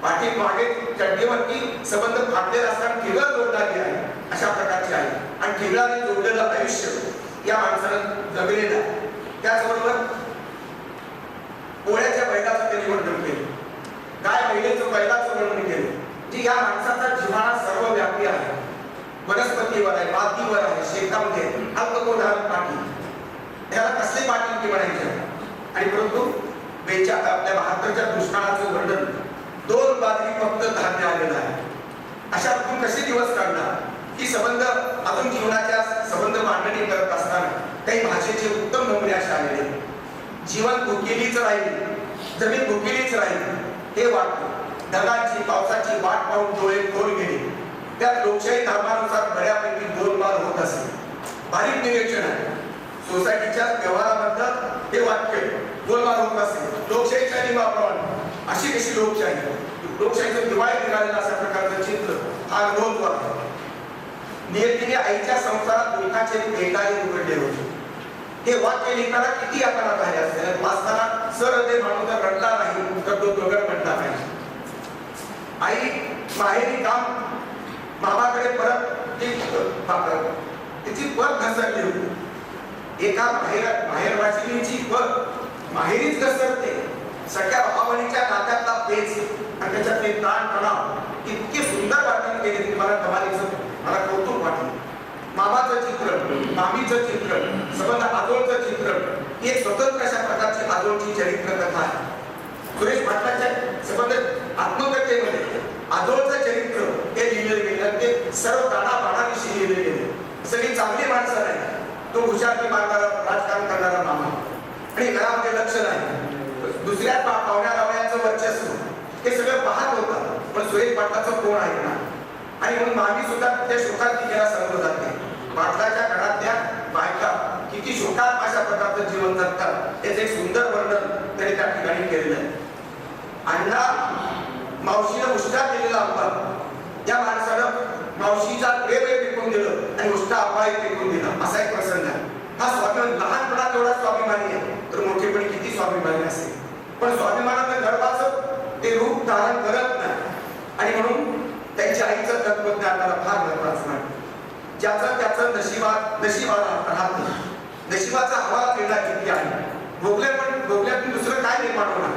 पाठीमागे चड्डीवरती संबंध फाटलेला असताना ठिगळ जोडणारी आहे, अशा प्रकारची आहे. आणि ठिगळाने जोडलेलं आयुष्य या माणसानं जगलेलं आहे. त्याचबरोबर पोळ्याच्या बैलाचं त्यांनी वर्णन केलं, गाय बैलाचं बैलाचं वर्णन केलं. जी या माणसाचा जिव्हाळा सर्वव्यापी आहे. वनस्पतीवर आहे, मातीवर आहे, शेतामध्ये अल्पकोधारक पाठी, त्याला कसले पाठी की म्हणायचे. आणि परंतु आपल्या 72च्या दुष्काळाचं वर्णन 2 बाजरी फक्त धान्य आलेलं आहे. अशा कसे दिवस काढणार की संबंध अजून जीवनाच्या संबंध मांडणी करत असताना काही भाषेचे उत्तम नमुने असे आलेले. जीवन भुकेलीच राहील, जमीन भुकेलीच राहील हे वाटतं. ढगांची पावसाची वाट पाहून डोळे खोल गेले. त्यात लोकशाही धर्मानुसार बऱ्यापैकी गोलमाल होत असे. बारीक निरीक्षण आहे. सोसायटीच्या व्यवहाराबद्दल हे वाक्य गोलमाल होत असे. लोकशाहीच्या नियमाप्रमाणे अशी कशी लोकशाही, लोकशाहीचं दिवाळी निघालेलं अशा प्रकारचं चित्र हा अनुभव आहे. नियतीने आईच्या संसारात दुःखाचे पेटाळे उघडले होते. हे वाक्य लिहिताना किती यातना झाले असते. वाचताना सरहृदय माणूस जर रडला नाही तर तो दगड पडला नाही. आई माहेरी काम मामाकडे परत तिची पद घसरली होती. एका माहेरवासिनीची पद माहेरीच घसरते. सगळ्या भावानीच्या नात्यातला पेच आणि त्याच्यातले ताण तणाव इतके सुंदर वाटून गेले की मला कौतुक वाटलं. मामाचं चित्रण, मामीचं चित्रण, संबंध आजोळचं चित्रण एक स्वतंत्र अशा प्रकारची आजोळची चरित्र कथा आहे. सुरेश पाटलांच्या संबंध आत्मकथेमध्ये आजोळचं चरित्र हे लिहिलेलं गेलं. ते सर्व दाणाबाणाविषयी लिहिले गेले. सगळी चांगली माणसं नाही. तो हुशारकी मारणारा राजकारण करणारा मामा आणि घरामध्ये लक्ष नाही. दुसऱ्या पाहुण्या रावण्याचं वर्चस्व हे सगळं पाहत होतं. पण सुरेश पाटलाचं कोण आहे ना. आणि म्हणून मामी सुद्धा त्या शोकात तिला समोर जाते. पाटलाच्या घरातल्या बायका किती शोकात अशा प्रकारचं जीवन जगतात याचं एक सुंदर वर्णन त्यांनी त्या ठिकाणी केलेलं आहे. अण्णा मावशीनं उष्टा केलेला अपघात, या माणसानं मावशीचा प्रेम फेकून दिलं आणि उष्टा अपघात फेकून दिला, असा एक प्रसंग आहे. हा स्वाभिमान लहानपणात एवढा स्वाभिमानी आहे तर मोठेपणी किती स्वाभिमानी असेल. पण स्वाभिमानाचं गर्वाचं ते रूप धारण करत नाही. आणि म्हणून त्यांच्या आईचं तत्वज्ञान मला फार महत्वाचं नाही. ज्याचं त्याचं नशिबाला राहतं. नशिबाचा हवाला देणार किती आहे. भोगल्यातून दुसरं काय निर्माण होणार.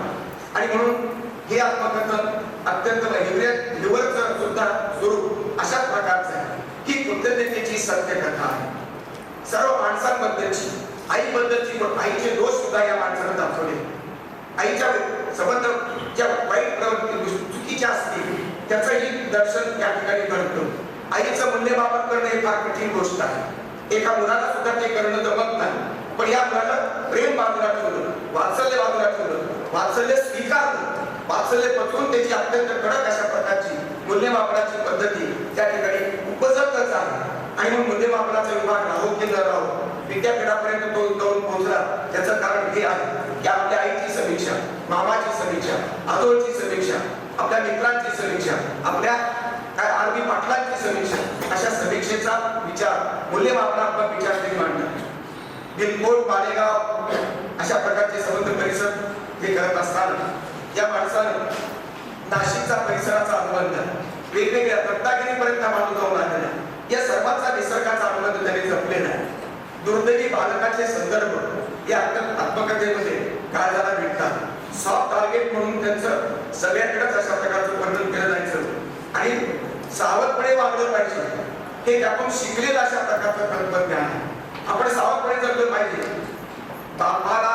आणि म्हणून हे आत्मकथन अत्यंत हिवरचं सुद्धा स्वरूप अशा प्रकारचं आहे. ही कृतज्ञतेची सत्यकथा आहे. सर्व माणसांबद्दलची, आईबद्दलची, पण आईचे दोष सुद्धा या माणसानं दाखवले. आईच्या संबंध ज्या वाईट प्रवृत्ती चुकीच्या असतील त्याचंही दर्शन त्या ठिकाणी घडतं. आईचं मूल्यमापन करणं ही फार कठीण गोष्ट आहे. एका मुलाला सुद्धा ते करणं जमत नाही. पण या मुलानं प्रेम बाजूला ठेवलं, वात्सल्य बाजूला ठेवलं, वात्सल्य स्वीकारलं, वात्सल्य पचवून त्याची अत्यंत कडक अशा प्रकारची मूल्यमापनाची पद्धती त्या ठिकाणी उपजतच आहे. आणि मग मूल्यमापनाचा विभाग राहो की न राहो विद्यापीठापर्यंत तो जाऊन पोहोचला. त्याचं कारण हे आहे की आपल्या आईची समीक्षा, मामाची समीक्षा, आजोळची समीक्षा, आपल्या मित्रांची समीक्षा, आपल्या काय आरबी पाटलांची समीक्षा, अशा समीक्षेचा विचार मूल्यमापनात्मक विचार त्यांनी मांडला. बिलकोट, मालेगाव अशा प्रकारचे संबंध परिसर हे करत असताना या माणसानं नाशिकचा परिसराचा अनुबंध, वेगवेगळ्या रत्नागिरीपर्यंत माणूस जाऊन आलेला, या सर्वांचा निसर्गाचा अनुबंध त्यांनी जपलेला आहे. दुर्दैवी बालकाचे संदर्भ या आत्मकथेमध्ये काळजाला भेटतात. सॉफ्ट टार्गेट म्हणून त्यांचं सगळ्यांकडेच अशा प्रकारचं वर्णन केलं जायचं आणि सावधपणे वागलं पाहिजे हे त्यातून शिकलेलं अशा प्रकारचं तत्वज्ञान आहे. आपण सावधपणे जगलं पाहिजे. बापाला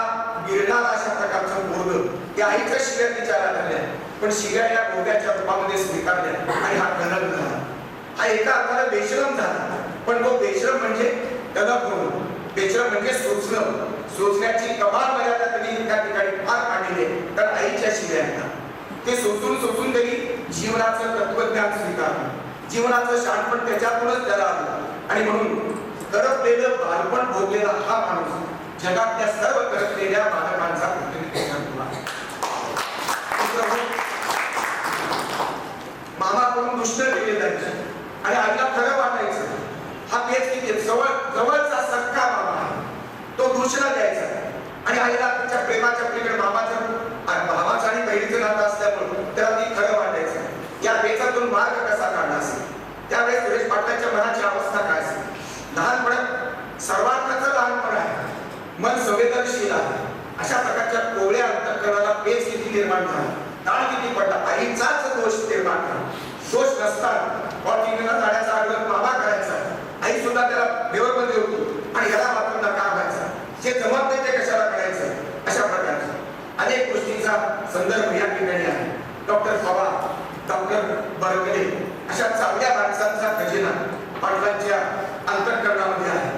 गिरणारा अशा प्रकारचं बोध या आईच्या शिव्या तिच्या लागल्या, पण शिव्या या बोध्याच्या रूपामध्ये स्वीकारल्या आणि हा कलम झाला. हा एका अर्थाने बेशरम झाला. पण तो बेशरम म्हणजे कलम होणं, बेशरम म्हणजे सोचणं. सोचण्याची कमाल मर्यादा त्यांनी त्या ठिकाणी फार काढलेली आहे. तर आईच्या शिव्या ते सोचून त्यांनी जीवनाचं तत्वज्ञान स्वीकारलं. जीवनाचं शहाणपण त्याच्यातूनच त्याला आलं. आणि म्हणून करपलेलं बालपण भोगलेला हा माणूस जगातल्या सर्व करपलेल्या बालकांचा प्रतिनिधित्व आहे. मामाकडून दुष्ट केले जायचे आणि आईला खरं वाटायचं. हा पेच किती जवळचा सख्खा मामा आहे, तो दूषणा द्यायचा आणि आईला तिच्या प्रेमाच्या पलीकडे भावाचं आणि बहिणीचं नातं असल्यामुळे त्याला ती खरं वाटायचं. या पेचातून मार्ग कसा काढला असेल, त्यावेळेस सुरेश पाटलांच्या मनाची अवस्था काय असेल. लहानपणात सर्वांचं लहानपण आहे, मन संवेदनशील आहे. अशा प्रकारच्या कोवळ्या अंतःकरणाला पेच किती निर्माण झाला, ताण किती पडला. आईचाच दोष निर्माण झाला. दोष नसतात ऑटिंगला जाण्याचा आग्रह मामा करायचा, आई सुद्धा त्याला बेवरमध्ये होती आणि याला मात्र नकार व्हायचा. जे जमत नाही ते कशाला करायचं. अशा प्रकारचे अनेक गोष्टींचा संदर्भ या ठिकाणी आहे. डॉक्टर पवार, डॉक्टर बरगले अशा चांगल्या माणसांचा खजिना पाटलांच्या अंतःकरणामध्ये आहे.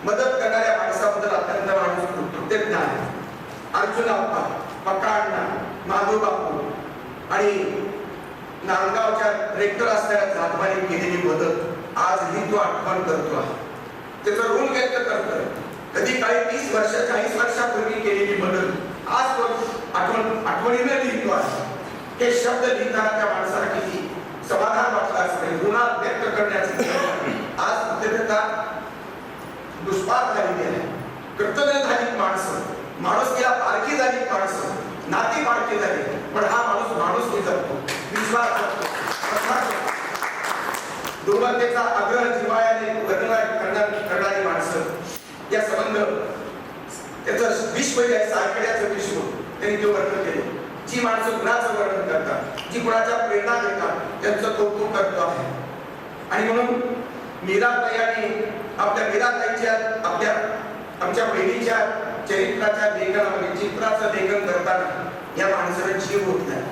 मदत करणाऱ्या माणसाबद्दल अत्यंत माणूस कृतज्ञ आहे. अर्जुन आप्पा, पक्काअण्णा, माधव बापू आणि नांदगावच्या रेक्टर असणाऱ्या जाधवाने केलेली मदत आजही तो आठवण करतो आहे. त्याचं ऋण व्यक्त करतोय. कधी काही 30 वर्ष 40 वर्षापूर्वी केलेली मदत आज तो आठवणीने लिहितो आहे. हे शब्द लिहिताना त्या माणसाला किती समाधान वाटलं असेल. ऋणात व्यक्त करण्याचं आज कृतज्ञता दुष्पार झालेली आहे. कृतज्ञ झाली माणसं, माणुसकीला पारखी झाली माणसं, नाती पारखी झाली. पण हा माणूस माणुसकी जपतो, विश्वास जपतो. दुर्बलतेचा आग्रह जिव्हाळ्याने करणारी माणसं, या संबंध त्याचं विश्व आहे, सायकड्याचं विश्व त्यांनी ते वर्णन केले. जी माणसं गुणाचं वर्णन करतात, जी गुणाच्या प्रेरणा देतात, त्यांचं कौतुक करतो आहे. आणि म्हणून मीराताई आपल्या मीराताईच्या आमच्या बहिणीच्या चरित्राच्या लेखनामध्ये चित्राचं लेखन करताना या माणसाला जीव होत नाही.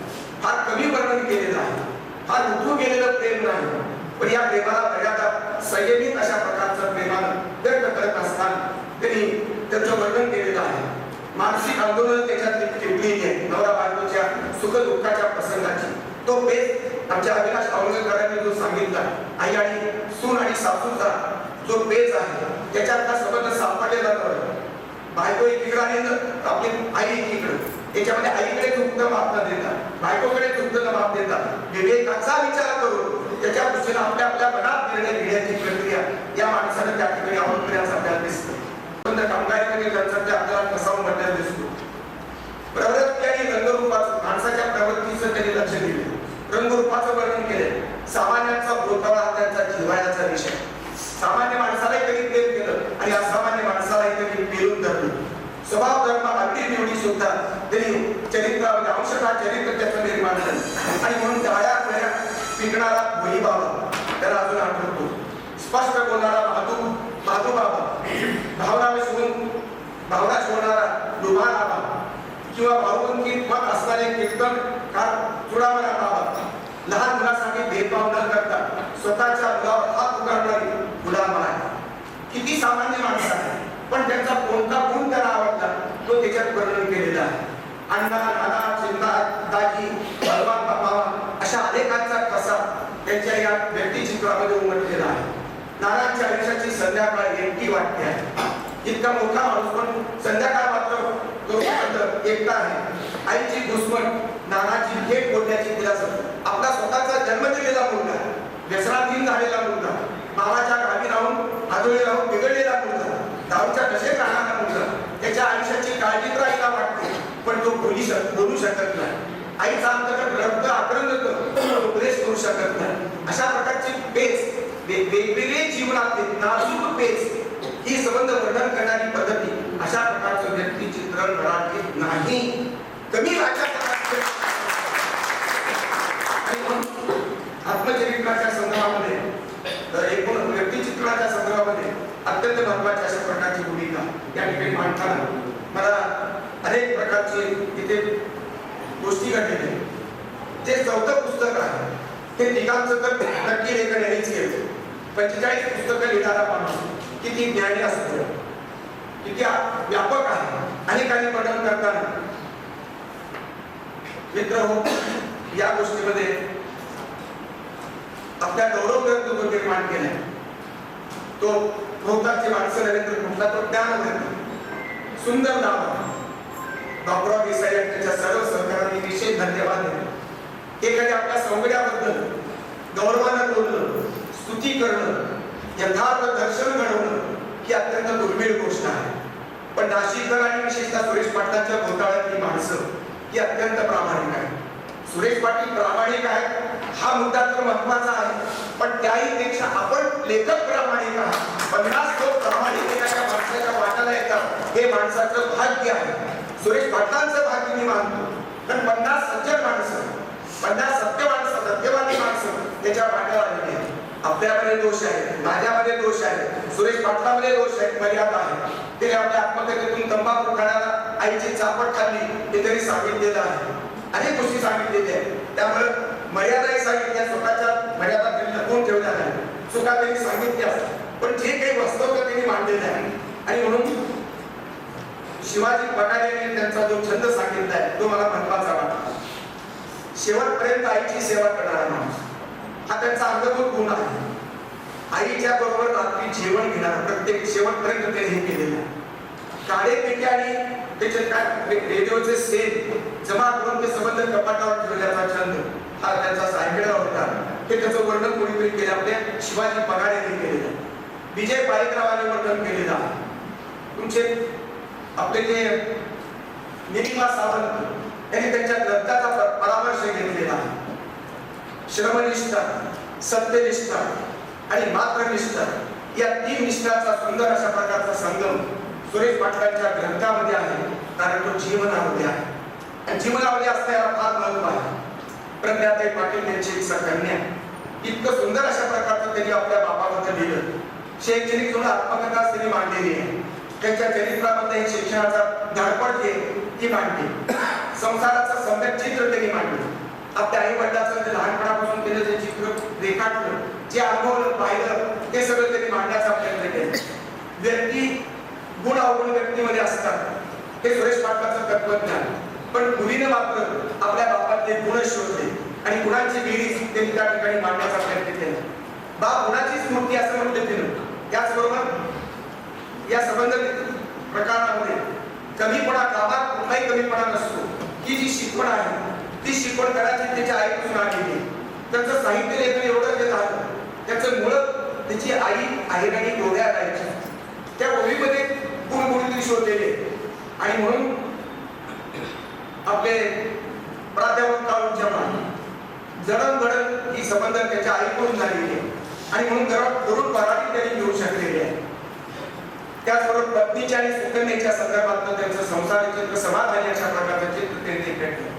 फार कमी वर्णन केलेलं आहे, फार उठू गेलेलं प्रेम नाही. पण या प्रेमाला मर्यादा संयमित अशा प्रकारचं प्रेमानं व्यक्त करत असताना त्यांनी त्याचं वर्णन केलेलं आहे. मानसिक आंदोलन त्याच्यात टिपलेली आहे. नवरा बायकोच्या सुख दुःखाच्या प्रसंगाची तो पेच आमच्या अविनाश औरंगकरांनी जो सांगितला, आई आणि सून आणि सासूचा जो पेच आहे त्याच्यातला संबंध सापडलेला नव्हता. बायको एकीकडे आणि आपली आई एकीकडे, त्याच्यामध्ये आईकडे चुकतं माप न देता बायकोकडे चुकतं माप देता विवेकाचा विचार करून त्याच्या दृष्टीने आपल्या मनात निर्णय घेण्याची प्रक्रिया या माणसाने त्या ठिकाणी अवलंबण्यास आपल्याला दिसतं. पण कामगारीमध्ये त्यांचा आपल्याला कसा उमटलेला दिसतो. प्रवृत्ती आणि रंगरूपाचं माणसाच्या प्रवृत्तीचं त्यांनी लक्ष दिले, रंगरूपाचं वर्णन केले. सामान्यांचा भोवताळा त्यांचा जिव्हाळ्याचा विषय. सामान्य माणसालाही कधी प्रेम केलं आणि असामान्य माणसालाही कधी पेरून धरलं. स्वभाव धर्म अगदी निवडी सुद्धा त्यांनी चरित्रामध्ये अंशतः चरित्र त्याचं निर्माण झालं. आणि म्हणून डाळ्या फळ्या पिकणारा भोई बाबा त्याला अजून आठवतो. स्पष्ट बोलणारा माधू बाबा, भावना शिवणारा लुभार बाबा किंवा भावबंदीत मत असणारे कीर्तनकार चुडामणा बाबा, लहान मुलासाठी भेदभाव न करता स्वतःच्या मुलावर हात उगारणारी गुलाम आहे. किती सामान्य माणसं आहे, पण त्यांचा कोणता गुण त्याला आवडला तो त्याच्यात वर्णन केलेला आहे. अण्णा, नाना, चिंता, दाजी, बलवान बाबा अशा अनेकांचा कसा त्यांच्या या व्यक्तिचित्रामध्ये उमटलेला आहे. नानांच्या आयुष्याची संध्याकाळ एकटी वाटते आहे. इतका मोठा माणूस पण संध्याकाळ मात्र एकटा आहे. आईची दुश्मन, नानाची थेट बोलण्याची तिला आपला स्वतःचा जन्म दिलेला मुलगा, व्यसनाधीन झालेला मुलगा, मामाच्या गावी राहून आजोळी राहून बिघडलेला मुलगा, दारूच्या कसे राहणारा मुलगा, त्याच्या आयुष्याची काळजी तर आईला वाटते, पण तो बोलू शकत नाही. आईचा अंतर्गत रक्त आक्रंद उपदेश करू शकत नाही. अशा प्रकारची पेच, वेगवेगळे जीवनातले नाजूक पेच, ही संबंध वर्णन करणारी पद्धती, अशा प्रकारचं व्यक्तिचित्रण मराठीत नाही. कमी वाचा आत्मचरित्राच्या संदर्भामध्ये, एकूण व्यक्तिचित्रणाच्या संदर्भामध्ये अत्यंत महत्वाची अशा प्रकारची भूमिका या ठिकाणी मांडताना मला अनेक प्रकारचे तिथे गोष्टी घडलेल्या. जे 4थं पुस्तक आहे ते तिघांचं तर नक्की लेखन यांनीच केलं. 45 पुस्तकं लिहिणारा माणूस किती ज्ञानी असतो, किती व्यापक आहे. अनेकांनी वर्णन करताना मित्र हो, या गोष्टीमध्ये आपल्या गौरव ग्रंथ जो निर्माण केलाय तो भोवतालची माणसं नरेंद्र कुठला तो ज्ञानवंत सुंदर नाव आहे. बापूराव देसाई आणि त्याच्या सर्व सहकाऱ्यांनी विशेष धन्यवाद दिले. एखाद्या आपल्या सौंदर्याबद्दल गौरवानं बोलणं, स्तुती करणं, यथार्थ दर्शन घडवणं ही अत्यंत दुर्मिळ गोष्ट आहे. पण नाशिककर आणि विशेषतः सुरेश पाटलांच्या भोवताळ्यातली माणसं ही अत्यंत प्रामाणिक आहे. सुरेश पाटील प्रामाणिक आहेत हा मुद्दा तर महत्वाचा आहे, पण त्याही पेक्षा आपण लेखक प्रामाणिक आहात. 50 लोक प्रामाणिक एखाद्या माणसाच्या वाटाला येतात हे माणसाचं भाग्य आहे. सुरेश पाटलांचं भाग्य मी मानतो, पण 50 सज्जन माणसं, 50 सत्यवादी माणसं त्याच्या वाट्याला आलेली आहेत. आपल्यामध्ये दोष आहे, माझ्यामध्ये दोष आहे, सुरेश पाटलामध्ये दोष आहे, मर्यादा आहे. तिने आपल्या आत्मकथेतून तंबाखू खाण्याला आईची चापट खाल्ली हे तरी सांगितलेलं आहे. अनेक गोष्टी सांगितलेल्या आहेत. त्यामुळे मर्यादाही सांगितल्या, स्वतःच्या मर्यादा त्यांनी लपवून ठेवल्या नाही, चुका त्यांनी सांगितल्या, पण जे काही वास्तव त्यांनी मांडलेलं आहे. आणि म्हणून शिवाजी पठारे त्यांचा जो छंद सांगितला आहे तो मला महत्वाचा वाटतो. शेवटपर्यंत आईची सेवा करणारा माणूस हा त्यांचा अंगभूत गुण आहे. आईच्या बरोबर रात्री जेवण घेणारा प्रत्येक शेवटपर्यंत त्यांनी हे केलेलं आहे. काळे पेटे आणि त्याचे काय रेडिओचे सेट जमा करून ते संबंध कपाटावर ठेवण्याचा छंद हा त्यांचा सायकलला होता. हे त्याचं वर्णन कोणीतरी केलं, आपल्या शिवाजी पगार यांनी केलेलं आहे. विजय पायकरावांनी वर्णन केलेलं आहे. तुमचे आपले जे निलिमा सावंत यांनी त्यांच्या ग्रंथाचा परामर्श घेतलेला आहे. श्रमनिष्ठा, सत्यनिष्ठा आणि मात्रनिष्ठा या 3 निष्ठाचा सुंदर अशा प्रकारचा संगम सुरेश पाटलांच्या ग्रंथामध्ये आहे. कारण तो जीवनामध्ये आहे आणि जीवनामध्ये असण्याला फार महत्व आहे. प्रज्ञाताई पाटील यांची कन्या इतकं सुंदर अशा प्रकारचं त्यांनी आपल्या बापाबद्दल लिहिलं. शैक्षणिक म्हणून आत्मकथा त्यांनी मांडलेली आहे. त्यांच्या चरित्रामध्ये शिक्षणाचा धडपड ती मांडली. संसाराचं सम्यक चित्र त्यांनी मांडलं. आपल्या आई वडिलांचं लहानपणापासून केलं जे चित्र रेखाटलं, जे अनुभव पाहिलं ते सगळं त्यांनी मांडण्याचा प्रयत्न केला. व्यक्ती गुण अवगुण व्यक्तीमध्ये असतात हे सुरेश पाटलांचं तत्वज्ञान. पण मुलीने मात्र आपल्या बापातले गुण शोधले आणि गुणांची बेरीज त्यांनी त्या ठिकाणी मांडण्याचा प्रयत्न केला. बाप गुणाचीच मूर्ती असं म्हटलं तिनं. त्याचबरोबर या संबंध प्रकारामध्ये कमीपणा कामात कुठलाही कमीपणा नसतो. ही जी शिकवण आहे ती शिकवण कदाचित त्याच्या आईपासून आलेली. त्यांचं साहित्य लेखन एवढं ते झालं, त्याचं मूळ त्याची आई आईराणी डोळ्या राहायची. त्या ओळीमध्ये गुणगुणित शोधलेले आणि म्हणून आपले प्राध्यापक काळू चव्हाण जडणघडण ही संबंध त्याच्या आईकडून झालेली आहे आणि म्हणून तरुण पराठी त्यांनी घेऊ शकलेली आहे. त्याचबरोबर पत्नीच्या आणि सुकन्याच्या संदर्भात त्यांचं संसार चित्र समाधानी अशा प्रकारचं चित्र त्यांनी पेटलं.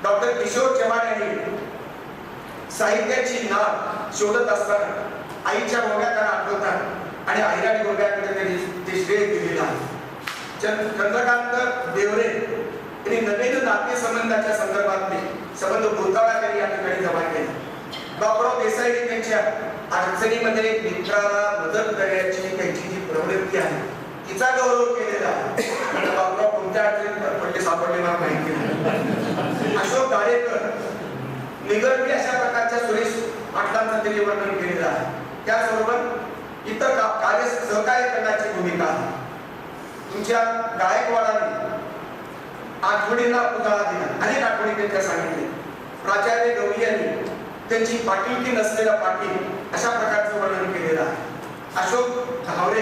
डॉक्टर किशोर चव्हाण यांनी साहित्याची नाव शोधत असताना आईच्या गोव्याकडे आठवतात आणि आईराणी गोव्याकडे त्यांनी ते श्रेय दिलेलं आहे. चंद्रकांत देवरे यांनी नवीन नातेसंबंधाच्या संदर्भातले संबंध भूताळाकडे या ठिकाणी जमा केले. बापूराव देसाई त्यांच्या अडचणीमध्ये मित्राला मदत करण्याची त्यांची जी प्रवृत्ती आहे तिचा गौरव केलेला आहे. बापूराव कोणत्या अडचणीत पडले सापडले मला माहिती नाही. अशोक गाडेकर निगर्वी अशा प्रकारच्या सुरेश पाटलांचं त्यांनी वर्णन केलेलं आहे. त्याचबरोबर इतर कार्य सहकार्य करण्याची भूमिका आहे. तुमच्या गायकवाडाने आठवणीला उजाळा दिला, अनेक आठवणी त्यांच्या सांगितले. प्राचार्य गवळी यांनी त्यांची पाटीलकी नसलेला पाटील अशा प्रकारचं वर्णन केलेलं आहे. अशोक धावरे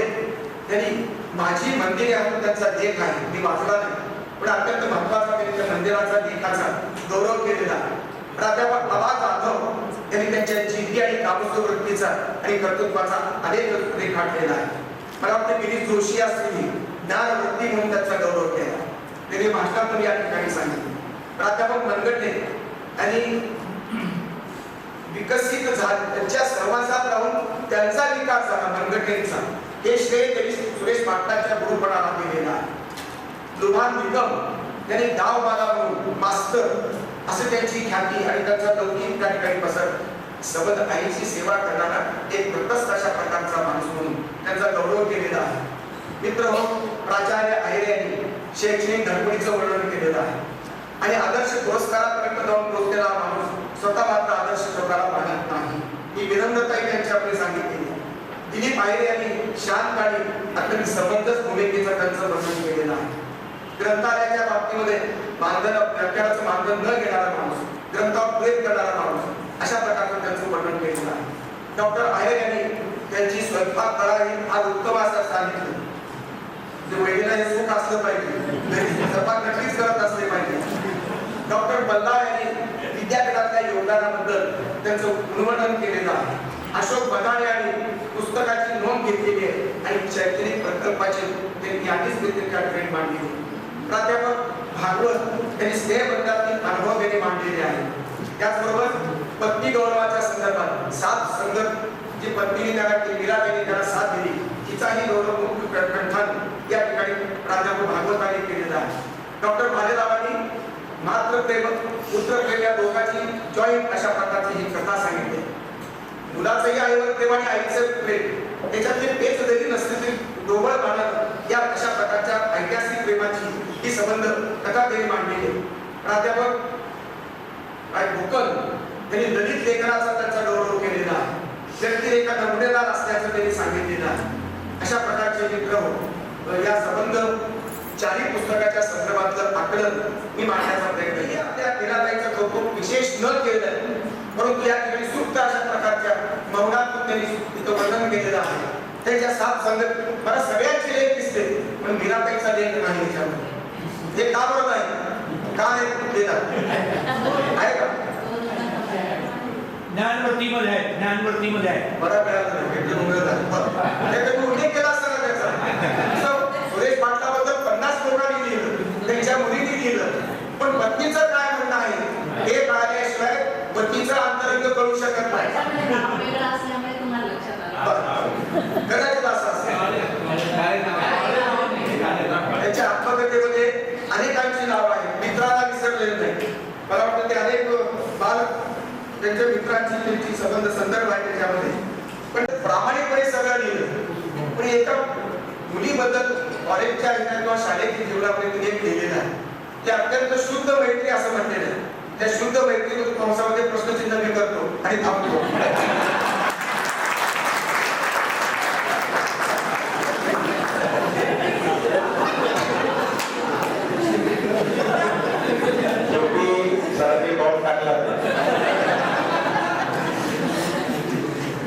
यांनी माझी मंदिरे हा त्यांचा लेख आहे, मी वाचला नाही पण अत्यंत महत्वाचा त्यांनी त्या मंदिराचा लेखाचा गौरव केलेला आहे. प्राध्यापक बाबा जाधव यांनी त्यांच्या जिद्दी आणि काबूस वृत्तीचा आणि कर्तृत्वाचा अनेक रेखाटलेला आहे. मला वाटतं गिरीश जोशी असलेली ज्ञानवृत्ती म्हणून त्यांचा गौरव केला. त्यांनी भाषणातून या ठिकाणी सांगितले. प्राध्यापक मनगटे आणि विकसित त्यांच्या सहवासात राहून त्यांचा विकास झाला मनगटेंचा, हे श्रेय त्यांनी सुरेश पाटलांच्या गुरुपणाला दिलेला आहे. लुभान निगम यांनी डाव बाला म्हणून मास्तर असं त्यांची ख्याती आणि त्यांचा लौकिक त्या ठिकाणी पसरला. सबंध आईची सेवा करणारा एक प्रतस्थ अशा प्रकारचा माणूस म्हणून त्यांचा गौरव केलेला आहे. मित्र हो, प्राचार्य अहिरे यांनी शैक्षणिक धडपडीचं वर्णन केलेलं आहे आणि आदर्श पुरस्कारापर्यंत जाऊन पोहोचलेला माणूस स्वतः मात्र आदर्श स्वतःला मानत नाही. ही विनम्रता त्यांच्याकडे सांगितलेली. दिलीप आहेर यांनी शांत आणि अत्यंत समंजस भूमिकेचं त्यांचं वर्णन केलेलं आहे. ग्रंथालयाच्या बाबतीमध्ये व्याख्यानाचं मानधन न घेणारा माणूस, ग्रंथावर प्रेम करणारा माणूस, अशा प्रकारचं त्यांचं वर्णन केलेलं आहे. डॉक्टर आहेर यांनी त्यांची स्वयंपाक कला ही फार उत्तम असं सांगितलं. जे वहिनीला हे सुख असलं पाहिजे, स्वयंपाक नक्कीच करत असले पाहिजे. डॉक्टर बल्लाळ यांनी विद्यापीठातल्या योगदानाबद्दल त्यांचं गुणवर्णन केलेलं आहे. अशोक बदाणे यांनी पुस्तकाची नोंद घेतलेली आहे आणि शैक्षणिक प्रकल्पाची त्यांनी आधीच त्या ठिकाणी मांडली. प्राध्यापक भागवत यांनी स्नेहबंधातील अनुभव त्यांनी मांडलेले आहे. त्याचबरोबर पत्नी गौरवाच्या संदर्भात 7 संगत जी पत्नीने त्याला मीरा यांनी त्याला साथ दिली तिचाही गौरव मुख्य कंठन या ठिकाणी प्राध्यापक भागवतांनी केलेला आहे. डॉक्टर भालेरावांनी मात्र प्रेम पुत्र प्रेम या दोघांची जॉईंट अशा प्रकारची ही कथा सांगितली. मुलाचंही आईवर प्रेम आणि आईचं प्रेम त्याच्यातले पेच जरी नसले तरी डोबळ मानत या अशा प्रकारच्या ऐतिहासिक प्रेमाची ही संबंध कथा त्यांनी मांडलेली आहे. प्राध्यापक भोकल त्यांनी ललित लेखनाचा त्यांचा गौरव केलेला आहे. व्यक्तिरेखा नमुनेदार असल्याचं त्यांनी सांगितलेलं आहे. अशा प्रकारचे चित्र या संबंध 4 पुस्तकाच्या संदर्भातलं आकलन मी मांडण्याचा प्रयत्न केला. आपल्या मीराबाईचं कौतुक विशेष न केलं परंतु या ठिकाणी सुप्त अशा प्रकारच्या मौनातून त्यांनी तिथं वर्णन केलेलं आहे. त्याच्या 7 संगत मला सगळ्यांचे लेख दिसते पण मीराबाईचा लेख नाही त्याच्यामध्ये. हे का बरं नाही? का नाही कुठलेला आहे का? ज्ञानवर्तीमध्ये आहे, ज्ञानवर्तीमध्ये आहे. बरा उल्लेख केला असताना त्याचा सुरेश पाटलाबद्दल 50 लोकांनी लिहिलं, त्यांच्या मुलींनी लिहिलं, पण पत्नीचं काय म्हणणं आहे हे कळल्याशिवाय पत्नीचं अंतरंग कळू शकत नाही. कदाचित असं असेल. त्यांच्या आत्मकथेमध्ये अनेकांची नाव आहेत, मित्राला विसरलेलं नाही. मला वाटतं ते अनेक बाल त्यांच्या मित्रांची त्यांची संबंध संदर्भ आहे त्याच्यामध्ये. पण प्रामाणिकपणे सगळं लिहिलं. पण एका मुलीबद्दल कॉलेजच्या किंवा शालेय जीवनामध्ये तिने लिहिलेलं आहे. ते अत्यंत शुद्ध मैत्री असं म्हटलेलं आहे. त्या शुद्ध मैत्रीमधून कंसामध्ये प्रश्नचिन्ह मी करतो आणि थांबतो.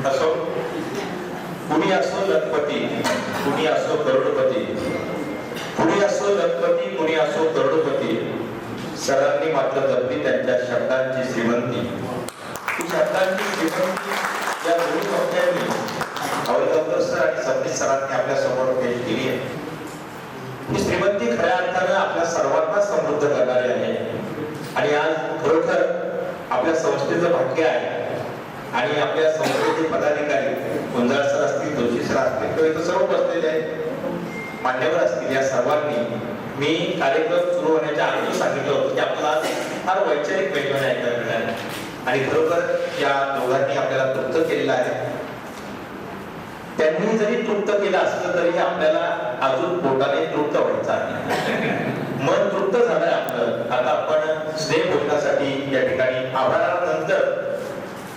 असो कुणी असो लखपती, कुणी असो करोडपती, कुणी असो लखपती, कुणी असो करोडपती, सरांनी मात्र जपली त्यांच्या शब्दांची श्रीमंती. ही शब्दांची श्रीमंती या दोन्ही वक्त्यांनी औरंगाबाद सर आणि सबनीस सरांनी आपल्या समोर पेश केली आहे. ही श्रीमंती खऱ्या अर्थानं आपल्या सर्वांना समृद्ध करणारी आहे. आणि आज खरोखर आपल्या संस्थेचं भाग्य आहे आणि आपल्या संस्थेचे पदाधिकारी गुंजाळ सर असतील, जोशी सर असतील किंवा इथं सर्व बसलेले आहेत मान्यवर असतील, या सर्वांनी मी कार्यक्रम सुरू होण्याच्या आधी सांगितलं होतं की आपल्याला फार वैचारिक पैलू ऐकायला मिळाले आणि खरोखर या दोघांनी आपल्याला तृप्त केलेलं आहे. त्यांनी जरी तृप्त केलं असलं तरी आपल्याला अजून पोटाने तृप्त व्हायचं आहे. मन तृप्त झालंय आपलं. आता आपण स्नेह भोजनासाठी या ठिकाणी आभारानंतर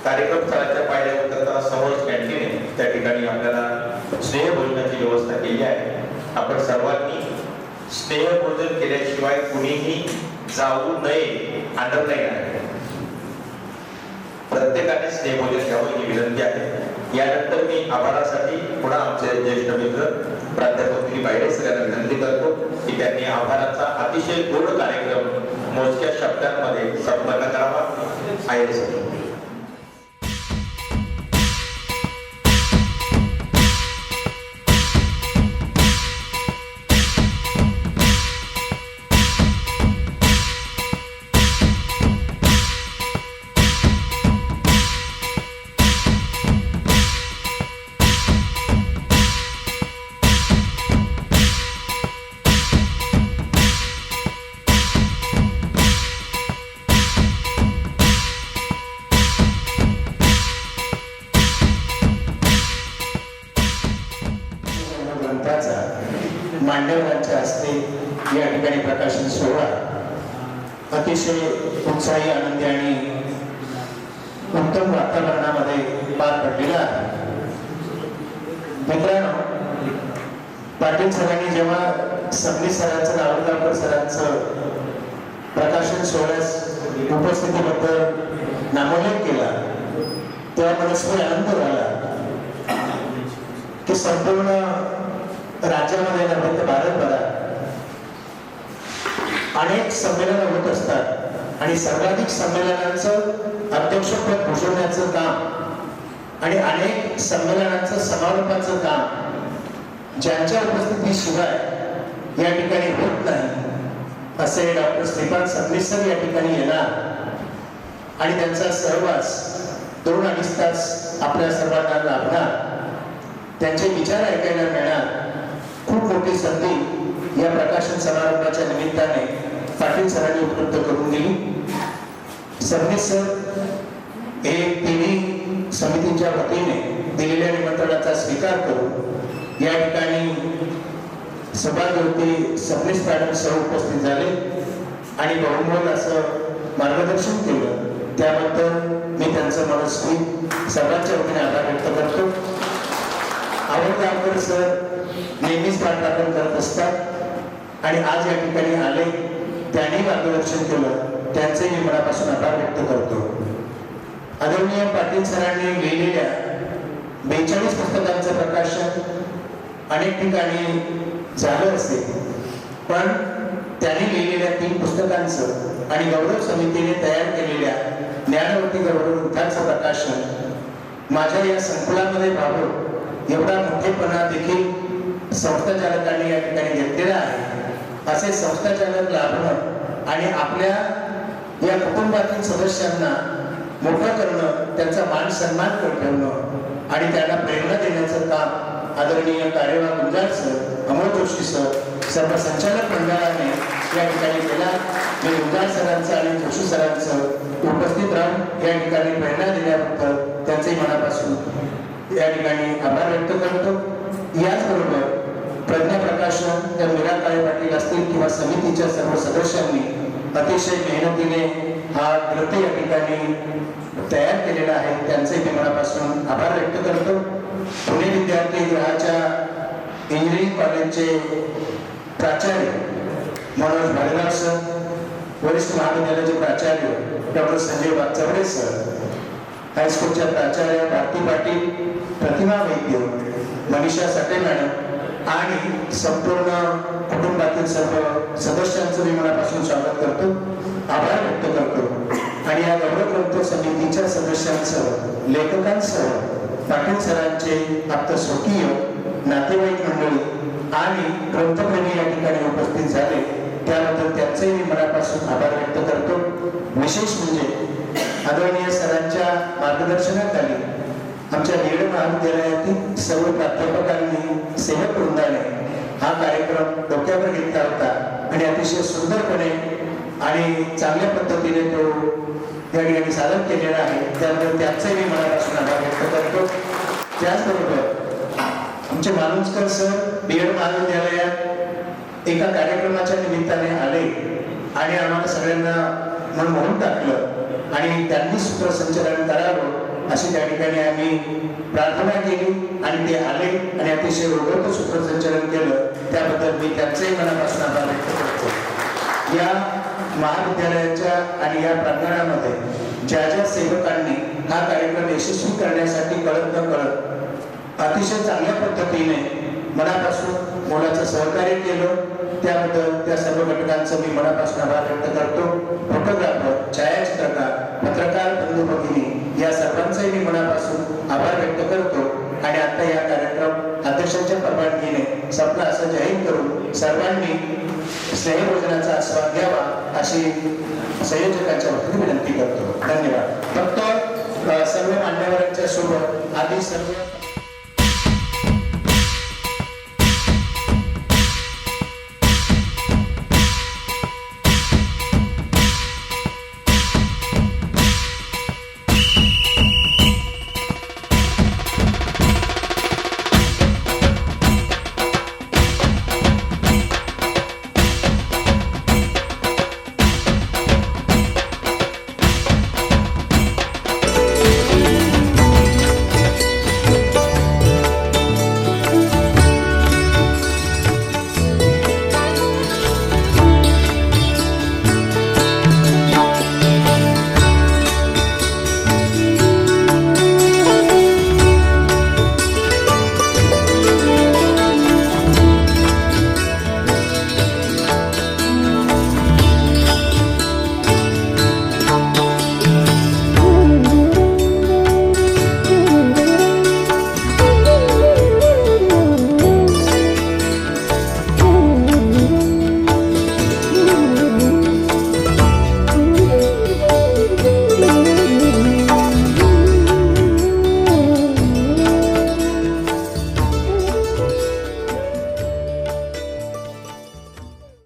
कार्यक्रम स्थळाच्या पायऱ्यावर करताना समोर कॅन्टीन आहे, त्या ठिकाणी आपल्याला स्नेह भोजनाची व्यवस्था केली आहे. आपण सर्वांनी स्नेह भोजन केल्याशिवाय कुणीही जाऊ नये, अंडरलाईन आहे. प्रत्येकाने स्नेह भोजन घ्यावं ही विनंती आहे. यानंतर मी आभारासाठी पुन्हा आमचे ज्येष्ठ मित्र प्राध्यापक दिलीप आहेर सरांना विनंती करतो की त्यांनी आभाराचा अतिशय गोड कार्यक्रम मोजक्या शब्दांमध्ये संपन्न करावा. आहेर सर. मान्यवरांच्या हस्ते या ठिकाणी प्रकाशन सोहळा अतिशय उत्साही, आनंदी आणि उत्तम वातावरणामध्ये पार पडलेला आहे. मित्रांनो, पाटील सरांनी जेव्हा सबनीस सरांचं नावलगावकर सरांचं प्रकाशन सोहळ्यास उपस्थितीबद्दल नामोल्लेख केला तेव्हा मनस्वी आनंद झाला की संपूर्ण राज्यामध्ये नव्हे तर भारतभरात अनेक संमेलनं होत असतात आणि सर्वाधिक संमेलनांचं अध्यक्षपद भूषवण्याचं काम आणि अनेक संमेलनांचं समारोपाचं काम ज्यांच्या उपस्थितीशिवाय या ठिकाणी होत नाही असे डॉक्टर श्रीपाद सबनीस सर या ठिकाणी येणार आणि त्यांचा सहवास 2-2.5 तास आपल्या सर्वांना लाभणार, त्यांचे विचार ऐकायला मिळणार. खूप मोठी संधी या प्रकाशन समारंभाच्या निमित्ताने पाटील सरांनी उपलब्ध करून दिली. सबनीस सर हे तिन्ही समितीच्या वतीने दिलेल्या निमंत्रणाचा स्वीकार करून या ठिकाणी सभागृही सबनीस मॅडम सह उपस्थित झाले आणि बहुमोल असं मार्गदर्शन केलं. त्याबद्दल मी त्यांचं मनस्वी सर्वांच्या वतीने आभार व्यक्त करतो. आवडगावकर सर नेहमीच पाठराखण करत असतात आणि आज या ठिकाणी आले, त्यांनी मार्गदर्शन केलं, त्यांचे मी मनापासून आभार व्यक्त करतो. आदरणीय पाटील सरांनी लिहिलेल्या 42 पुस्तकांचं प्रकाशन अनेक ठिकाणी झालं असेल, पण त्यांनी लिहिलेल्या 3 पुस्तकांचं आणि गौरव समितीने तयार केलेल्या ज्ञानवंती गौरव ग्रंथांचं प्रकाशन माझ्या या संकुलामध्ये व्हावं एवढा मोठेपणा देखील संस्था चालकांनी या ठिकाणी घेतलेला आहे. असे संस्था चालक लाभणं आणि आपल्या या कुटुंबातील सदस्यांना मोठं करणं, त्यांचा मान सन्मान ठेवणं आणि त्यांना प्रेरणा देण्याचं काम आदरणीय कार्यवाह गुंजाळ सर, अमोल जोशी सर, सर्व संचालक मंडळाने या ठिकाणी केला. मी गुंजाळ सरांचं आणि जोशी सरांचं उपस्थित राहून या ठिकाणी प्रेरणा दिल्याबद्दल त्यांचे मनापासून या ठिकाणी आभार व्यक्त करतो. याचबरोबर प्रज्ञा प्रकाशन त्या मीरा काळे पाटील असतील किंवा समितीच्या सर्व सदस्यांनी अतिशय मेहनतीने हा ग्रंथ या ठिकाणी तयार केलेला आहे, त्यांचे मी मनापासून आभार व्यक्त करतो. पुणे विद्यार्थीगृहाच्या इंजिनिअरिंग कॉलेजचे प्राचार्य मनोज भालेराव सर, वरिष्ठ महाविद्यालयाचे प्राचार्य डॉक्टर संजय वागचौरे सर, हायस्कूलच्या प्राचार्य भारती पाटील, प्रतिमा वैद्य, मनीषा सटे मॅडम आणि संपूर्ण कुटुंबातील सर्व सदस्यांचं मी मनापासून स्वागत करतो, आभार व्यक्त करतो. आणि या गौरव ग्रंथ समितीच्या सदस्यांसह, लेखकांसह, पाटील सरांचे आप्तस्वकीय, नातेवाईक मंडळी आणि ग्रंथप्रेमी या ठिकाणी उपस्थित झाले, त्याबद्दल त्यांचेही मी मनापासून आभार व्यक्त करतो. विशेष म्हणजे आदरणीय सरांच्या मार्गदर्शनाखाली आमच्या बीएड महाविद्यालयातील सर्व प्राध्यापकांनी, सेवक वृंदाने हा कार्यक्रम डोक्यावर घेतला होता आणि अतिशय सुंदरपणे आणि चांगल्या पद्धतीने तो या ठिकाणी सादर केलेला आहे, त्यामुळे त्यांचेही मी मनापासून आभार व्यक्त करतो. त्याचबरोबर आमचे मालुंजकर सर बीएड महाविद्यालयात एका कार्यक्रमाच्या निमित्ताने आले आणि आम्हाला सगळ्यांना मनमोहून टाकलं आणि त्यांनी सूत्रसंचालन करावं अशी त्या ठिकाणी आम्ही प्रार्थना केली आणि ते आले आणि अतिशय रोगट सूत्रसंचालन केलं, त्याबद्दल मी त्यांचेही मनापासून आभार व्यक्त करतो. या महाविद्यालयाच्या आणि या प्रांगणामध्ये ज्या ज्या सेवकांनी हा कार्यक्रम यशस्वी करण्यासाठी कळत न कळत अतिशय चांगल्या पद्धतीने मनापासून मोलाचं सहकार्य केलं, त्याबद्दल त्या सर्व घटकांचं मी मनापासून आभार व्यक्त करतो. फोटोग्राफर, छायाचित्रकार, पत्रकार बंधू भगिनी या सर्वांचंही मी मनापासून आभार व्यक्त करतो. आणि आता या कार्यक्रम अध्यक्षांच्या परवानगीने संपला असं जाहीर करून सर्वांनी स्नेहभोजनाचा आस्वाद घ्यावा अशी संयोजकांच्या वतीने विनंती करतो. धन्यवाद. फक्त सर्व मान्यवरांच्या सोबत आधी सर्व